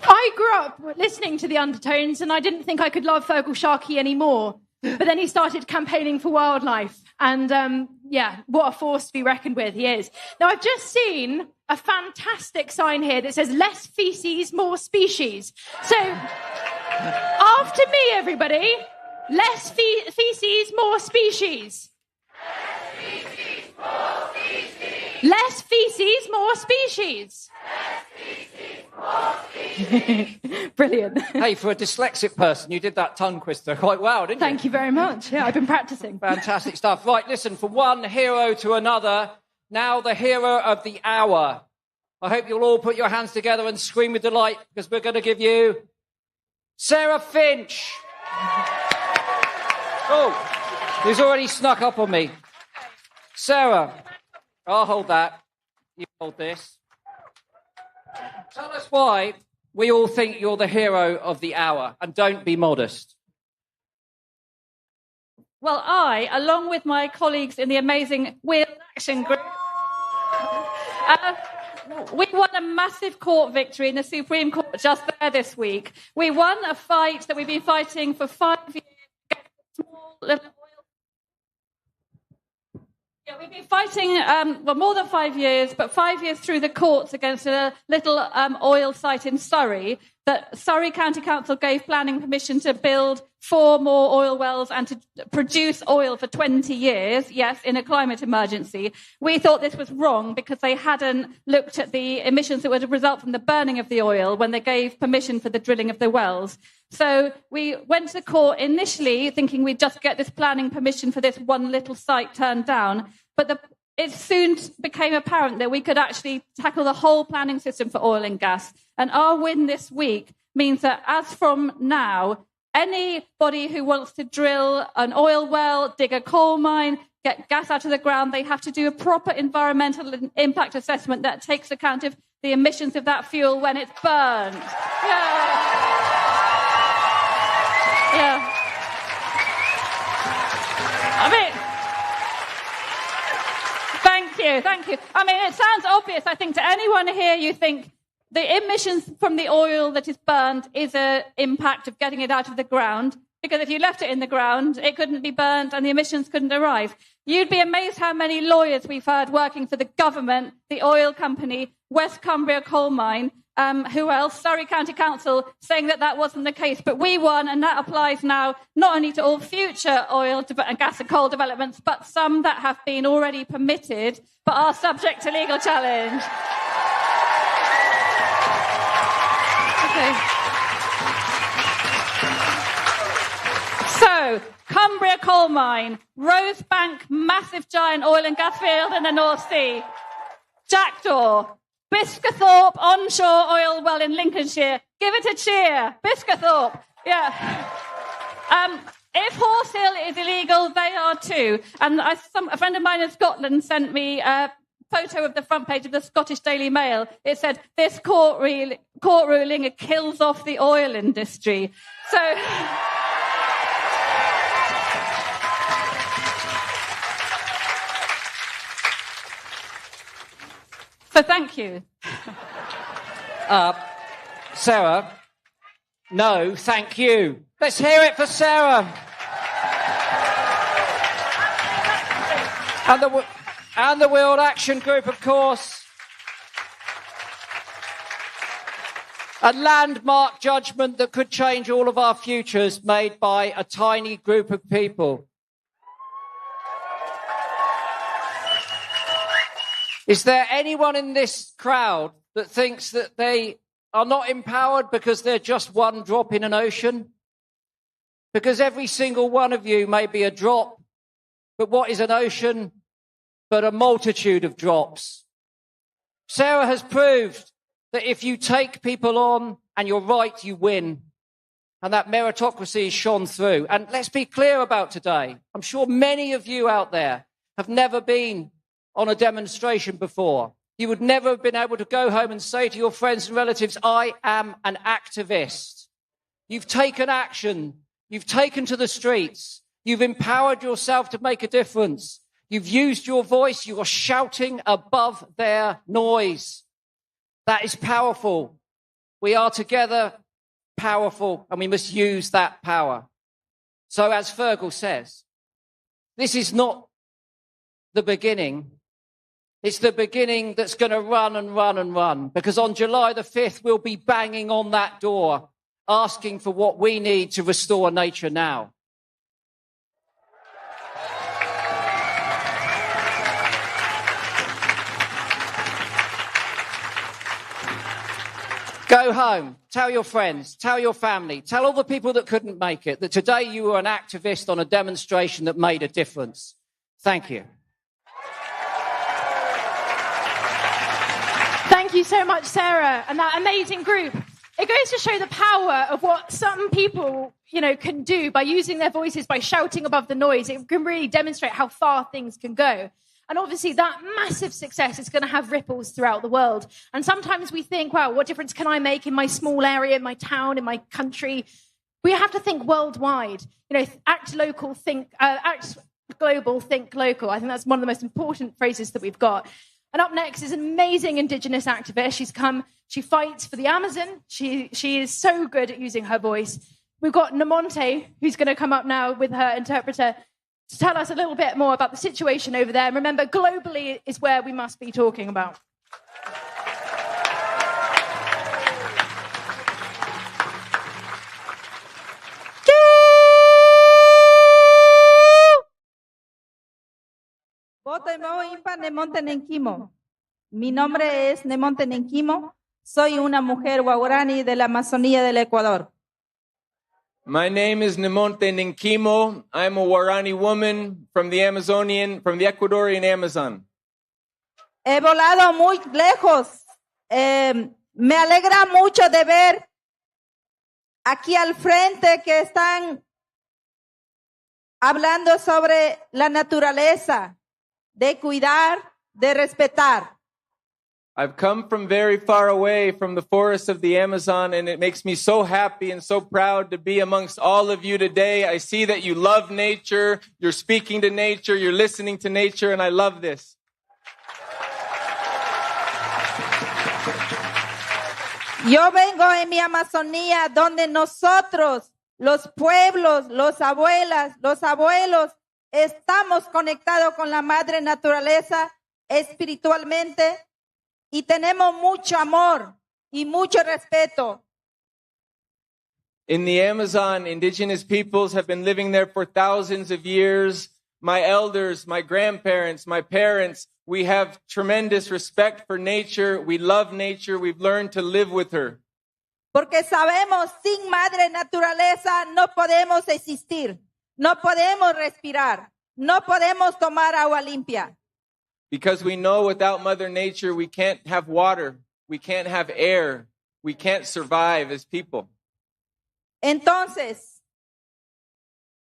I grew up listening to the Undertones, and I didn't think I could love Fergal Sharkey anymore. But then he started campaigning for wildlife. And what a force to be reckoned with he is. Now, I've just seen a fantastic sign here that says, less feces, more species. So, after me, everybody, less feces, more species. Less feces, more species. Brilliant. Hey, for a dyslexic person, you did that tongue twister quite well, didn't you? Thank you very much. Yeah, I've been practicing. Fantastic stuff. Right, listen, from one hero to another, now the hero of the hour. I hope you'll all put your hands together and scream with delight because we're going to give you Sarah Finch. Oh, he's already snuck up on me. Sarah, I'll hold that. You hold this. Tell us why we all think you're the hero of the hour, and don't be modest. Well, I, along with my colleagues in the amazing Wildfowl Action Group, we won a massive court victory in the Supreme Court just there this week. We won a fight that we've been fighting for 5 years. We've been fighting, more than 5 years, but 5 years through the courts against a little oil site in Surrey that Surrey County Council gave planning permission to build 4 more oil wells and to produce oil for 20 years, yes, in a climate emergency. We thought this was wrong because they hadn't looked at the emissions that would result from the burning of the oil when they gave permission for the drilling of the wells. So we went to the court initially thinking we'd just get this planning permission for this one little site turned down, but it soon became apparent that we could actually tackle the whole planning system for oil and gas. And our win this week means that as from now, anybody who wants to drill an oil well, dig a coal mine, get gas out of the ground, they have to do a proper environmental impact assessment that takes account of the emissions of that fuel when it's burned. Yeah. I mean, thank you. I mean, it sounds obvious, I think, to anyone here. You think the emissions from the oil that is burned is an impact of getting it out of the ground, because if you left it in the ground, it couldn't be burned and the emissions couldn't arrive. You'd be amazed how many lawyers we've heard working for the government, the oil company, West Cumbria coal mine, who else? Surrey County Council, saying that that wasn't the case. But we won, and that applies now not only to all future oil and gas and coal developments, but some that have been already permitted but are subject to legal challenge. Okay. So, Cumbria coal mine, Rosebank, massive giant oil and gas field in the North Sea, Jackdaw, Biscathorpe onshore oil well in Lincolnshire. Give it a cheer. Biscathorpe. Yeah. If Horse Hill is illegal, they are too. And a friend of mine in Scotland sent me a photo of the front page of the Scottish Daily Mail. It said, this court ruling kills off the oil industry. So... So thank you. Sarah, no, thank you. Let's hear it for Sarah. And the World Action Group, of course. A landmark judgment that could change all of our futures, made by a tiny group of people. Is there anyone in this crowd that thinks that they are not empowered because they're just one drop in an ocean? Because every single one of you may be a drop, but what is an ocean but a multitude of drops? Sarah has proved that if you take people on and you're right, you win. And that meritocracy is shone through. And let's be clear about today. I'm sure many of you out there have never been on a demonstration before. You would never have been able to go home and say to your friends and relatives, I am an activist. You've taken action. You've taken to the streets. You've empowered yourself to make a difference. You've used your voice. You are shouting above their noise. That is powerful. We are together powerful, and we must use that power. So as Fergal says, this is not the beginning. It's the beginning that's going to run and run and run, because on July the 5th, we'll be banging on that door, asking for what we need to restore nature now. Go home, tell your friends, tell your family, tell all the people that couldn't make it that today you were an activist on a demonstration that made a difference. Thank you. Thank you so much, Sarah, and that amazing group. It goes to show the power of what some people, can do by using their voices, by shouting above the noise. It can really demonstrate how far things can go. And obviously that massive success is going to have ripples throughout the world. And sometimes we think, wow, what difference can I make in my small area, in my town, in my country? We have to think worldwide. Act local, act global, think local. I think that's one of the most important phrases that we've got. And up next is an amazing Indigenous activist. She's come, she fights for the Amazon. She is so good at using her voice. We've got Namonte, who's going to come up now with her interpreter to tell us a little bit more about the situation over there. And remember, globally is where we must be talking about. Mi nombre es Nemonte Nenquimo. Soy una mujer guaraní de la Amazonía del Ecuador. My name is Nemonte Nenquimo. I'm a Guarani woman from the Ecuadorian Amazon. He volado muy lejos. Me alegra mucho de ver aquí al frente que están hablando sobre la naturaleza, de cuidar, de respetar. I've come from very far away from the forests of the Amazon, and it makes me so happy and so proud to be amongst all of you today. I see that you love nature, you're speaking to nature, you're listening to nature, and I love this. Yo vengo en mi Amazonía, donde nosotros, los pueblos, los abuelos, estamos conectados con la madre naturaleza espiritualmente. Y tenemos mucho amor y mucho respeto. In the Amazon, indigenous peoples have been living there for thousands of years. My elders, my grandparents, my parents, we have tremendous respect for nature. We love nature. We've learned to live with her. Porque sabemos, sin madre naturaleza no podemos existir, no podemos respirar, no podemos tomar agua limpia. Because we know without Mother Nature, we can't have water, we can't have air, we can't survive as people. Entonces,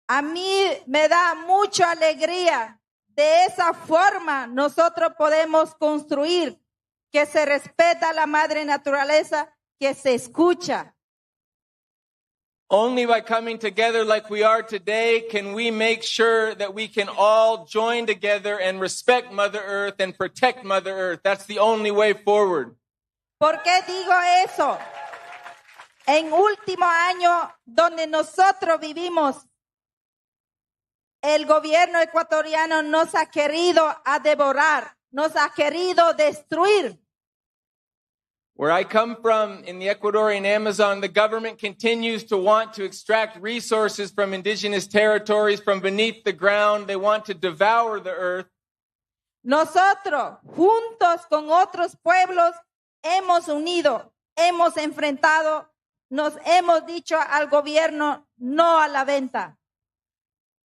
a mí me da mucha alegría. De esa forma, nosotros podemos construir que se respeta la madre naturaleza, que se escucha. Only by coming together like we are today can we make sure that we can all join together and respect Mother Earth and protect Mother Earth. That's the only way forward. ¿Por qué digo eso? En último año donde nosotros vivimos, el gobierno ecuatoriano nos ha querido a devorar, nos ha querido destruir. Where I come from, in the Ecuadorian Amazon, the government continues to want to extract resources from indigenous territories from beneath the ground. They want to devour the earth. Nosotros, juntos con otros pueblos, hemos unido, hemos enfrentado, nos hemos dicho al gobierno no a la venta.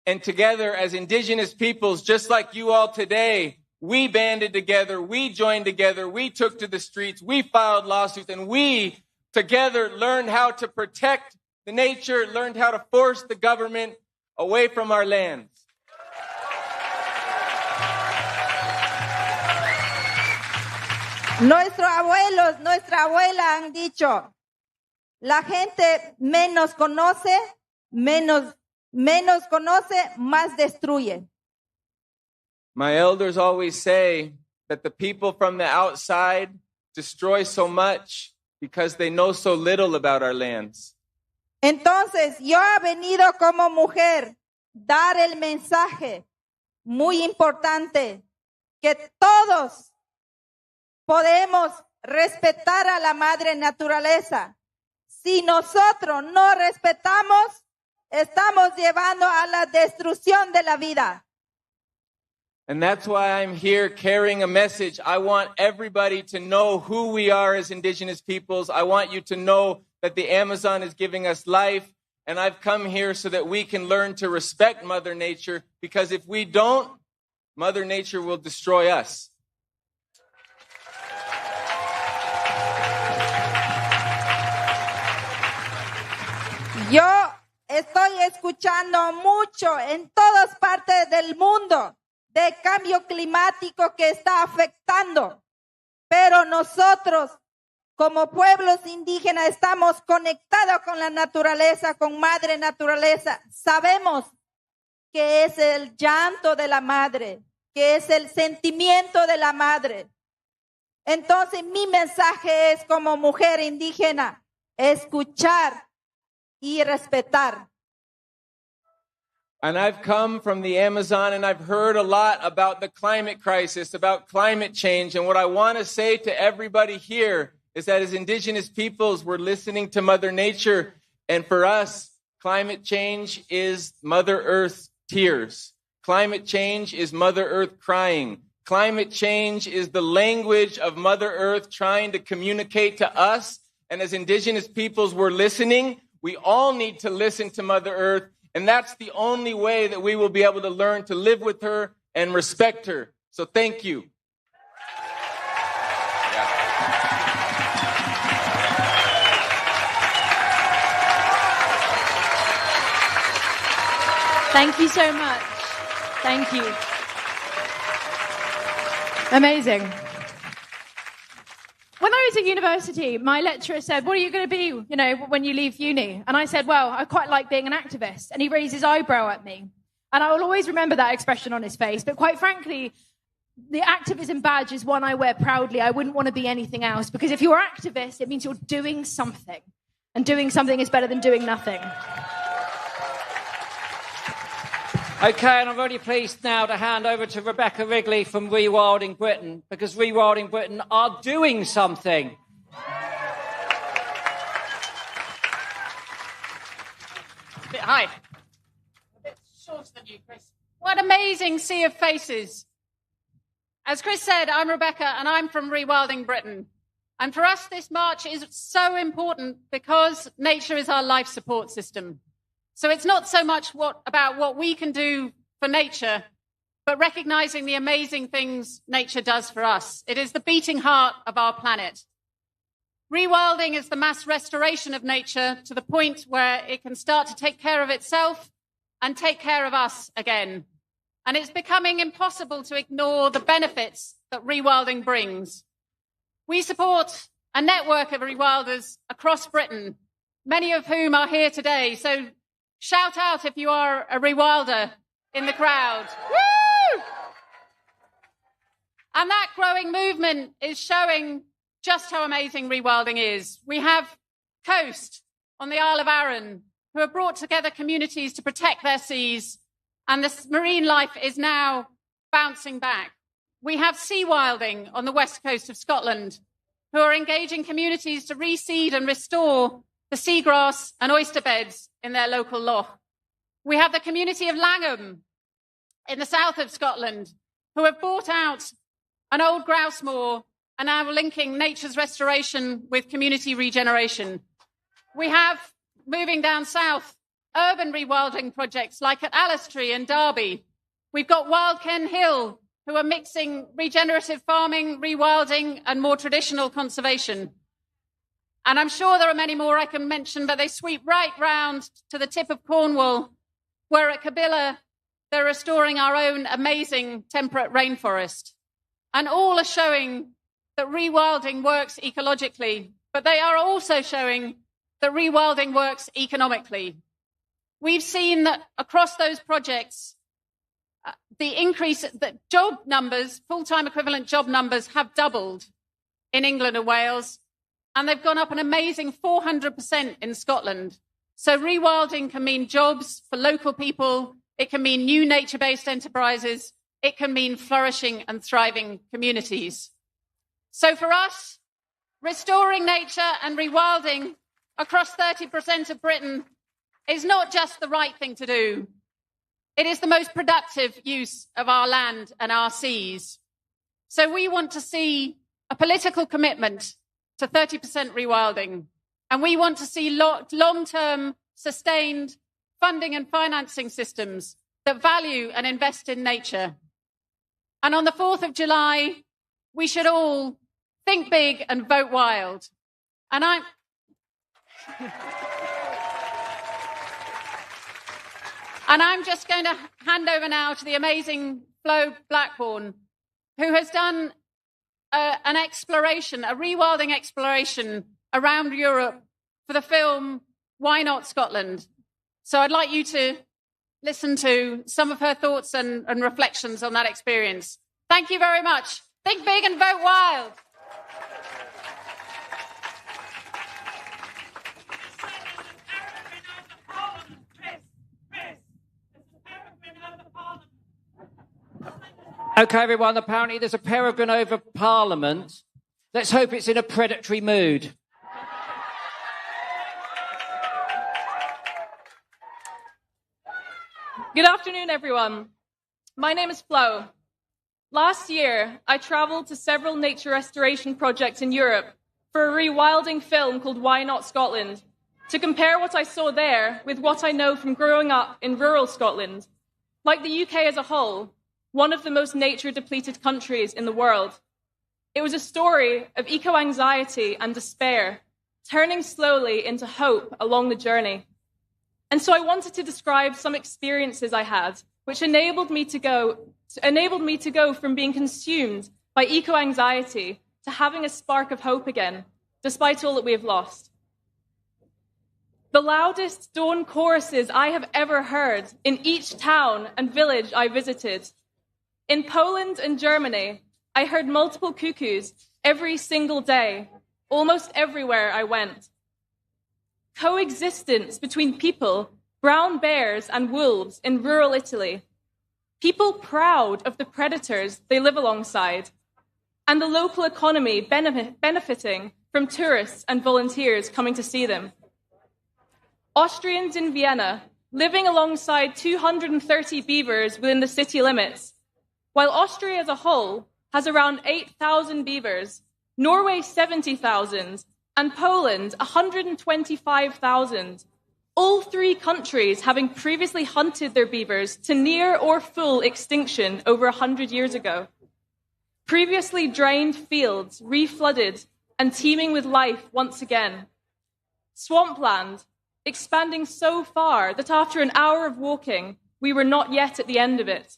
And together, as indigenous peoples, just like you all today, we banded together, we joined together, we took to the streets, we filed lawsuits, and we together learned how to protect the nature, learned how to force the government away from our lands. Nuestros abuelos, nuestra abuela han dicho, la gente menos conoce, más destruye. My elders always say that the people from the outside destroy so much because they know so little about our lands. Entonces, yo he venido como mujer dar el mensaje muy importante que todos podemos respetar a la madre naturaleza. Si nosotros no respetamos, estamos llevando a la destrucción de la vida. And that's why I'm here carrying a message. I want everybody to know who we are as indigenous peoples. I want you to know that the Amazon is giving us life. And I've come here so that we can learn to respect Mother Nature, because if we don't, Mother Nature will destroy us. Yo estoy escuchando mucho en todas partes del mundo de cambio climático que está afectando, pero nosotros como pueblos indígenas estamos conectados con la naturaleza, con madre naturaleza. Sabemos que es el llanto de la madre, que es el sentimiento de la madre. Entonces mi mensaje es como mujer indígena, escuchar y respetar. And I've come from the Amazon and I've heard a lot about the climate crisis, about climate change. And what I want to say to everybody here is that as Indigenous peoples, we're listening to Mother Nature. And for us, climate change is Mother Earth's tears. Climate change is Mother Earth crying. Climate change is the language of Mother Earth trying to communicate to us. And as Indigenous peoples, we're listening. We all need to listen to Mother Earth. And that's the only way that we will be able to learn to live with her and respect her. So thank you. Thank you so much. Thank you. Amazing. When I was at university, my lecturer said, what are you going to be, when you leave uni? And I said, well, I quite like being an activist. And he raised his eyebrow at me. And I will always remember that expression on his face. But quite frankly, the activism badge is one I wear proudly. I wouldn't want to be anything else. Because if you're an activist, it means you're doing something. And doing something is better than doing nothing. Okay, and I'm very pleased now to hand over to Rebecca Wrigley from Rewilding Britain, because Rewilding Britain are doing something. Hi. A bit shorter than you, Chris. What an amazing sea of faces. As Chris said, I'm Rebecca, and I'm from Rewilding Britain. And for us, this march is so important because nature is our life support system. So it's not so much about what we can do for nature, but recognizing the amazing things nature does for us. It is the beating heart of our planet. Rewilding is the mass restoration of nature to the point where it can start to take care of itself and take care of us again. And it's becoming impossible to ignore the benefits that rewilding brings. We support a network of rewilders across Britain, many of whom are here today. So shout out if you are a rewilder in the crowd. Woo! And that growing movement is showing just how amazing rewilding is. We have Coast on the Isle of Arran, who have brought together communities to protect their seas, and the marine life is now bouncing back. We have Seawilding on the west coast of Scotland, who are engaging communities to reseed and restore the seagrass and oyster beds in their local loch. We have the community of Langham in the south of Scotland, who have bought out an old grouse moor and are now linking nature's restoration with community regeneration. We have, moving down south, urban rewilding projects like at Alistree and Derby. We've got Wild Ken Hill, who are mixing regenerative farming, rewilding, and more traditional conservation. And I'm sure there are many more I can mention, but they sweep right round to the tip of Cornwall, where at Kabila, they're restoring our own amazing temperate rainforest. And all are showing that rewilding works ecologically, but they are also showing that rewilding works economically. We've seen that across those projects, the increase, that job numbers, full-time equivalent job numbers have doubled in England and Wales, and they've gone up an amazing 400% in Scotland. So rewilding can mean jobs for local people. It can mean new nature-based enterprises. It can mean flourishing and thriving communities. So for us, restoring nature and rewilding across 30% of Britain is not just the right thing to do. It is the most productive use of our land and our seas. So we want to see a political commitment to 30% rewilding. And we want to see long-term, sustained funding and financing systems that value and invest in nature. And on the 4th of July, we should all think big and vote wild. And And I'm just going to hand over now to the amazing Flo Blackburn, who has done an exploration, a rewilding exploration around Europe for the film Why Not Scotland? So I'd like you to listen to some of her thoughts and reflections on that experience. Thank you very much. Think big and vote wild. OK, everyone, apparently there's a peregrine over Parliament. Let's hope it's in a predatory mood. Good afternoon, everyone. My name is Flo. Last year, I travelled to several nature restoration projects in Europe for a rewilding film called Why Not Scotland, to compare what I saw there with what I know from growing up in rural Scotland. Like the UK as a whole, one of the most nature-depleted countries in the world. It was a story of eco-anxiety and despair, turning slowly into hope along the journey. And so I wanted to describe some experiences I had, which enabled me to go from being consumed by eco-anxiety to having a spark of hope again, despite all that we have lost. The loudest dawn choruses I have ever heard in each town and village I visited. In Poland and Germany, I heard multiple cuckoos every single day, almost everywhere I went. Coexistence between people, brown bears and wolves in rural Italy. People proud of the predators they live alongside, and the local economy benefiting from tourists and volunteers coming to see them. Austrians in Vienna living alongside 230 beavers within the city limits. While Austria as a whole has around 8,000 beavers, Norway 70,000, and Poland 125,000, all three countries having previously hunted their beavers to near or full extinction over 100 years ago. Previously drained fields reflooded and teeming with life once again. Swampland expanding so far that after an hour of walking, we were not yet at the end of it.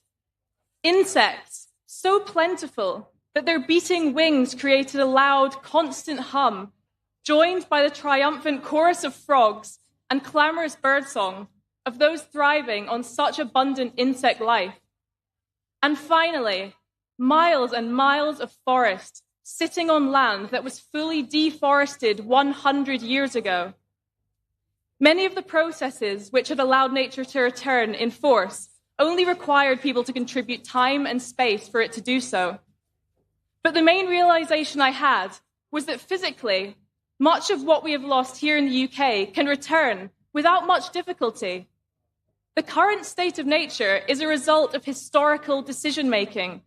Insects, so plentiful that their beating wings created a loud, constant hum, joined by the triumphant chorus of frogs and clamorous birdsong of those thriving on such abundant insect life. And finally, miles and miles of forest sitting on land that was fully deforested 100 years ago. Many of the processes which had allowed nature to return in force only required people to contribute time and space for it to do so. But the main realization I had was that physically, much of what we have lost here in the UK can return without much difficulty. The current state of nature is a result of historical decision-making,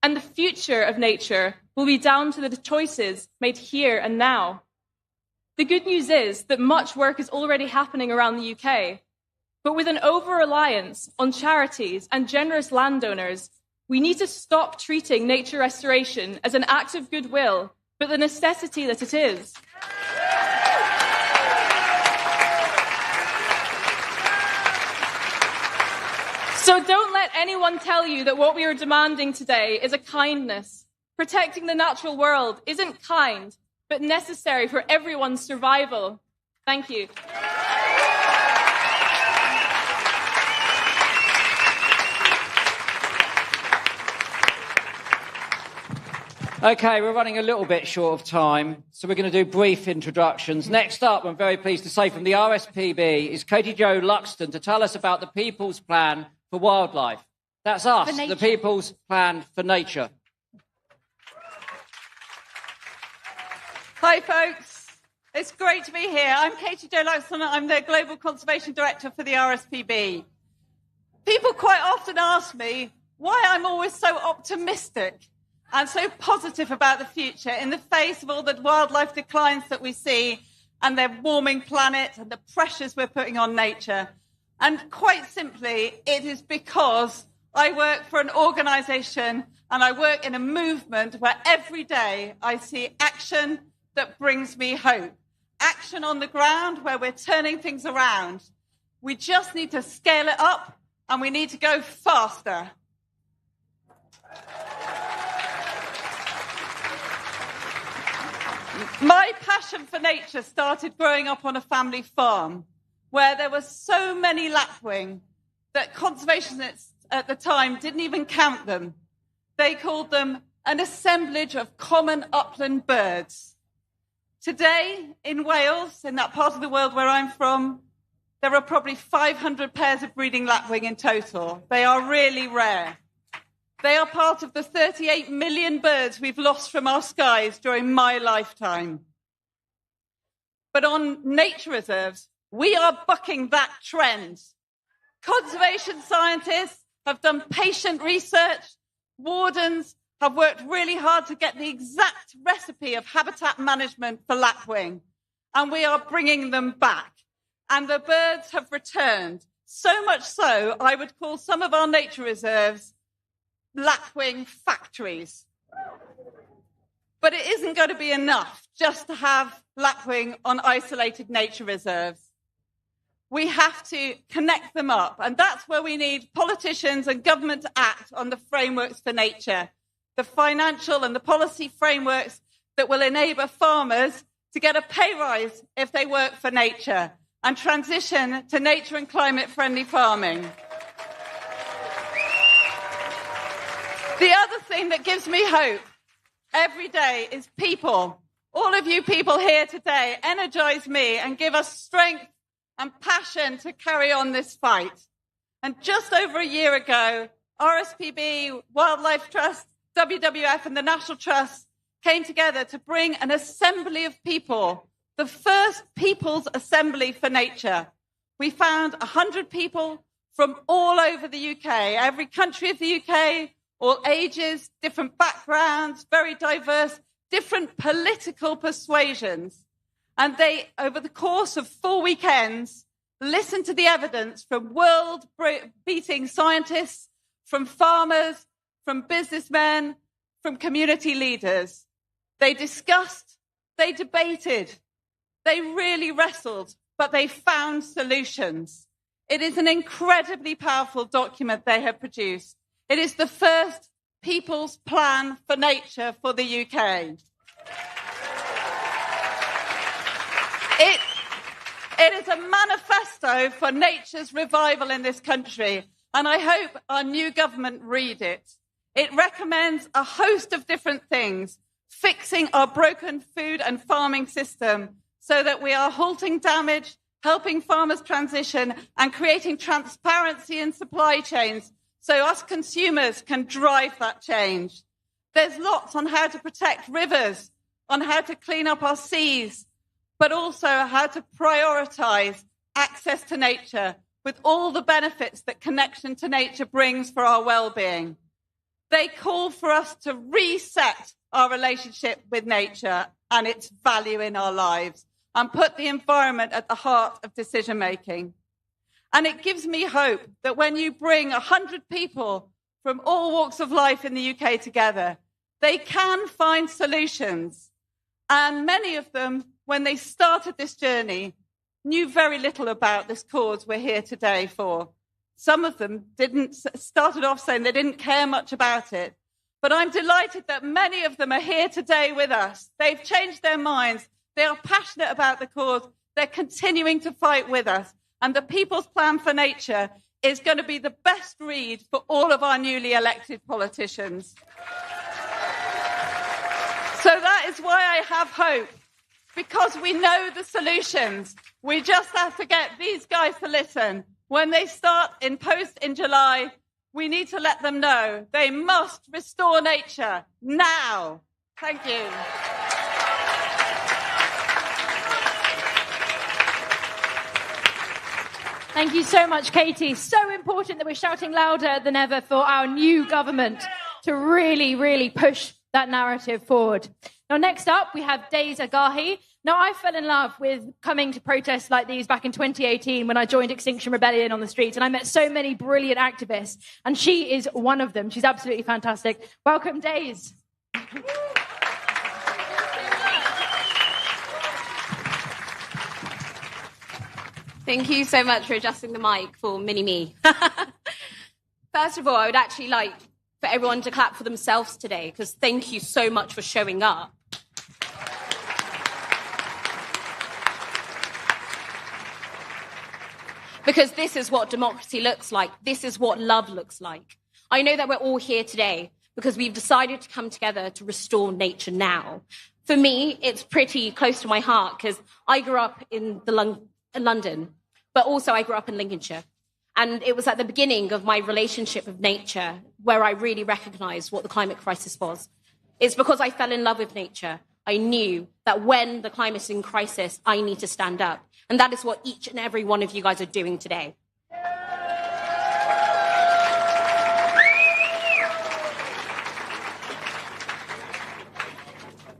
and the future of nature will be down to the choices made here and now. The good news is that much work is already happening around the UK, but with an over-reliance on charities and generous landowners, we need to stop treating nature restoration as an act of goodwill, but the necessity that it is. So don't let anyone tell you that what we are demanding today is a kindness. Protecting the natural world isn't kind, but necessary for everyone's survival. Thank you. OK, we're running a little bit short of time, so we're going to do brief introductions. Next up, I'm very pleased to say, from the RSPB, is Katie Jo Luxton to tell us about the People's Plan for Wildlife. That's us, the People's Plan for Nature. Hi, folks. It's great to be here. I'm Katie Jo Luxton. I'm the Global Conservation Director for the RSPB. People quite often ask me why I'm always so optimistic and so positive about the future in the face of all the wildlife declines that we see and the warming planet and the pressures we're putting on nature. And quite simply, it is because I work for an organisation and I work in a movement where every day I see action that brings me hope. Action on the ground where we're turning things around. We just need to scale it up and we need to go faster. My passion for nature started growing up on a family farm where there were so many lapwing that conservationists at the time didn't even count them. They called them an assemblage of common upland birds. Today, in Wales, in that part of the world where I'm from, there are probably 500 pairs of breeding lapwing in total. They are really rare. They are part of the 38 million birds we've lost from our skies during my lifetime. But on nature reserves, we are bucking that trend. Conservation scientists have done patient research. Wardens have worked really hard to get the exact recipe of habitat management for lapwing. And we are bringing them back. And the birds have returned. So much so, I would call some of our nature reserves lapwing factories. But it isn't going to be enough just to have lapwing on isolated nature reserves. We have to connect them up, and that's where we need politicians and government to act on the frameworks for nature, the financial and the policy frameworks that will enable farmers to get a pay rise if they work for nature and transition to nature and climate-friendly farming. The other thing that gives me hope every day is people. All of you people here today energize me and give us strength and passion to carry on this fight. And just over a year ago, RSPB, Wildlife Trust, WWF and the National Trust came together to bring an assembly of people, the first People's Assembly for Nature. We found 100 people from all over the UK, every country of the UK, all ages, different backgrounds, very diverse, different political persuasions. And they, over the course of 4 weekends, listened to the evidence from world-beating scientists, from farmers, from businessmen, from community leaders. They discussed, they debated, they really wrestled, but they found solutions. It is an incredibly powerful document they have produced. It is the first People's Plan for Nature for the UK. It is a manifesto for nature's revival in this country, and I hope our new government read it. It recommends a host of different things, fixing our broken food and farming system so that we are halting damage, helping farmers transition, and creating transparency in supply chains so us consumers can drive that change. There's lots on how to protect rivers, on how to clean up our seas, but also how to prioritise access to nature with all the benefits that connection to nature brings for our well-being. They call for us to reset our relationship with nature and its value in our lives and put the environment at the heart of decision-making. And it gives me hope that when you bring 100 people from all walks of life in the UK together, they can find solutions. And many of them, when they started this journey, knew very little about this cause we're here today for. Some of them started off saying they didn't care much about it. But I'm delighted that many of them are here today with us. They've changed their minds. They are passionate about the cause. They're continuing to fight with us. And the People's Plan for Nature is going to be the best read for all of our newly elected politicians. So that is why I have hope, because we know the solutions. We just have to get these guys to listen. When they start in post in July, we need to let them know they must restore nature now. Thank you. Thank you so much, Katie. So important that we're shouting louder than ever for our new government to really, really push that narrative forward. Now, next up, we have Days Agahi. Now, I fell in love with coming to protests like these back in 2018 when I joined Extinction Rebellion on the streets, and I met so many brilliant activists, and she is one of them. She's absolutely fantastic. Welcome, Days. Thank you so much for adjusting the mic for mini-me. First of all, I would actually like for everyone to clap for themselves today, because thank you so much for showing up. Because this is what democracy looks like. This is what love looks like. I know that we're all here today because we've decided to come together to restore nature now. For me, it's pretty close to my heart because I grew up in London, but also I grew up in Lincolnshire. And it was at the beginning of my relationship with nature where I really recognized what the climate crisis was. It's because I fell in love with nature. I knew that when the climate is in crisis, I need to stand up. And that is what each and every one of you guys are doing today.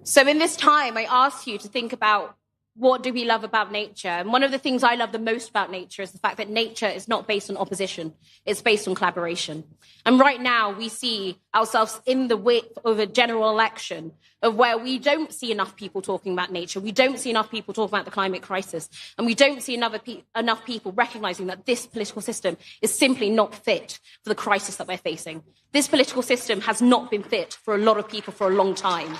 So in this time, I ask you to think about what do we love about nature? And one of the things I love the most about nature is the fact that nature is not based on opposition. It's based on collaboration. And right now, we see ourselves in the width of a general election of where we don't see enough people talking about nature. We don't see enough people talking about the climate crisis. And we don't see enough people recognizing that this political system is simply not fit for the crisis that we're facing. This political system has not been fit for a lot of people for a long time.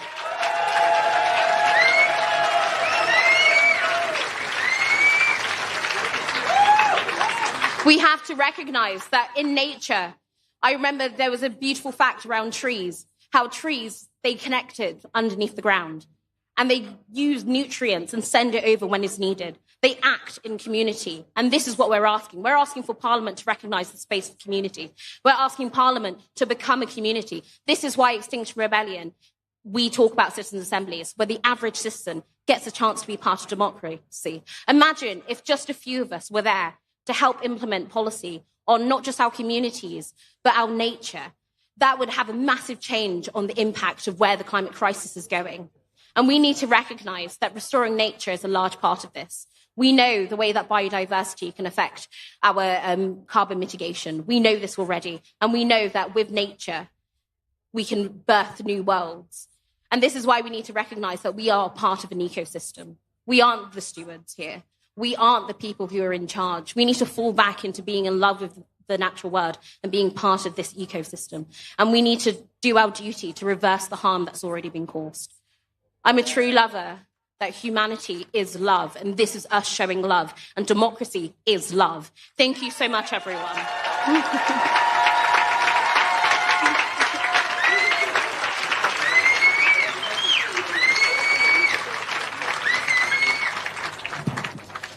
We have to recognize that in nature, I remember there was a beautiful fact around trees, how trees, they connected underneath the ground and they use nutrients and send it over when it's needed. They act in community. And this is what we're asking. We're asking for Parliament to recognize the space of community. We're asking Parliament to become a community. This is why Extinction Rebellion, we talk about citizens' assemblies, where the average citizen gets a chance to be part of democracy. Imagine if just a few of us were there to help implement policy on not just our communities, but our nature. That would have a massive change on the impact of where the climate crisis is going. And we need to recognize that restoring nature is a large part of this. We know the way that biodiversity can affect our carbon mitigation. We know this already. And we know that with nature, we can birth new worlds. And this is why we need to recognize that we are part of an ecosystem. We aren't the stewards here. We aren't the people who are in charge. We need to fall back into being in love with the natural world and being part of this ecosystem. And we need to do our duty to reverse the harm that's already been caused. I'm a true lover that humanity is love, and this is us showing love, and democracy is love. Thank you so much, everyone.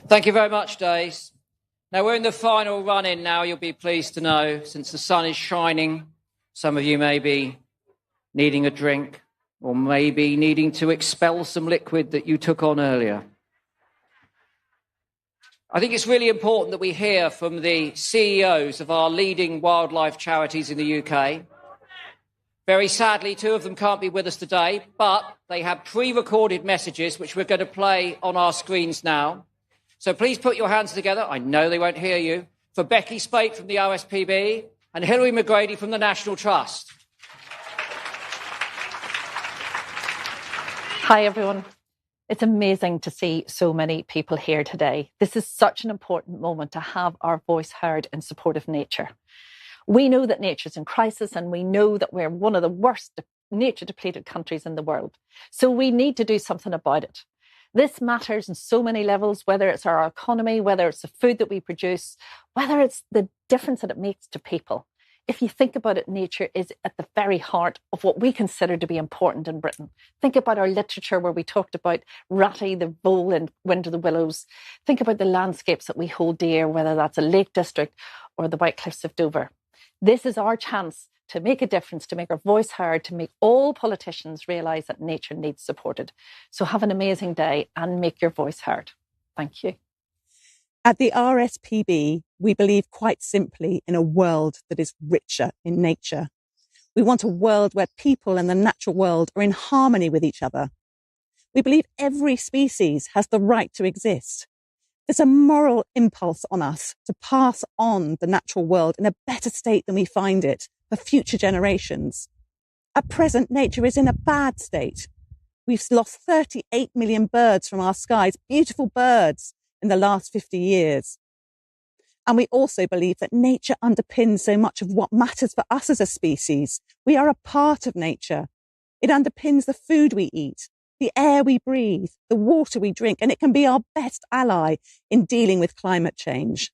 Thank you very much, Dace. Now, we're in the final run-in now, you'll be pleased to know, since the sun is shining. Some of you may be needing a drink or maybe needing to expel some liquid that you took on earlier. I think it's really important that we hear from the CEOs of our leading wildlife charities in the UK. Very sadly, 2 of them can't be with us today, but they have pre-recorded messages which we're going to play on our screens now. So please put your hands together. I know they won't hear you. For Becky Spate from the RSPB and Hilary McGrady from the National Trust. Hi, everyone. It's amazing to see so many people here today. This is such an important moment to have our voice heard in support of nature. We know that nature is in crisis, and we know that we're one of the worst nature-depleted countries in the world. So we need to do something about it. This matters on so many levels, whether it's our economy, whether it's the food that we produce, whether it's the difference that it makes to people. If you think about it, nature is at the very heart of what we consider to be important in Britain. Think about our literature where we talked about Ratty, the vole and Wind of the Willows. Think about the landscapes that we hold dear, whether that's a Lake District or the White Cliffs of Dover. This is our chance to make a difference, to make our voice heard, to make all politicians realise that nature needs supported. So have an amazing day and make your voice heard. Thank you. At the RSPB, we believe quite simply in a world that is richer in nature. We want a world where people and the natural world are in harmony with each other. We believe every species has the right to exist. There's a moral impulse on us to pass on the natural world in a better state than we find it for future generations. At present, nature is in a bad state. We've lost 38 million birds from our skies, beautiful birds, in the last 50 years. And we also believe that nature underpins so much of what matters for us as a species. We are a part of nature. It underpins the food we eat, the air we breathe, the water we drink, and it can be our best ally in dealing with climate change.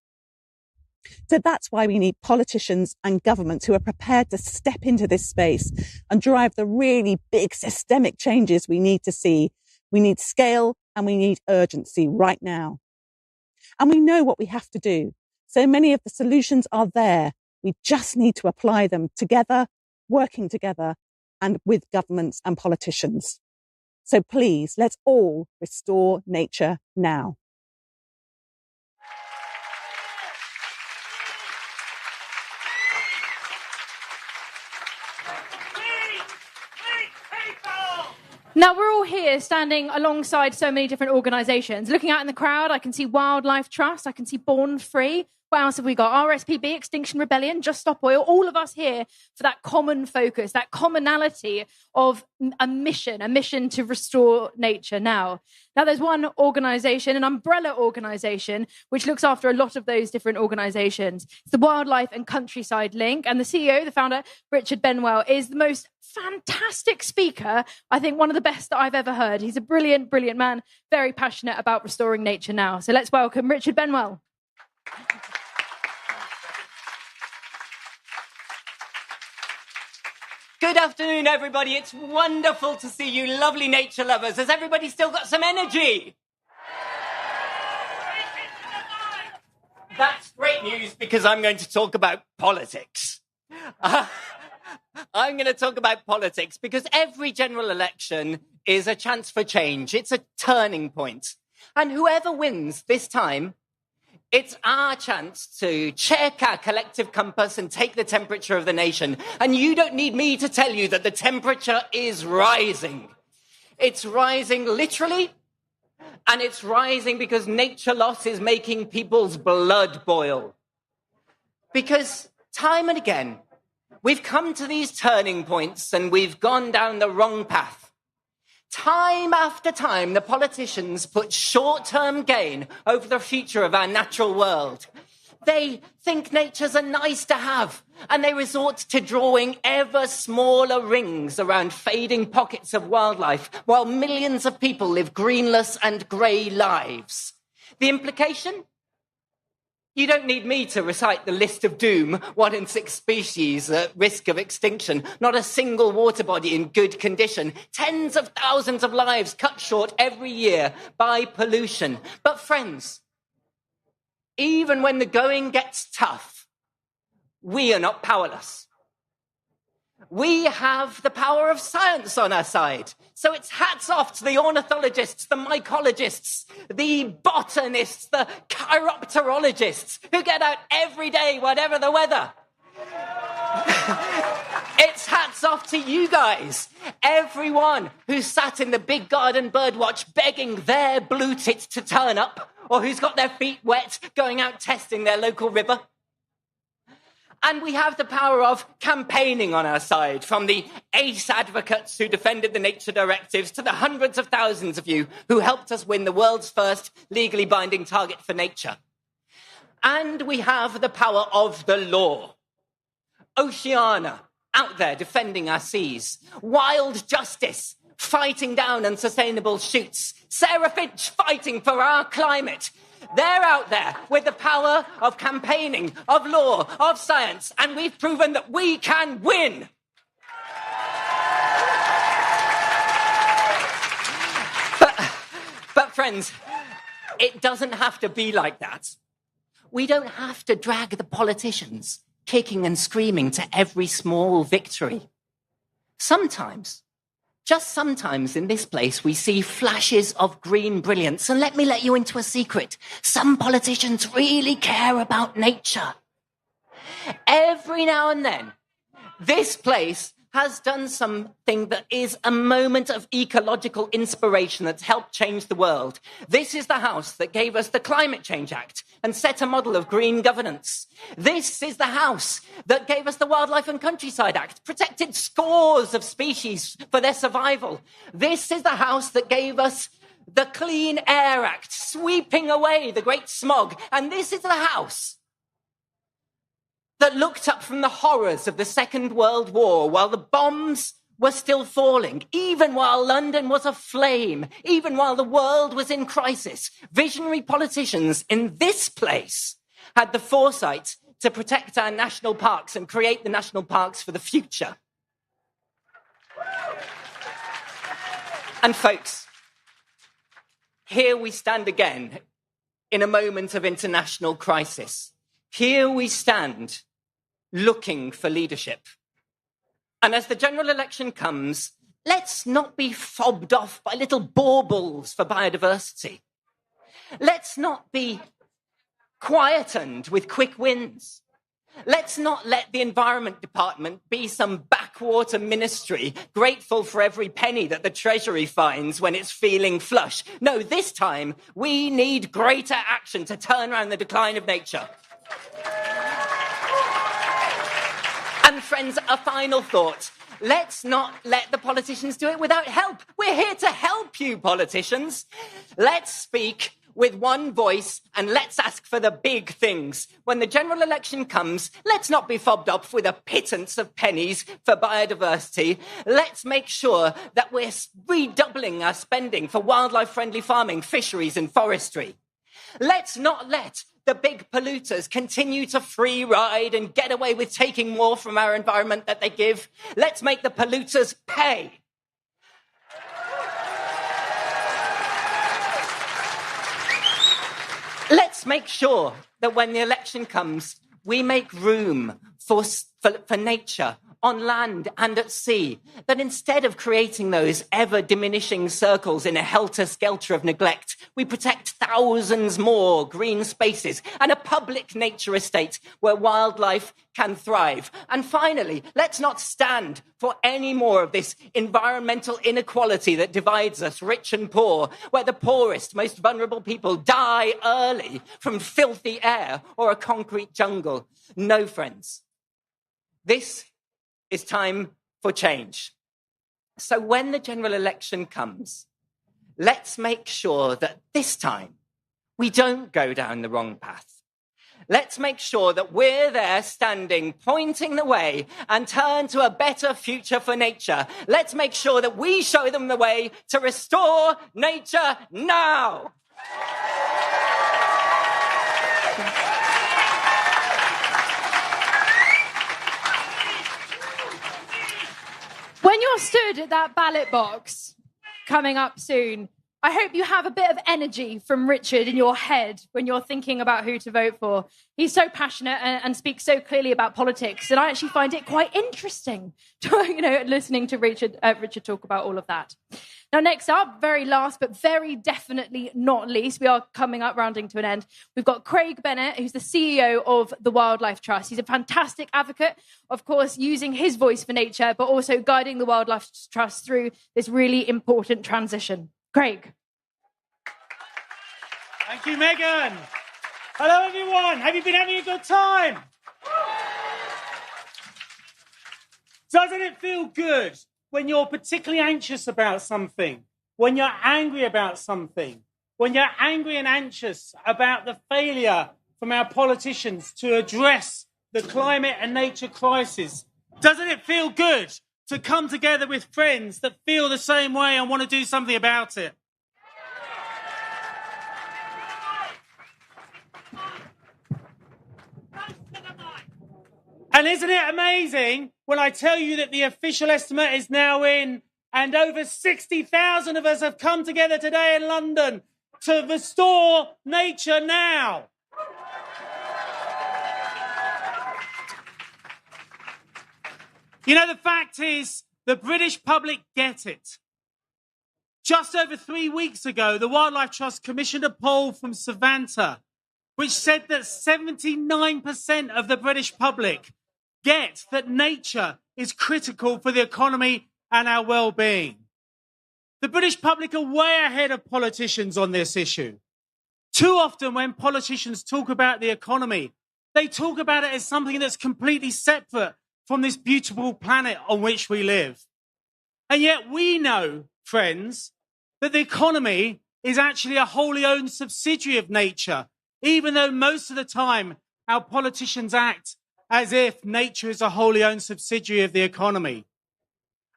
So that's why we need politicians and governments who are prepared to step into this space and drive the really big systemic changes we need to see. We need scale and we need urgency right now. And we know what we have to do. So many of the solutions are there. We just need to apply them together, working together, and with governments and politicians. So please, let's all restore nature now. Now, we're all here standing alongside so many different organisations. Looking out in the crowd, I can see Wildlife Trust, I can see Born Free. What else have we got? RSPB, Extinction Rebellion, Just Stop Oil, all of us here for that common focus, that commonality of a mission to restore nature now. Now, there's one organisation, an umbrella organisation, which looks after a lot of those different organisations. It's the Wildlife and Countryside Link, and the CEO, the founder, Richard Benwell, is the most fantastic speaker, I think one of the best that I've ever heard. He's a brilliant, brilliant man, very passionate about restoring nature now. So let's welcome Richard Benwell. Good afternoon, everybody. It's wonderful to see you lovely nature lovers. Has everybody still got some energy? That's great news because I'm going to talk about politics. I'm going to talk about politics because every general election is a chance for change. It's a turning point. And whoever wins this time, it's our chance to check our collective compass and take the temperature of the nation. And you don't need me to tell you that the temperature is rising. It's rising literally, and it's rising because nature loss is making people's blood boil. Because time and again, we've come to these turning points and we've gone down the wrong path. Time after time, the politicians put short-term gain over the future of our natural world. They think nature's a nice to have, and they resort to drawing ever smaller rings around fading pockets of wildlife, while millions of people live greenless and grey lives. The implication? You don't need me to recite the list of doom, 1 in 6 species at risk of extinction, not a single water body in good condition, tens of thousands of lives cut short every year by pollution. But friends, even when the going gets tough, we are not powerless. We have the power of science on our side. So it's hats off to the ornithologists, the mycologists, the botanists, the chiropterologists who get out every day, whatever the weather. It's hats off to you guys, everyone who sat in the big garden birdwatch begging their blue tit to turn up, or who's got their feet wet going out testing their local river. And we have the power of campaigning on our side, from the ace advocates who defended the nature directives to the hundreds of thousands of you who helped us win the world's first legally binding target for nature. And we have the power of the law. Oceana, out there defending our seas. Wild Justice, fighting down unsustainable shoots. Sarah Finch, fighting for our climate. They're out there with the power of campaigning, of law, of science, and we've proven that we can win. But friends, it doesn't have to be like that. We don't have to drag the politicians kicking and screaming to every small victory. Sometimes, just sometimes in this place, we see flashes of green brilliance. And let me let you into a secret. Some politicians really care about nature. Every now and then, this place has done something that is a moment of ecological inspiration that's helped change the world. This is the house that gave us the Climate Change Act and set a model of green governance. This is the house that gave us the Wildlife and Countryside Act, protected scores of species for their survival. This is the house that gave us the Clean Air Act, sweeping away the great smog. And this is the house that looked up from the horrors of the Second World War while the bombs were still falling, even while London was aflame, even while the world was in crisis. Visionary politicians in this place had the foresight to protect our national parks and create the national parks for the future. And folks, here we stand again in a moment of international crisis. Here we stand looking for leadership. And as the general election comes, let's not be fobbed off by little baubles for biodiversity. Let's not be quietened with quick wins. Let's not let the Environment Department be some backwater ministry grateful for every penny that the Treasury finds when it's feeling flush. No, this time we need greater action to turn around the decline of nature. And friends, a final thought. Let's not let the politicians do it without help. We're here to help you, politicians. Let's speak with one voice and let's ask for the big things. When the general election comes, let's not be fobbed up with a pittance of pennies for biodiversity. Let's make sure that we're redoubling our spending for wildlife-friendly farming, fisheries and forestry. Let's not let the big polluters continue to free ride and get away with taking more from our environment that they give. Let's make the polluters pay. Let's make sure that when the election comes, we make room for nature on land and at sea, that instead of creating those ever-diminishing circles in a helter-skelter of neglect, we protect thousands more green spaces and a public nature estate where wildlife can thrive. And finally, let's not stand for any more of this environmental inequality that divides us, rich and poor, where the poorest, most vulnerable people die early from filthy air or a concrete jungle. No, friends. This is time for change. So when the general election comes, let's make sure that this time we don't go down the wrong path. Let's make sure that we're there standing, pointing the way and turn to a better future for nature. Let's make sure that we show them the way to restore nature now. When you're stood at that ballot box coming up soon, I hope you have a bit of energy from Richard in your head when you're thinking about who to vote for. He's so passionate and speaks so clearly about politics, and I actually find it quite interesting to, listening to Richard talk about all of that. Now, next up, very last, but very definitely not least, we are coming up, rounding to an end. We've got Craig Bennett, who's the CEO of the Wildlife Trust. He's a fantastic advocate, of course, using his voice for nature, but also guiding the Wildlife Trust through this really important transition. Craig. Thank you, Megan. Hello, everyone. Have you been having a good time? Doesn't it feel good when you're particularly anxious about something, when you're angry about something, when you're angry and anxious about the failure from our politicians to address the climate and nature crisis? Doesn't it feel good to come together with friends that feel the same way and want to do something about it? And isn't it amazing when I tell you that the official estimate is now in and over 60,000 of us have come together today in London to restore nature now? The fact is, the British public get it. Just over 3 weeks ago, the Wildlife Trust commissioned a poll from Savanta, which said that 79% of the British public get that nature is critical for the economy and our well-being. The British public are way ahead of politicians on this issue. Too often when politicians talk about the economy, they talk about it as something that's completely separate from this beautiful planet on which we live. And yet we know, friends, that the economy is actually a wholly owned subsidiary of nature, even though most of the time our politicians act as if nature is a wholly owned subsidiary of the economy.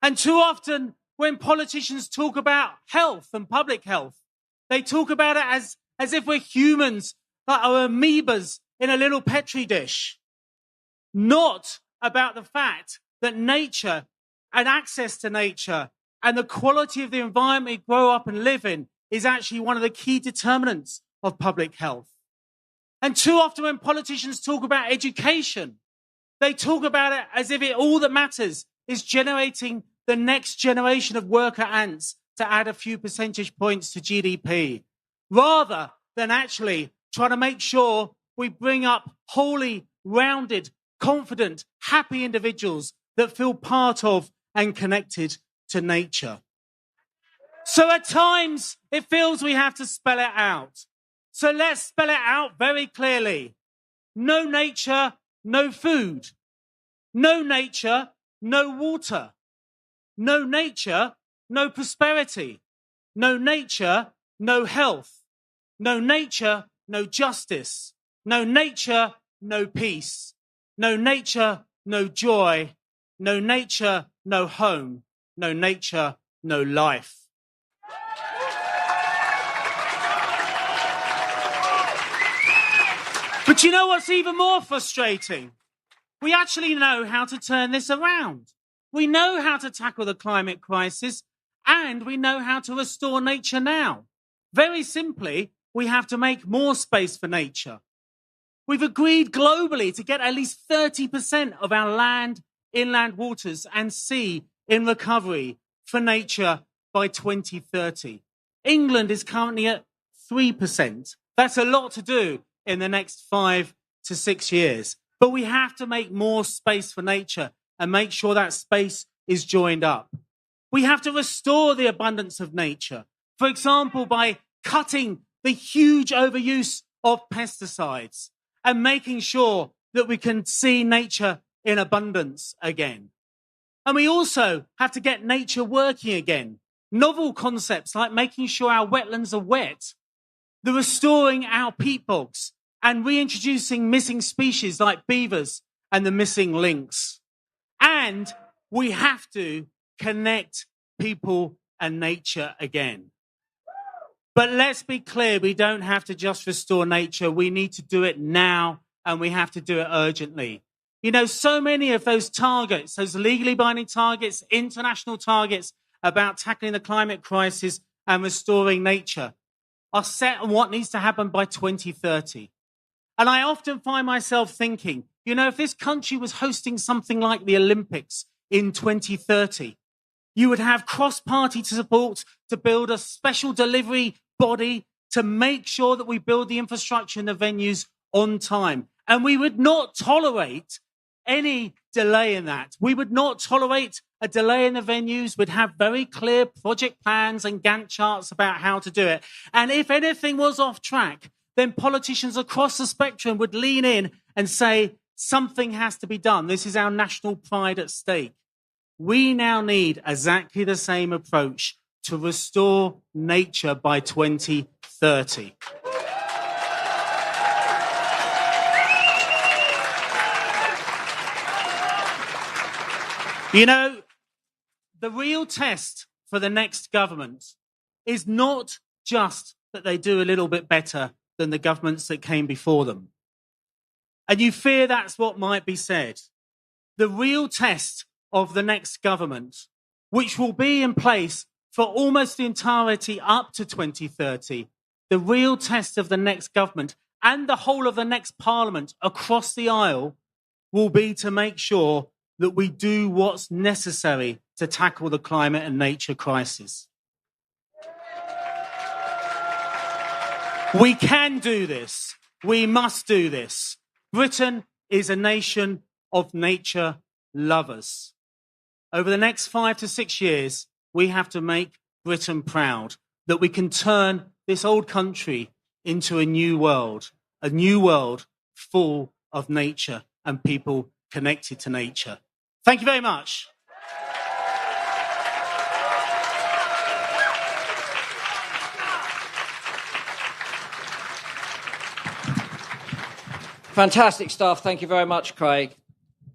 And too often, when politicians talk about health and public health, they talk about it as if we're humans that are amoebas in a little petri dish, not about the fact that nature and access to nature and the quality of the environment we grow up and live in is actually one of the key determinants of public health. And too often when politicians talk about education, they talk about it as if all that matters is generating the next generation of worker ants to add a few percentage points to GDP, rather than actually trying to make sure we bring up wholly rounded, confident, happy individuals that feel part of and connected to nature. So at times, it feels we have to spell it out. So let's spell it out very clearly. No nature, no food. No nature, no water. No nature, no prosperity. No nature, no health. No nature, no justice. No nature, no peace. No nature, no joy. No nature, no home. No nature, no life. But you know what's even more frustrating? We actually know how to turn this around. We know how to tackle the climate crisis, and we know how to restore nature now. Very simply, we have to make more space for nature. We've agreed globally to get at least 30% of our land, inland waters, and sea in recovery for nature by 2030. England is currently at 3%. That's a lot to do in the next 5 to 6 years. But we have to make more space for nature and make sure that space is joined up. We have to restore the abundance of nature. For example, by cutting the huge overuse of pesticides and making sure that we can see nature in abundance again. And we also have to get nature working again. Novel concepts like making sure our wetlands are wet, the restoring our peat bogs, and reintroducing missing species like beavers and the missing lynx. And we have to connect people and nature again. But let's be clear, we don't have to just restore nature. We need to do it now, and we have to do it urgently. You know, so many of those targets, those legally binding targets, international targets about tackling the climate crisis and restoring nature are set on what needs to happen by 2030. And I often find myself thinking, you know, if this country was hosting something like the Olympics in 2030, you would have cross-party support to build a special delivery body to make sure that we build the infrastructure and the venues on time. And we would not tolerate any delay in that. We would not tolerate a delay in the venues. We'd have very clear project plans and Gantt charts about how to do it. And if anything was off track, then politicians across the spectrum would lean in and say, something has to be done. This is our national pride at stake. We now need exactly the same approach to restore nature by 2030. You know, the real test for the next government is not just that they do a little bit better than the governments that came before them. And you fear that's what might be said. The real test of the next government, which will be in place for almost the entirety up to 2030, the real test of the next government and the whole of the next parliament across the aisle will be to make sure that we do what's necessary to tackle the climate and nature crisis. We can do this. We must do this. Britain is a nation of nature lovers. Over the next 5 to 6 years, we have to make Britain proud that we can turn this old country into a new world full of nature and people connected to nature. Thank you very much. Fantastic stuff. Thank you very much, Craig.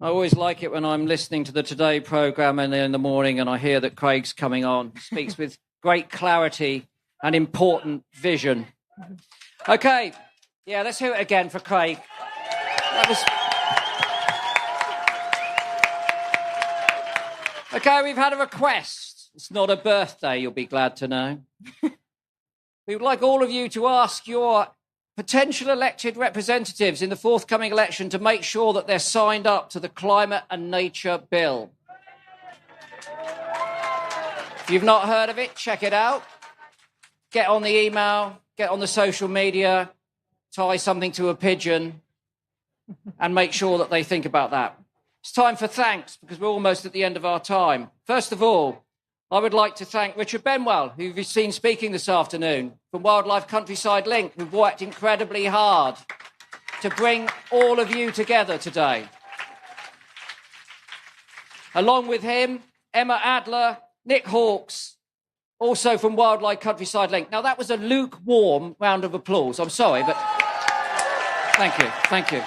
I always like it when I'm listening to the Today programme in the morning and I hear that Craig's coming on. He speaks with great clarity and important vision. Okay, yeah, let's hear it again for Craig. Okay, we've had a request. It's not a birthday, you'll be glad to know. We would like all of you to ask your potential elected representatives in the forthcoming election to make sure that they're signed up to the Climate and Nature Bill. If you've not heard of it, check it out. Get on the email, get on the social media, tie something to a pigeon, and make sure that they think about that. It's time for thanks, because we're almost at the end of our time. First of all, I would like to thank Richard Benwell, who you've seen speaking this afternoon, from Wildlife Countryside Link, who've worked incredibly hard to bring all of you together today. Along with him, Emma Adler, Nick Hawkes, also from Wildlife Countryside Link. Now, that was a lukewarm round of applause. I'm sorry, but thank you, thank you.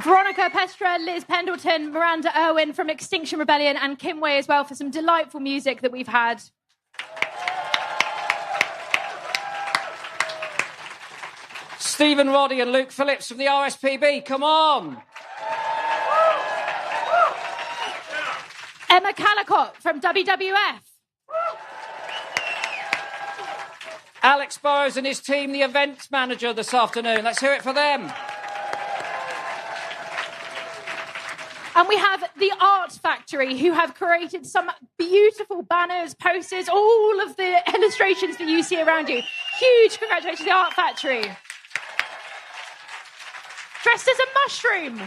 Veronica Pestra, Liz Pendleton, Miranda Irwin from Extinction Rebellion, and Kim Way as well for some delightful music that we've had. Stephen Roddy and Luke Phillips from the RSPB, come on. Emma Callicott from WWF. Alex Burrows and his team, the events manager this afternoon. Let's hear it for them. And we have the Art Factory, who have created some beautiful banners, posters, all of the illustrations that you see around you. Huge congratulations to the Art Factory. Dressed as a mushroom.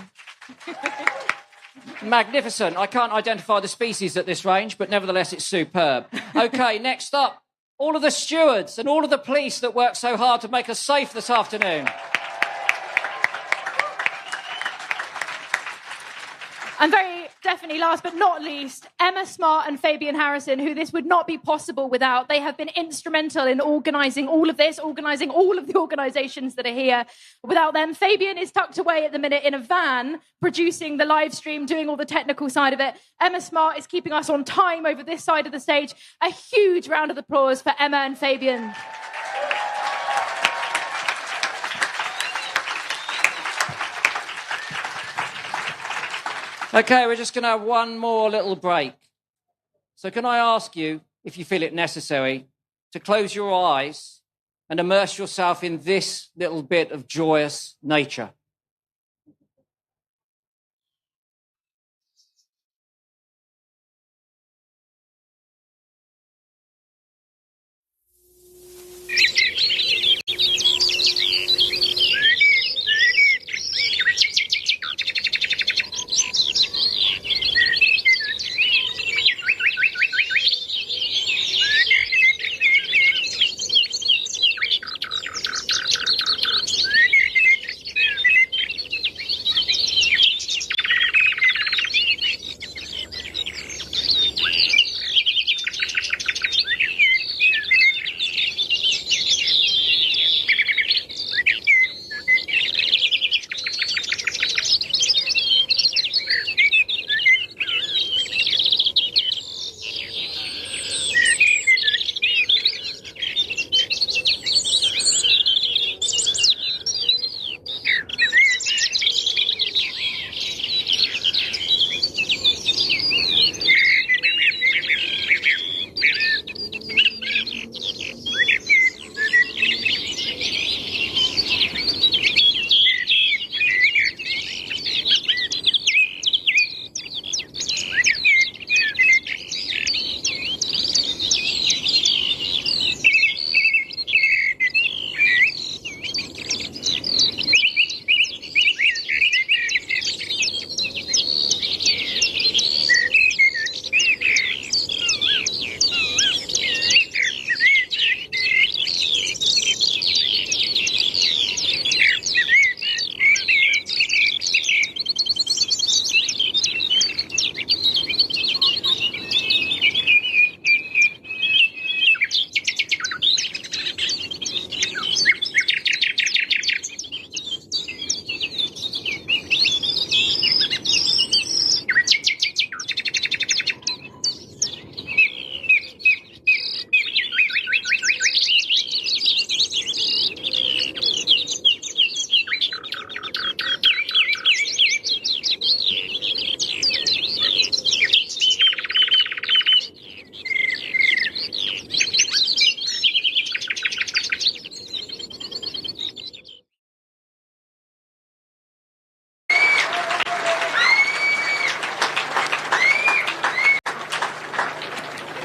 Magnificent. I can't identify the species at this range, but nevertheless, it's superb. OK, next up, all of the stewards and all of the police that work so hard to make us safe this afternoon. And very definitely last but not least, Emma Smart and Fabian Harrison, who this would not be possible without. They have been instrumental in organising all of this, organising all of the organisations that are here. Without them, Fabian is tucked away at the minute in a van, producing the live stream, doing all the technical side of it. Emma Smart is keeping us on time over this side of the stage. A huge round of applause for Emma and Fabian. OK, we're just going to have one more little break. So can I ask you, if you feel it necessary, to close your eyes and immerse yourself in this little bit of joyous nature?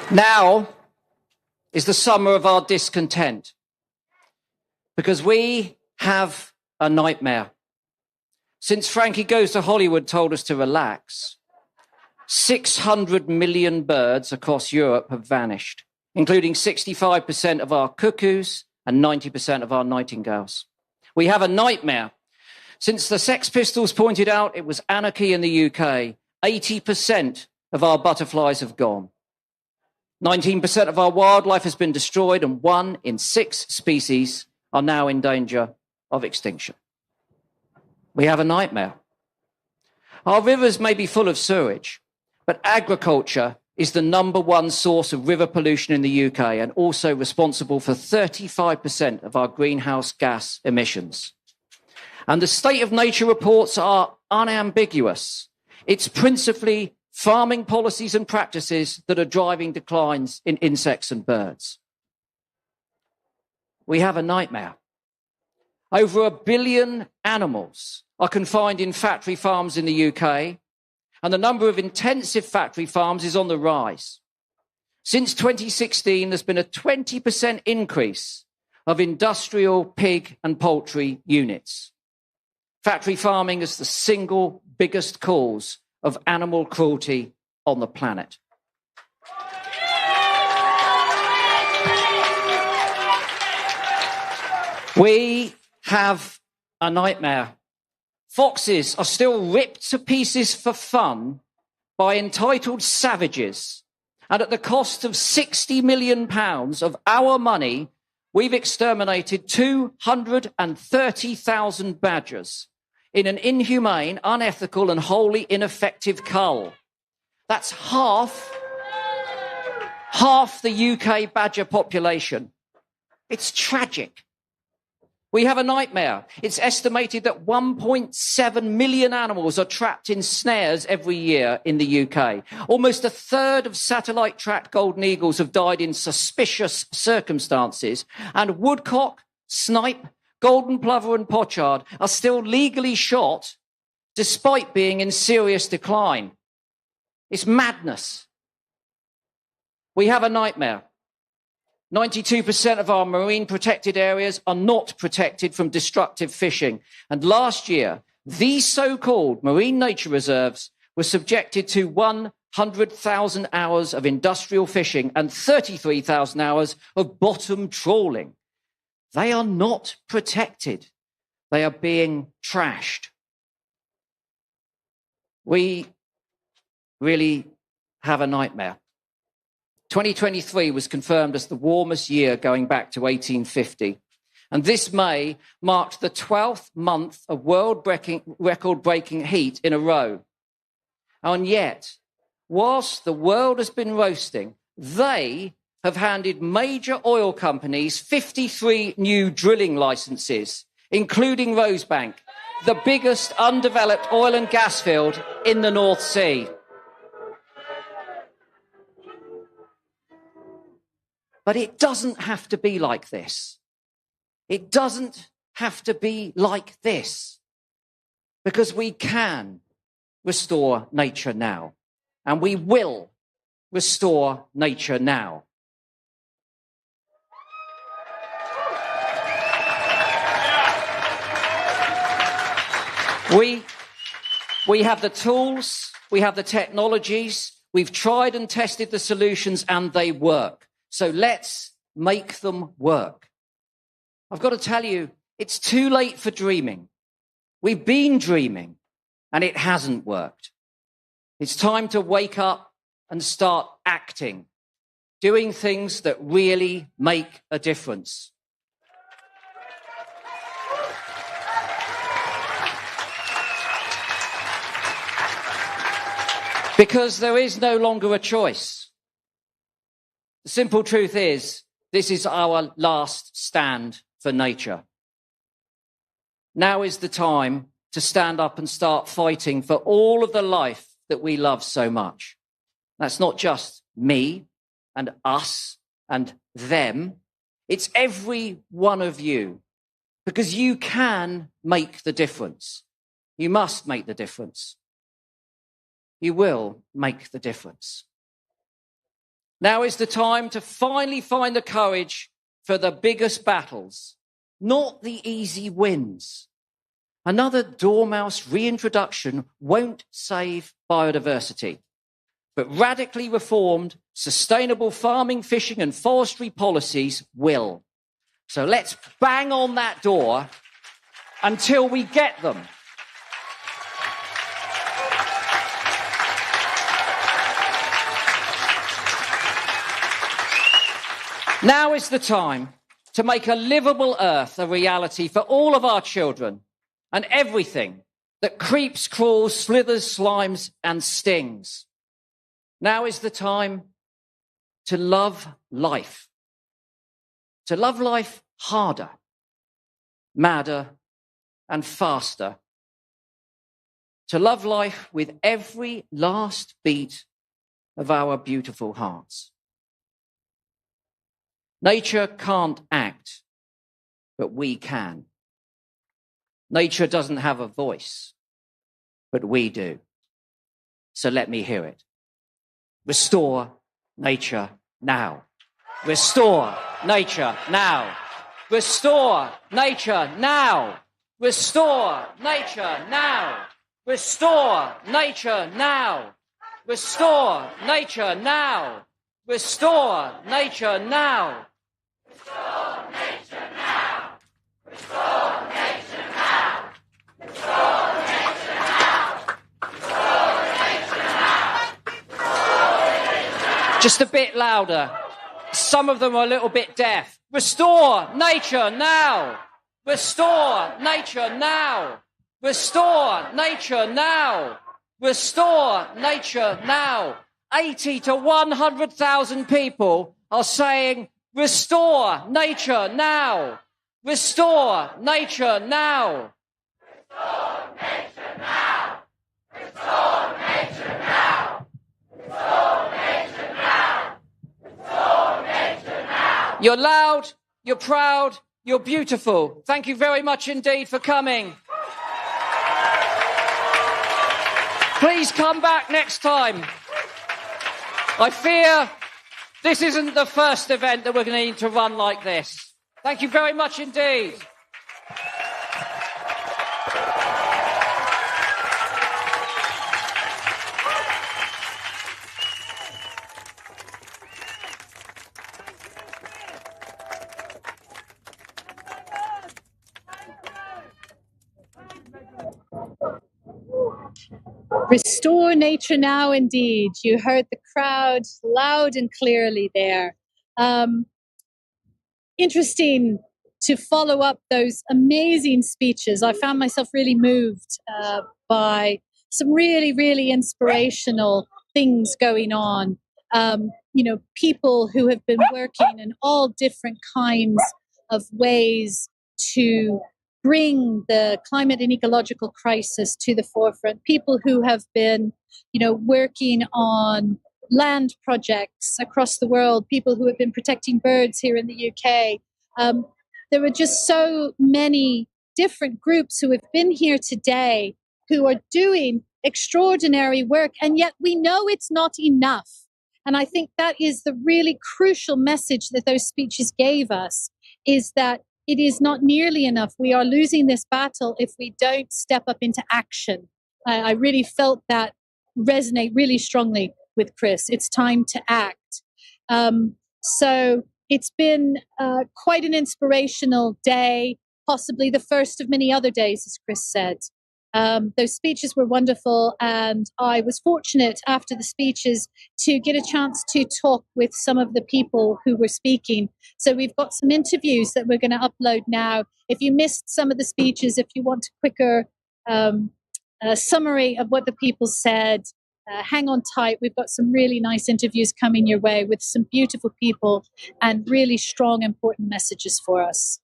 Now is the summer of our discontent, because we have a nightmare. Since Frankie Goes to Hollywood told us to relax, 600 million birds across Europe have vanished, including 65% of our cuckoos and 90% of our nightingales. We have a nightmare. Since the Sex Pistols pointed out it was anarchy in the UK, 80% of our butterflies have gone. 19% of our wildlife has been destroyed, and 1 in 6 species are now in danger of extinction. We have a nightmare. Our rivers may be full of sewage, but agriculture is the #1 source of river pollution in the UK and also responsible for 35% of our greenhouse gas emissions. And the state of nature reports are unambiguous. It's principally farming policies and practices that are driving declines in insects and birds. We have a nightmare. Over 1 billion animals are confined in factory farms in the UK, and the number of intensive factory farms is on the rise. Since 2016, there's been a 20% increase of industrial pig and poultry units. Factory farming is the single biggest cause of animal cruelty on the planet. We have a nightmare. Foxes are still ripped to pieces for fun by entitled savages. And at the cost of £60 million of our money, we've exterminated 230,000 badgers in an inhumane, unethical and wholly ineffective cull. That's half the UK badger population. It's tragic. We have a nightmare. It's estimated that 1.7 million animals are trapped in snares every year in the UK. Almost a third of satellite-tracked golden eagles have died in suspicious circumstances, and woodcock, snipe, golden plover and pochard are still legally shot despite being in serious decline. It's madness. We have a nightmare. 92% of our marine protected areas are not protected from destructive fishing. And last year, these so-called marine nature reserves were subjected to 100,000 hours of industrial fishing and 33,000 hours of bottom trawling. They are not protected. They are being trashed. We really have a nightmare. 2023 was confirmed as the warmest year going back to 1850. And this May marked the 12th month of record-breaking heat in a row. And yet, whilst the world has been roasting, they have handed major oil companies 53 new drilling licenses, including Rosebank, the biggest undeveloped oil and gas field in the North Sea. But it doesn't have to be like this. It doesn't have to be like this, because we can restore nature now, and we will restore nature now. We have the tools, we have the technologies, we've tried and tested the solutions, and they work. So let's make them work. I've got to tell you, it's too late for dreaming. We've been dreaming, and it hasn't worked. It's time to wake up and start acting, doing things that really make a difference. Because there is no longer a choice. The simple truth is, this is our last stand for nature. Now is the time to stand up and start fighting for all of the life that we love so much. That's not just me and us and them. It's every one of you, because you can make the difference. You must make the difference. You will make the difference. Now is the time to finally find the courage for the biggest battles, not the easy wins. Another dormouse reintroduction won't save biodiversity, but radically reformed, sustainable farming, fishing and forestry policies will. So let's bang on that door until we get them. Now is the time to make a livable earth a reality for all of our children and everything that creeps, crawls, slithers, slimes and stings. Now is the time to love life. To love life harder, madder and faster. To love life with every last beat of our beautiful hearts. Nature can't act, but we can. Nature doesn't have a voice, but we do. So let me hear it. Restore nature now. Restore nature now. Restore nature now. Restore nature now. Restore nature now. Restore nature now. Restore nature now. Restore nature now. Restore nature now. Restore nature now. Restore nature now. Restore nature now. Just a bit louder. Some of them are a little bit deaf. Restore nature now. Restore nature now. Restore nature now. Restore nature now. 80 to 100,000 people are saying, restore nature now. Restore nature now. Restore nature now. Restore nature now. Restore nature now. Restore nature now. You're loud, you're proud, you're beautiful. Thank you very much indeed for coming. Please come back next time. I fear this isn't the first event that we're going to need to run like this. Thank you very much indeed. Restore nature now, indeed. You heard the crowd loud and clearly there. Interesting to follow up those amazing speeches. I found myself really moved by some really, really inspirational things going on. People who have been working in all different kinds of ways to bring the climate and ecological crisis to the forefront. People who have been, working on land projects across the world. People who have been protecting birds here in the UK. There were just so many different groups who have been here today who are doing extraordinary work, and yet we know it's not enough. And I think that is the really crucial message that those speeches gave us, is that it is not nearly enough. We are losing this battle if we don't step up into action. I really felt that resonate really strongly with Chris. It's time to act. So it's been quite an inspirational day, possibly the first of many other days, as Chris said. Those speeches were wonderful, and I was fortunate after the speeches to get a chance to talk with some of the people who were speaking. So we've got some interviews that we're going to upload now. If you missed some of the speeches, if you want a quicker summary of what the people said, hang on tight. We've got some really nice interviews coming your way with some beautiful people and really strong, important messages for us.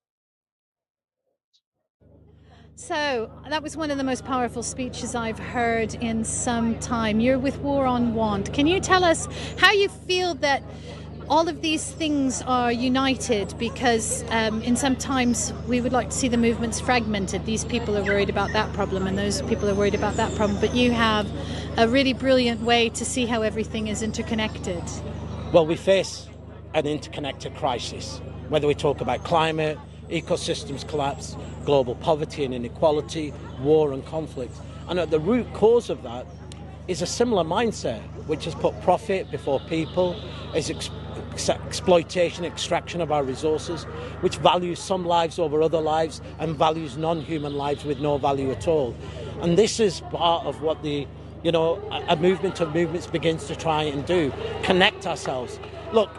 So that was one of the most powerful speeches I've heard in some time. You're with War on Want. Can you tell us how you feel that all of these things are united? Because in some times we would like to see the movements fragmented. These people are worried about that problem and those people are worried about that problem. But you have a really brilliant way to see how everything is interconnected. Well, we face an interconnected crisis, whether we talk about climate, ecosystems collapse, global poverty and inequality, war and conflict. And at the root cause of that is a similar mindset, which has put profit before people, is exploitation, extraction of our resources, which values some lives over other lives and values non-human lives with no value at all. And this is part of what a movement of movements begins to try and do, connect ourselves. Look,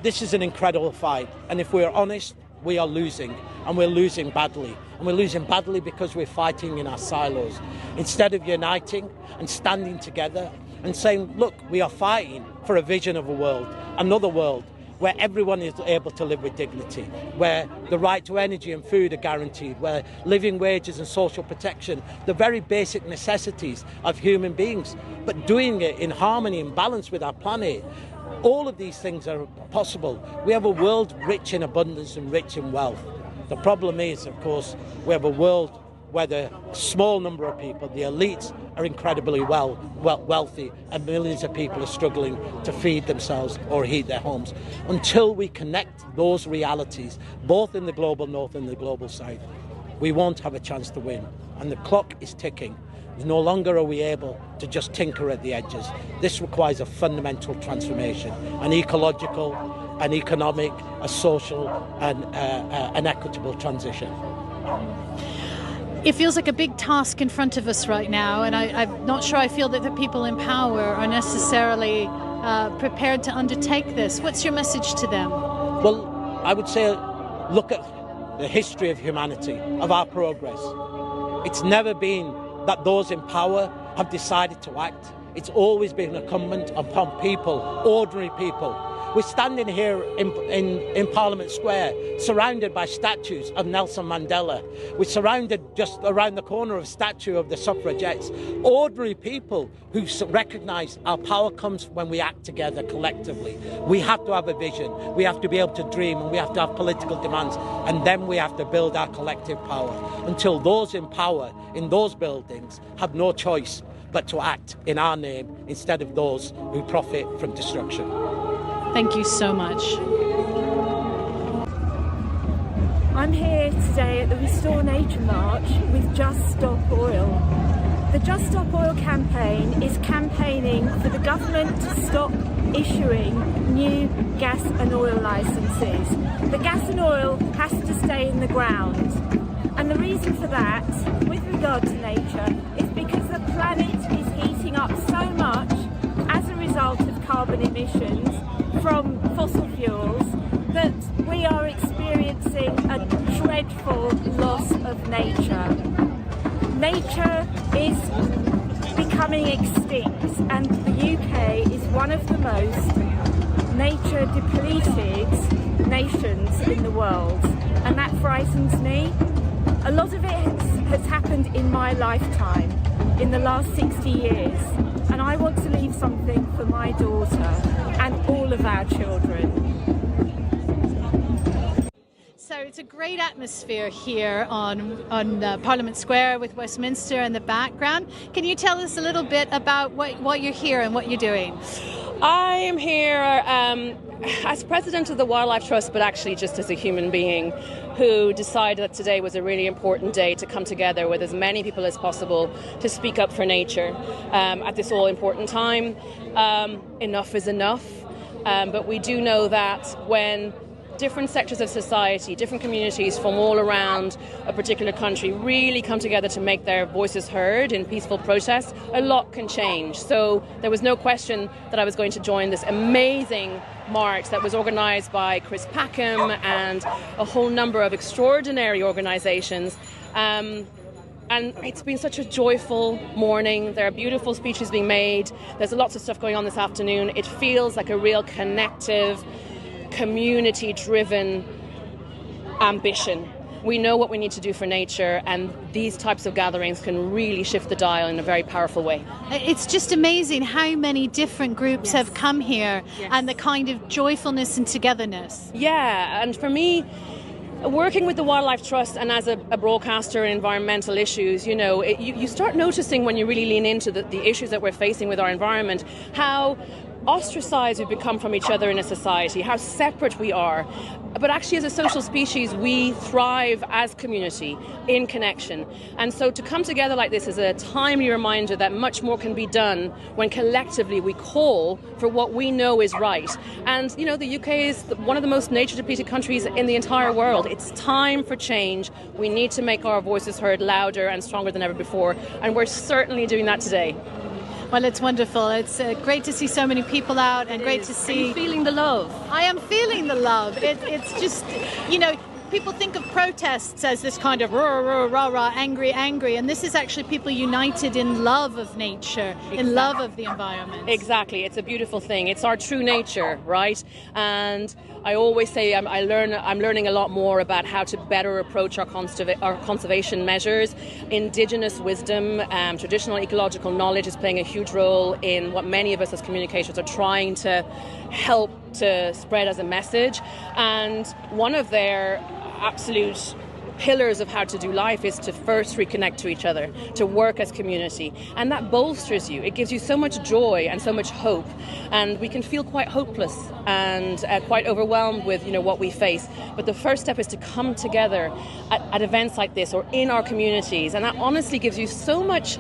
this is an incredible fight, and if we're honest, we are losing, and we're losing badly. And we're losing badly because we're fighting in our silos. Instead of uniting and standing together and saying, look, we are fighting for a vision of a world, another world, where everyone is able to live with dignity, where the right to energy and food are guaranteed, where living wages and social protection, the very basic necessities of human beings, but doing it in harmony and balance with our planet. All of these things are possible. We have a world rich in abundance and rich in wealth. The problem is, of course, we have a world where the small number of people, the elites, are incredibly wealthy, and millions of people are struggling to feed themselves or heat their homes. Until we connect those realities, both in the global north and the global south, we won't have a chance to win. And the clock is ticking. No longer are we able to just tinker at the edges. This requires a fundamental transformation, an ecological, an economic, a social, and an equitable transition. It feels like a big task in front of us right now, and I'm not sure I feel that the people in power are necessarily prepared to undertake this. What's your message to them? Well, I would say look at the history of humanity, of our progress. It's never been that those in power have decided to act. It's always been incumbent upon people, ordinary people. We're standing here in Parliament Square, surrounded by statues of Nelson Mandela. We're surrounded just around the corner of a statue of the suffragettes. Ordinary people who recognise our power comes when we act together collectively. We have to have a vision, we have to be able to dream, and we have to have political demands, and then we have to build our collective power. Until those in power in those buildings have no choice but to act in our name instead of those who profit from destruction. Thank you so much. I'm here today at the Restore Nature March with Just Stop Oil. The Just Stop Oil campaign is campaigning for the government to stop issuing new gas and oil licences. The gas and oil has to stay in the ground. And the reason for that, with regard to nature, is because the planet is heating up so much as a result of carbon emissions from fossil fuels that we are experiencing a dreadful loss of nature. Nature is becoming extinct, and the UK is one of the most nature depleted nations in the world, and that frightens me. A lot of it has happened in my lifetime, in the last 60 years, and I want to leave something for my daughter and all of our children. So it's a great atmosphere here on Parliament Square with Westminster in the background. Can you tell us a little bit about what you're here and what you're doing? I am here as president of the Wildlife Trust, but actually just as a human being who decided that today was a really important day to come together with as many people as possible to speak up for nature at this all-important time. Enough is enough, but we do know that when different sectors of society, different communities from all around a particular country really come together to make their voices heard in peaceful protests, a lot can change. So there was no question that I was going to join this amazing march that was organised by Chris Packham and a whole number of extraordinary organisations. And it's been such a joyful morning. There are beautiful speeches being made. There's lots of stuff going on this afternoon. It feels like a real connective, community-driven ambition. We know what we need to do for nature, and these types of gatherings can really shift the dial in a very powerful way. It's just amazing how many different groups have come here and the kind of joyfulness and togetherness. Yeah, and for me, working with the Wildlife Trust and as a broadcaster in environmental issues, you know, you start noticing when you really lean into the issues that we're facing with our environment, how ostracized we've become from each other in a society, how separate we are. But actually, as a social species, we thrive as community in connection. And so to come together like this is a timely reminder that much more can be done when collectively we call for what we know is right. And, you know, the UK is one of the most nature-depleted countries in the entire world. It's time for change. We need to make our voices heard louder and stronger than ever before. And we're certainly doing that today. Well, it's wonderful. It's great to see so many people out and great to see... Are you feeling the love? I am feeling the love. It's just, you know, people think of protests as this kind of rah, rah, rah, rah, angry, and this is actually people united in love of nature, in love of the environment. Exactly. It's a beautiful thing. It's our true nature, right? And I always say I'm learning a lot more about how to better approach our conservation measures. Indigenous wisdom, traditional ecological knowledge is playing a huge role in what many of us as communicators are trying to help to spread as a message. And one of their absolute pillars of how to do life is to first reconnect to each other, to work as community. And that bolsters you. It gives you so much joy and so much hope. And we can feel quite hopeless and quite overwhelmed with, you know, what we face. But the first step is to come together at events like this or in our communities. And that honestly gives you so much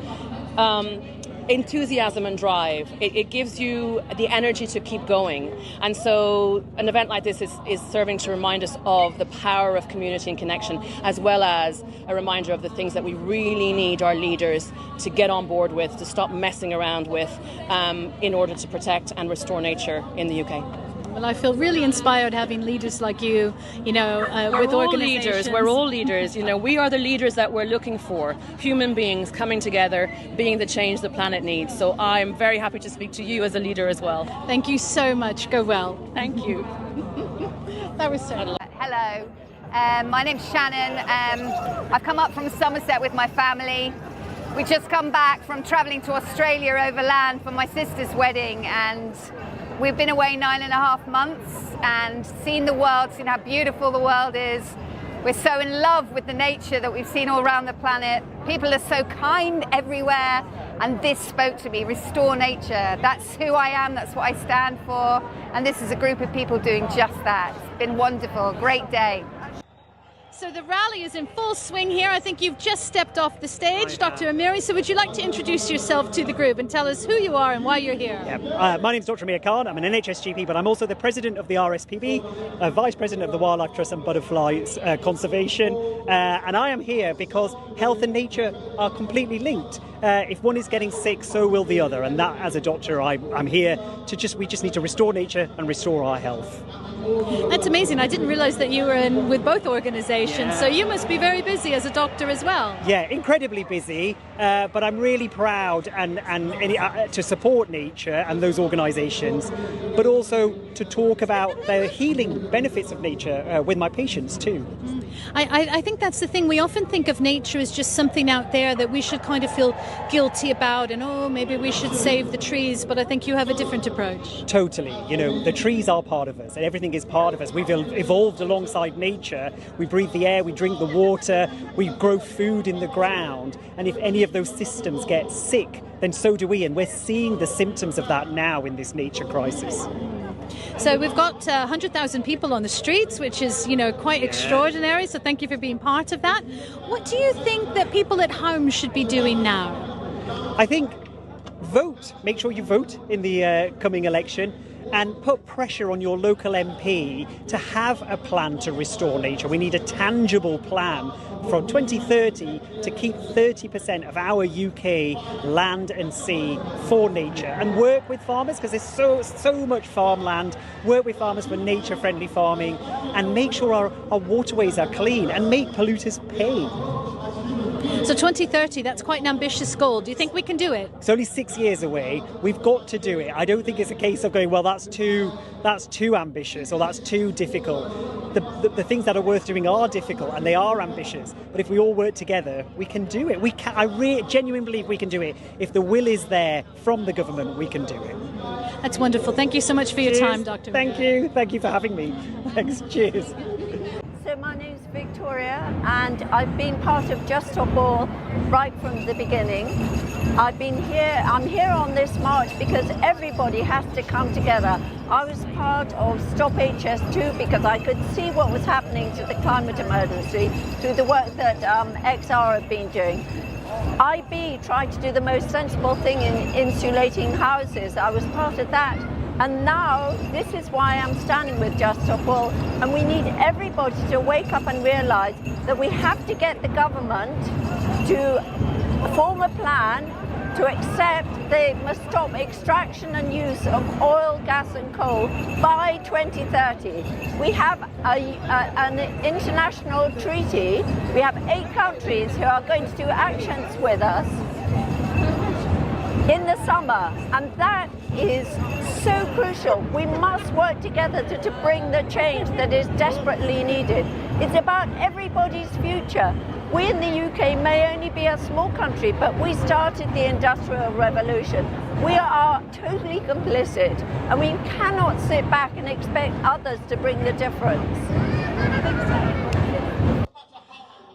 enthusiasm and drive. It gives you the energy to keep going. And so an event like this is serving to remind us of the power of community and connection, as well as a reminder of the things that we really need our leaders to get on board with, to stop messing around with, in order to protect and restore nature in the UK. Well, I feel really inspired having leaders like you, you know, with organizations. We're all leaders. You know, we are the leaders that we're looking for. Human beings coming together, being the change the planet needs. So I'm very happy to speak to you as a leader as well. Thank you so much. Go well. Thank you. That was so. Hello. My name's Shannon. I've come up from Somerset with my family. We just come back from travelling to Australia overland for my sister's wedding, and we've been away 9.5 months and seen the world, seen how beautiful the world is. We're so in love with the nature that we've seen all around the planet. People are so kind everywhere, and this spoke to me, restore nature. That's who I am, that's what I stand for, and this is a group of people doing just that. It's been wonderful, great day. So the rally is in full swing here. I think you've just stepped off the stage, Dr. Amiri. So would you like to introduce yourself to the group and tell us who you are and why you're here? Yeah. My name's Dr. Amir Khan. I'm an NHS GP, but I'm also the president of the RSPB, vice president of the Wildlife Trust and Butterfly Conservation. And I am here because health and nature are completely linked. If one is getting sick, so will the other. And that, as a doctor, I'm here to we just need to restore nature and restore our health. That's amazing. I didn't realize that you were with both organizations, so you must be very busy as a doctor as well. Yeah, incredibly busy, but I'm really proud and to support nature and those organizations, but also to talk about the healing benefits of nature with my patients too. I think that's the thing. We often think of nature as just something out there that we should kind of feel guilty about, and maybe we should save the trees, but I think you have a different approach. Totally. You know, the trees are part of us and everything is part of us. We've evolved alongside nature. We breathe the air, we drink the water, we grow food in the ground, and if any of those systems get sick, then so do we, and we're seeing the symptoms of that now in this nature crisis. So we've got 100,000 people on the streets, which is, quite extraordinary. So thank you for being part of that. What do you think that people at home should be doing now? I think vote. Make sure you vote in the coming election and put pressure on your local MP to have a plan to restore nature. We need a tangible plan from 2030 to keep 30% of our UK land and sea for nature, and work with farmers, because there's so much farmland. Work with farmers for nature-friendly farming and make sure our waterways are clean and make polluters pay. So 2030, that's quite an ambitious goal. Do you think we can do it? It's only 6 years away. We've got to do it. I don't think it's a case of going, well, that's too ambitious or that's too difficult. The things that are worth doing are difficult and they are ambitious. But if we all work together, we can do it. I genuinely believe we can do it. If the will is there from the government, we can do it. That's wonderful. Thank you so much for your time, Dr. Thank you. Thank you for having me. Thanks. Cheers. So my name's Victoria, and I've been part of Just Stop Oil right from the beginning. I'm here on this march because everybody has to come together. I was part of Stop HS2 because I could see what was happening to the climate emergency through the work that XR have been doing. IB tried to do the most sensible thing in insulating houses. I was part of that. And now this is why I'm standing with Just Stop Oil. And we need everybody to wake up and realize that we have to get the government to form a plan to accept they must stop extraction and use of oil, gas and coal by 2030. We have an international treaty. We have 8 countries who are going to do actions with us in the summer, and that is so crucial. We must work together to bring the change that is desperately needed. It's about everybody's future. We in the UK may only be a small country, but we started the Industrial Revolution. We are totally complicit, and we cannot sit back and expect others to bring the difference.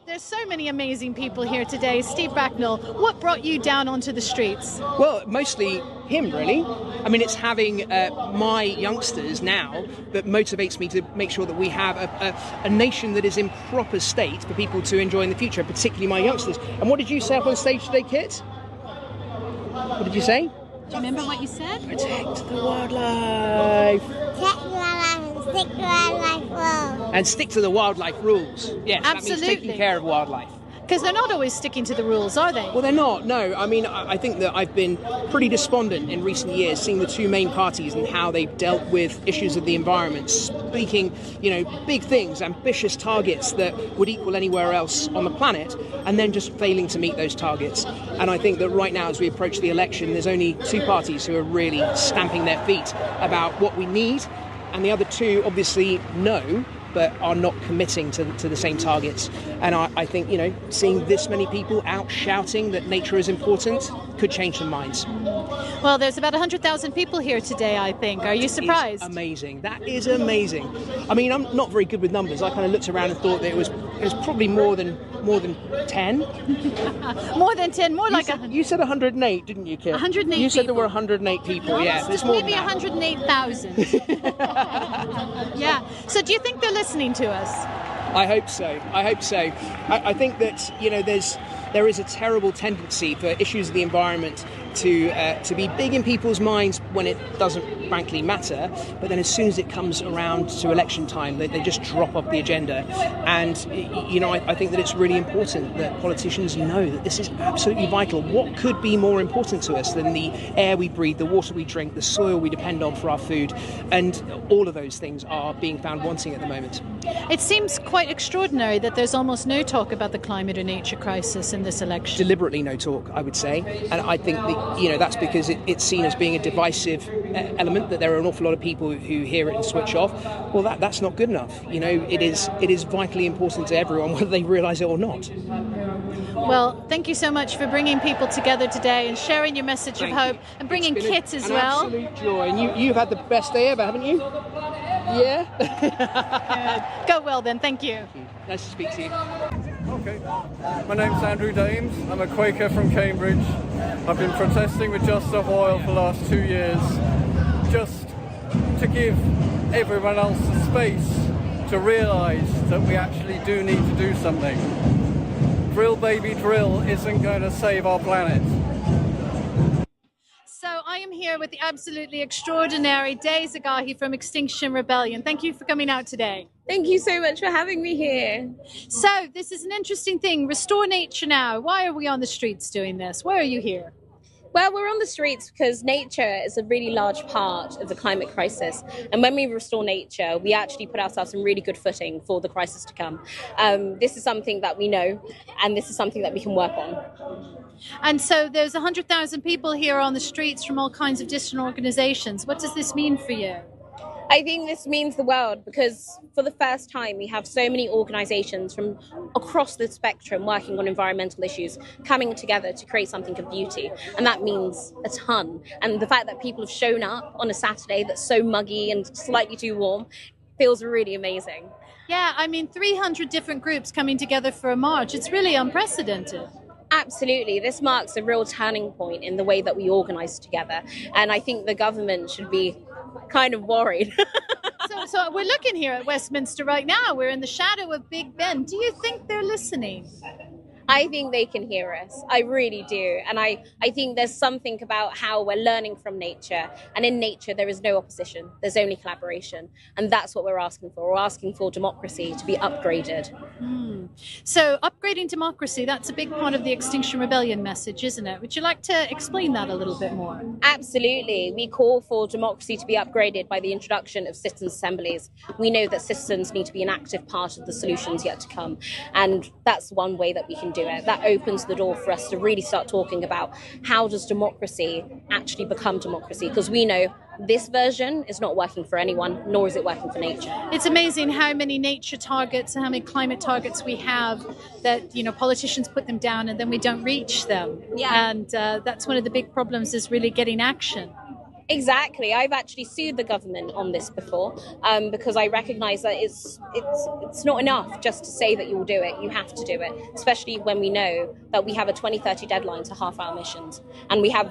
There's so many amazing people here today. Steve Bracknell, what brought you down onto the streets? Well, mostly him, really. I mean, it's having my youngsters now that motivates me to make sure that we have a nation that is in proper state for people to enjoy in the future, particularly my youngsters. And what did you say up on stage today, Kit? What did you say? Do you remember what you said? Protect the wildlife. Protect the wildlife and stick to wildlife rules. And stick to the wildlife rules. Yes, absolutely. That means taking care of wildlife. Because they're not always sticking to the rules, are they? Well, they're not, no. I mean, I think that I've been pretty despondent in recent years seeing the two main parties and how they've dealt with issues of the environment, speaking, big things, ambitious targets that would equal anywhere else on the planet, and then just failing to meet those targets. And I think that right now, as we approach the election, there's only 2 parties who are really stamping their feet about what we need, and the other 2 obviously know, but are not committing to the same targets. And I think, seeing this many people out shouting that nature is important could change some minds. Well, there's about 100,000 people here today, I think. Are you surprised? Amazing. That is amazing. I mean, I'm not very good with numbers. I kind of looked around and thought that it was probably more than 10. More than 10, more like you said 108, didn't you, Kit? 108 You said people. there were 108 people, yeah. There's more Maybe 108,000. Yeah. So do you think they're listening to us? I hope so. I think that, there is a terrible tendency for issues of the environment to be big in people's minds when it doesn't frankly matter, but then as soon as it comes around to election time, they just drop off the agenda. And I think that it's really important that politicians know that this is absolutely vital. What could be more important to us than the air we breathe, the water we drink, the soil we depend on for our food? And all of those things are being found wanting at the moment. It seems quite extraordinary that there's almost no talk about the climate or nature crisis in this election. Deliberately no talk, I would say. And I think that, that's because it's seen as being a divisive element, that there are an awful lot of people who hear it and switch off. Well, that's not good enough. It is vitally important to everyone, whether they realise it or not. Well, thank you so much for bringing people together today and sharing your message of hope and bringing Kit as well. Absolute joy. And you've had the best day ever, haven't you? Yeah? Go well then, thank you. Nice to speak to you. Okay, my name's Andrew Dames. I'm a Quaker from Cambridge. I've been protesting with Just Stop Oil for the last 2 years, just to give everyone else the space to realise that we actually do need to do something. Drill baby drill isn't going to save our planet. So I am here with the absolutely extraordinary Day Zagahi from Extinction Rebellion. Thank you for coming out today. Thank you so much for having me here. So this is an interesting thing. Restore Nature Now. Why are we on the streets doing this? Why are you here? Well, we're on the streets because nature is a really large part of the climate crisis. And when we restore nature, we actually put ourselves in really good footing for the crisis to come. This is something that we know, and this is something that we can work on. And so there's 100,000 people here on the streets from all kinds of different organizations. What does this mean for you? I think this means the world because for the first time we have so many organisations from across the spectrum working on environmental issues coming together to create something of beauty, and that means a ton. And the fact that people have shown up on a Saturday that's so muggy and slightly too warm feels really amazing. Yeah, I mean 300 different groups coming together for a march. It's really unprecedented. Absolutely. This marks a real turning point in the way that we organise together. And I think the government should be kind of worried. So we're looking here at Westminster right now. We're in the shadow of Big Ben. Do you think they're listening? I think they can hear us. I really do. And I think there's something about how we're learning from nature. And in nature, there is no opposition. There's only collaboration. And that's what we're asking for. We're asking for democracy to be upgraded. So upgrading democracy, that's a big part of the Extinction Rebellion message, isn't it? Would you like to explain that a little bit more? Absolutely. We call for democracy to be upgraded by the introduction of citizens' assemblies. We know that citizens need to be an active part of the solutions yet to come. And that's one way that we can do it. That opens the door for us to really start talking about how does democracy actually become democracy? Because we know this version is not working for anyone, nor is it working for nature. It's amazing how many nature targets and how many climate targets we have that, you know, politicians put them down and then we don't reach them. Yeah. And that's one of the big problems, is really getting action. Exactly. I've actually sued the government on this before because I recognise that it's not enough just to say that you'll do it. You have to do it, especially when we know that we have a 2030 deadline to halve our emissions, and we owe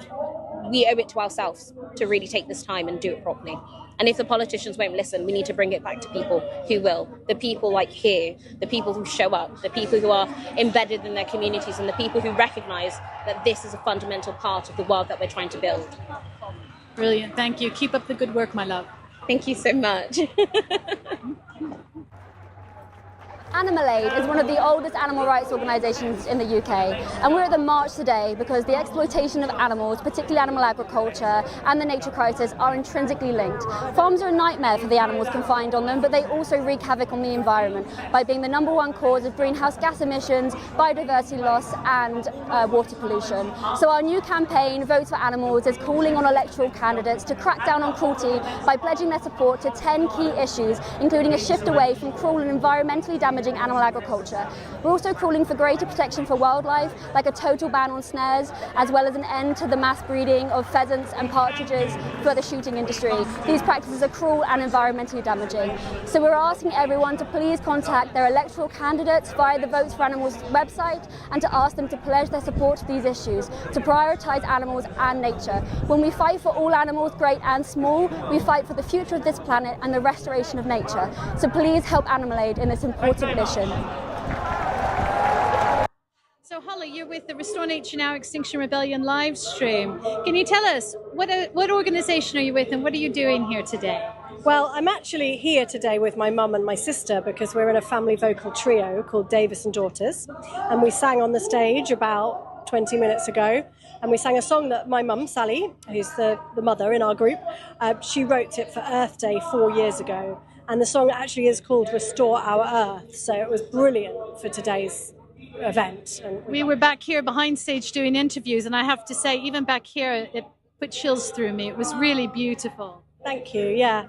it to ourselves to really take this time and do it properly. And if the politicians won't listen, we need to bring it back to people who will. The people like here, the people who show up, the people who are embedded in their communities, and the people who recognise that this is a fundamental part of the world that we're trying to build. Brilliant. Thank you. Keep up the good work, my love. Thank you so much. Animal Aid is one of the oldest animal rights organisations in the UK, and we're at the march today because the exploitation of animals, particularly animal agriculture, and the nature crisis are intrinsically linked. Farms are a nightmare for the animals confined on them, but they also wreak havoc on the environment by being the #1 cause of greenhouse gas emissions, biodiversity loss and water pollution. So our new campaign, Votes for Animals, is calling on electoral candidates to crack down on cruelty by pledging their support to 10 key issues, including a shift away from cruel and environmentally damaging animal agriculture. We're also calling for greater protection for wildlife, like a total ban on snares, as well as an end to the mass breeding of pheasants and partridges for the shooting industry. These practices are cruel and environmentally damaging. So we're asking everyone to please contact their electoral candidates via the Votes for Animals website and to ask them to pledge their support to these issues, to prioritise animals and nature. When we fight for all animals, great and small, we fight for the future of this planet and the restoration of nature. So please help Animal Aid in this important mission. So Holly, you're with the Restore Nature Now Extinction Rebellion live stream. Can you tell us what organisation are you with and what are you doing here today? Well, I'm actually here today with my mum and my sister because we're in a family vocal trio called Davis and Daughters, and we sang on the stage about 20 minutes ago, and we sang a song that my mum, Sally, who's the mother in our group, she wrote it for Earth Day 4 years ago. And the song actually is called Restore Our Earth. So it was brilliant for today's event. And we were back here behind stage doing interviews, and I have to say, even back here, it put chills through me. It was really beautiful. Thank you, yeah.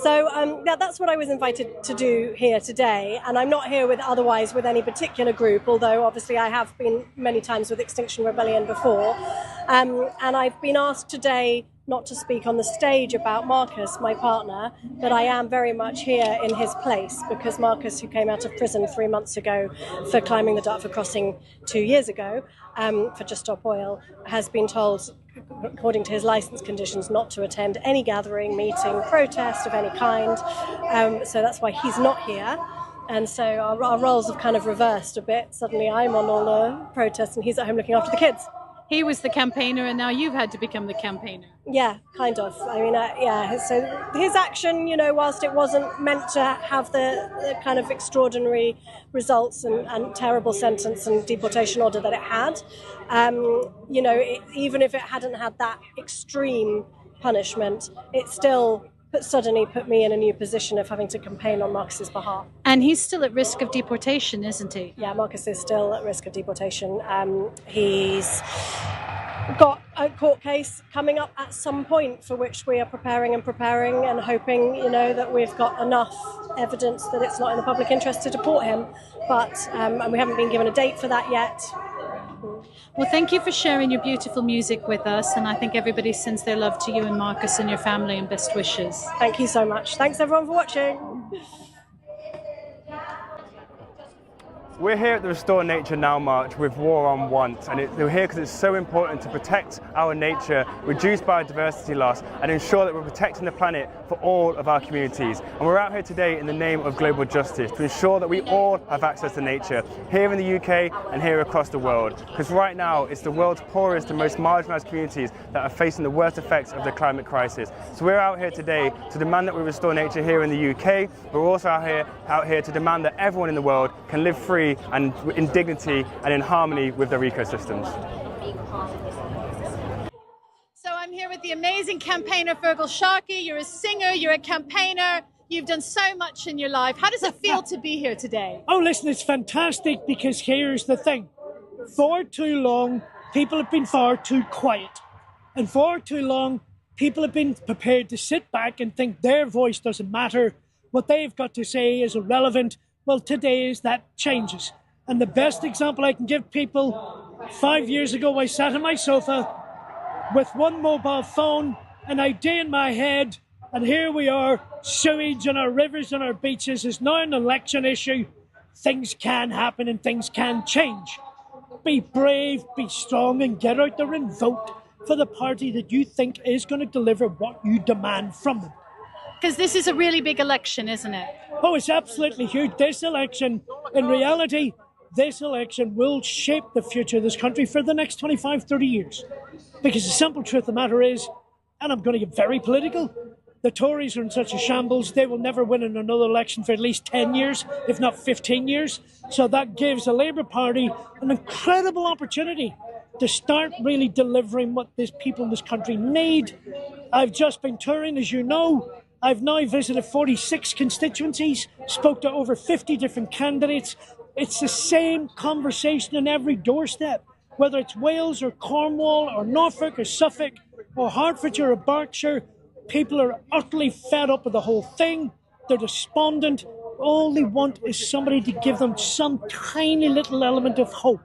So that's what I was invited to do here today. And I'm not here with any particular group, although obviously I have been many times with Extinction Rebellion before. And I've been asked today not to speak on the stage about Marcus, my partner, but I am very much here in his place because Marcus, who came out of prison 3 months ago for climbing the Dartford Crossing 2 years ago for Just Stop Oil, has been told, according to his licence conditions, not to attend any gathering, meeting, protest of any kind. So that's why he's not here. And so our roles have kind of reversed a bit. Suddenly I'm on all the protests and he's at home looking after the kids. He was the campaigner and now you've had to become the campaigner. Yeah, kind of. I mean, yeah. So his action, whilst it wasn't meant to have the kind of extraordinary results and terrible sentence and deportation order that it had, even if it hadn't had that extreme punishment, it still suddenly put me in a new position of having to campaign on Marcus's behalf. And he's still at risk of deportation, isn't he? Yeah, Marcus is still at risk of deportation. He's got a court case coming up at some point for which we are preparing and hoping, that we've got enough evidence that it's not in the public interest to deport him. But and we haven't been given a date for that yet. Well, thank you for sharing your beautiful music with us, and I think everybody sends their love to you and Marcus and your family and best wishes. Thank you so much. Thanks everyone for watching. We're here at the Restore Nature Now March with War on Want, and we're here because it's so important to protect our nature, reduce biodiversity loss, and ensure that we're protecting the planet for all of our communities. And we're out here today in the name of global justice to ensure that we all have access to nature, here in the UK and here across the world. Because right now, it's the world's poorest and most marginalised communities that are facing the worst effects of the climate crisis. So we're out here today to demand that we restore nature here in the UK. We're also out here to demand that everyone in the world can live free and in dignity and in harmony with their ecosystems. So I'm here with the amazing campaigner Fergal Sharkey. You're a singer, you're a campaigner, you've done so much in your life. How does it feel to be here today? Oh, listen, it's fantastic because here's the thing. For too long, people have been far too quiet. And for too long, people have been prepared to sit back and think their voice doesn't matter. What they've got to say is irrelevant. Well, today that changes. And the best example I can give people, 5 years ago, I sat on my sofa with one mobile phone, an idea in my head, and here we are, sewage on our rivers and our beaches is now an election issue. Things can happen and things can change. Be brave, be strong, and get out there and vote for the party that you think is going to deliver what you demand from them. Because this is a really big election, isn't it? Oh, it's absolutely huge. This election, in reality, this election will shape the future of this country for the next 25, 30 years. Because the simple truth of the matter is, and I'm going to get very political, the Tories are in such a shambles, they will never win in another election for at least 10 years, if not 15 years. So that gives the Labour Party an incredible opportunity to start really delivering what these people in this country need. I've just been touring, as you know. I've now visited 46 constituencies, spoke to over 50 different candidates. It's the same conversation on every doorstep, whether it's Wales or Cornwall or Norfolk or Suffolk or Hertfordshire or Berkshire. People are utterly fed up with the whole thing. They're despondent. All they want is somebody to give them some tiny little element of hope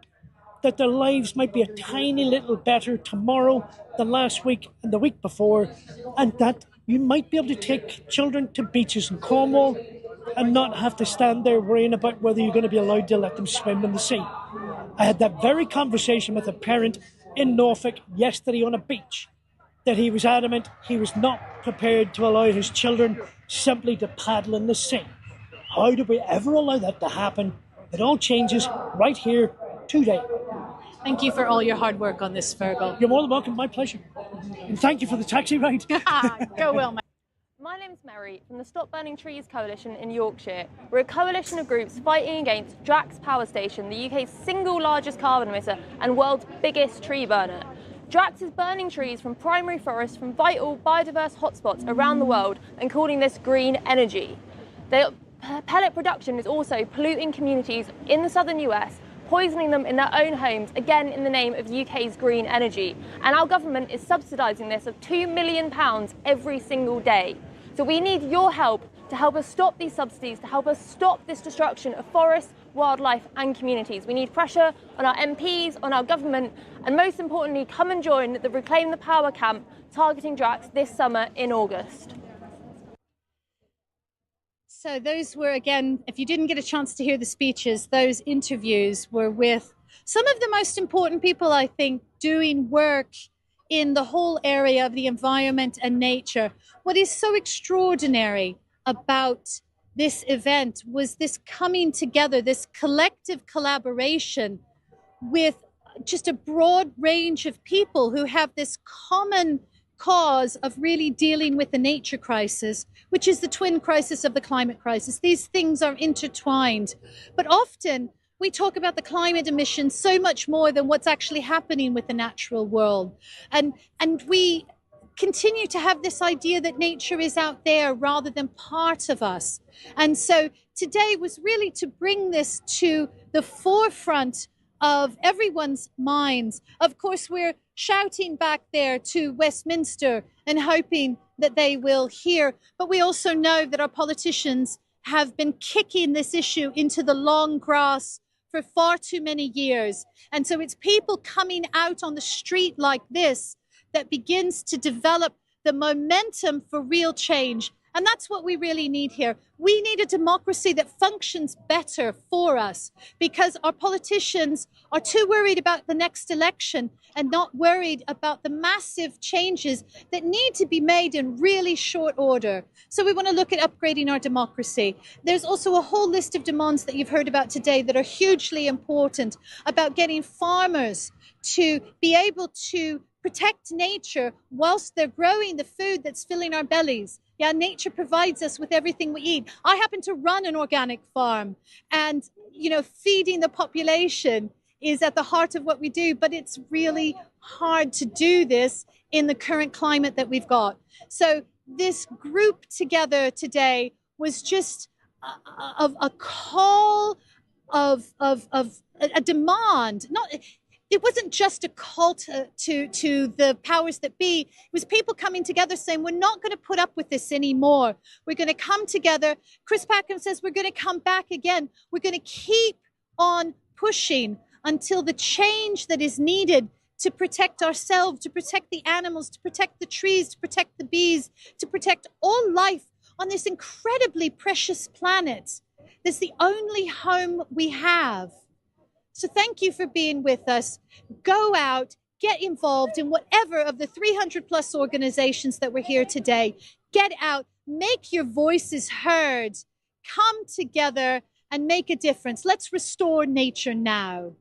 that their lives might be a tiny little better tomorrow than last week and the week before, and that you might be able to take children to beaches in Cornwall and not have to stand there worrying about whether you're going to be allowed to let them swim in the sea. I had that very conversation with a parent in Norfolk yesterday on a beach, that he was adamant he was not prepared to allow his children simply to paddle in the sea. How do we ever allow that to happen? It all changes right here today. Thank you for all your hard work on this, Fergal. You're more than welcome, my pleasure. And thank you for the taxi ride. Go well, mate. My name's Mary from the Stop Burning Trees Coalition in Yorkshire. We're a coalition of groups fighting against Drax Power Station, the UK's single largest carbon emitter and world's biggest tree burner. Drax is burning trees from primary forests from vital biodiverse hotspots around the world and calling this green energy. Their pellet production is also polluting communities in the southern US, poisoning them in their own homes, again in the name of UK's green energy. And our government is subsidising this of £2 million every single day. So we need your help to help us stop these subsidies, to help us stop this destruction of forests, wildlife and communities. We need pressure on our MPs, on our government, and most importantly, come and join the Reclaim the Power camp targeting Drax this summer in August. So those were, again, if you didn't get a chance to hear the speeches, those interviews were with some of the most important people, I think, doing work in the whole area of the environment and nature. What is so extraordinary about this event was this coming together, this collective collaboration with just a broad range of people who have this common cause of really dealing with the nature crisis, which is the twin crisis of the climate crisis. These things are intertwined. But often we talk about the climate emissions so much more than what's actually happening with the natural world. And we continue to have this idea that nature is out there rather than part of us. And so today was really to bring this to the forefront of everyone's minds. Of course, we're shouting back there to Westminster and hoping that they will hear. But we also know that our politicians have been kicking this issue into the long grass for far too many years. And so it's people coming out on the street like this that begins to develop the momentum for real change. And that's what we really need here. We need a democracy that functions better for us, because our politicians are too worried about the next election and not worried about the massive changes that need to be made in really short order. So we want to look at upgrading our democracy. There's also a whole list of demands that you've heard about today that are hugely important, about getting farmers to be able to protect nature whilst they're growing the food that's filling our bellies. Yeah, nature provides us with everything we eat. I happen to run an organic farm, and, you know, feeding the population is at the heart of what we do, but it's really hard to do this in the current climate that we've got. So this group together today was just a call of a demand. It wasn't just a call to the powers that be. It was people coming together saying, we're not going to put up with this anymore. We're going to come together. Chris Packham says we're going to come back again. We're going to keep on pushing until the change that is needed to protect ourselves, to protect the animals, to protect the trees, to protect the bees, to protect all life on this incredibly precious planet. That's the only home we have. So thank you for being with us. Go out, get involved in whatever of the 300 plus organizations that were here today. Get out, make your voices heard, come together and make a difference. Let's restore nature now.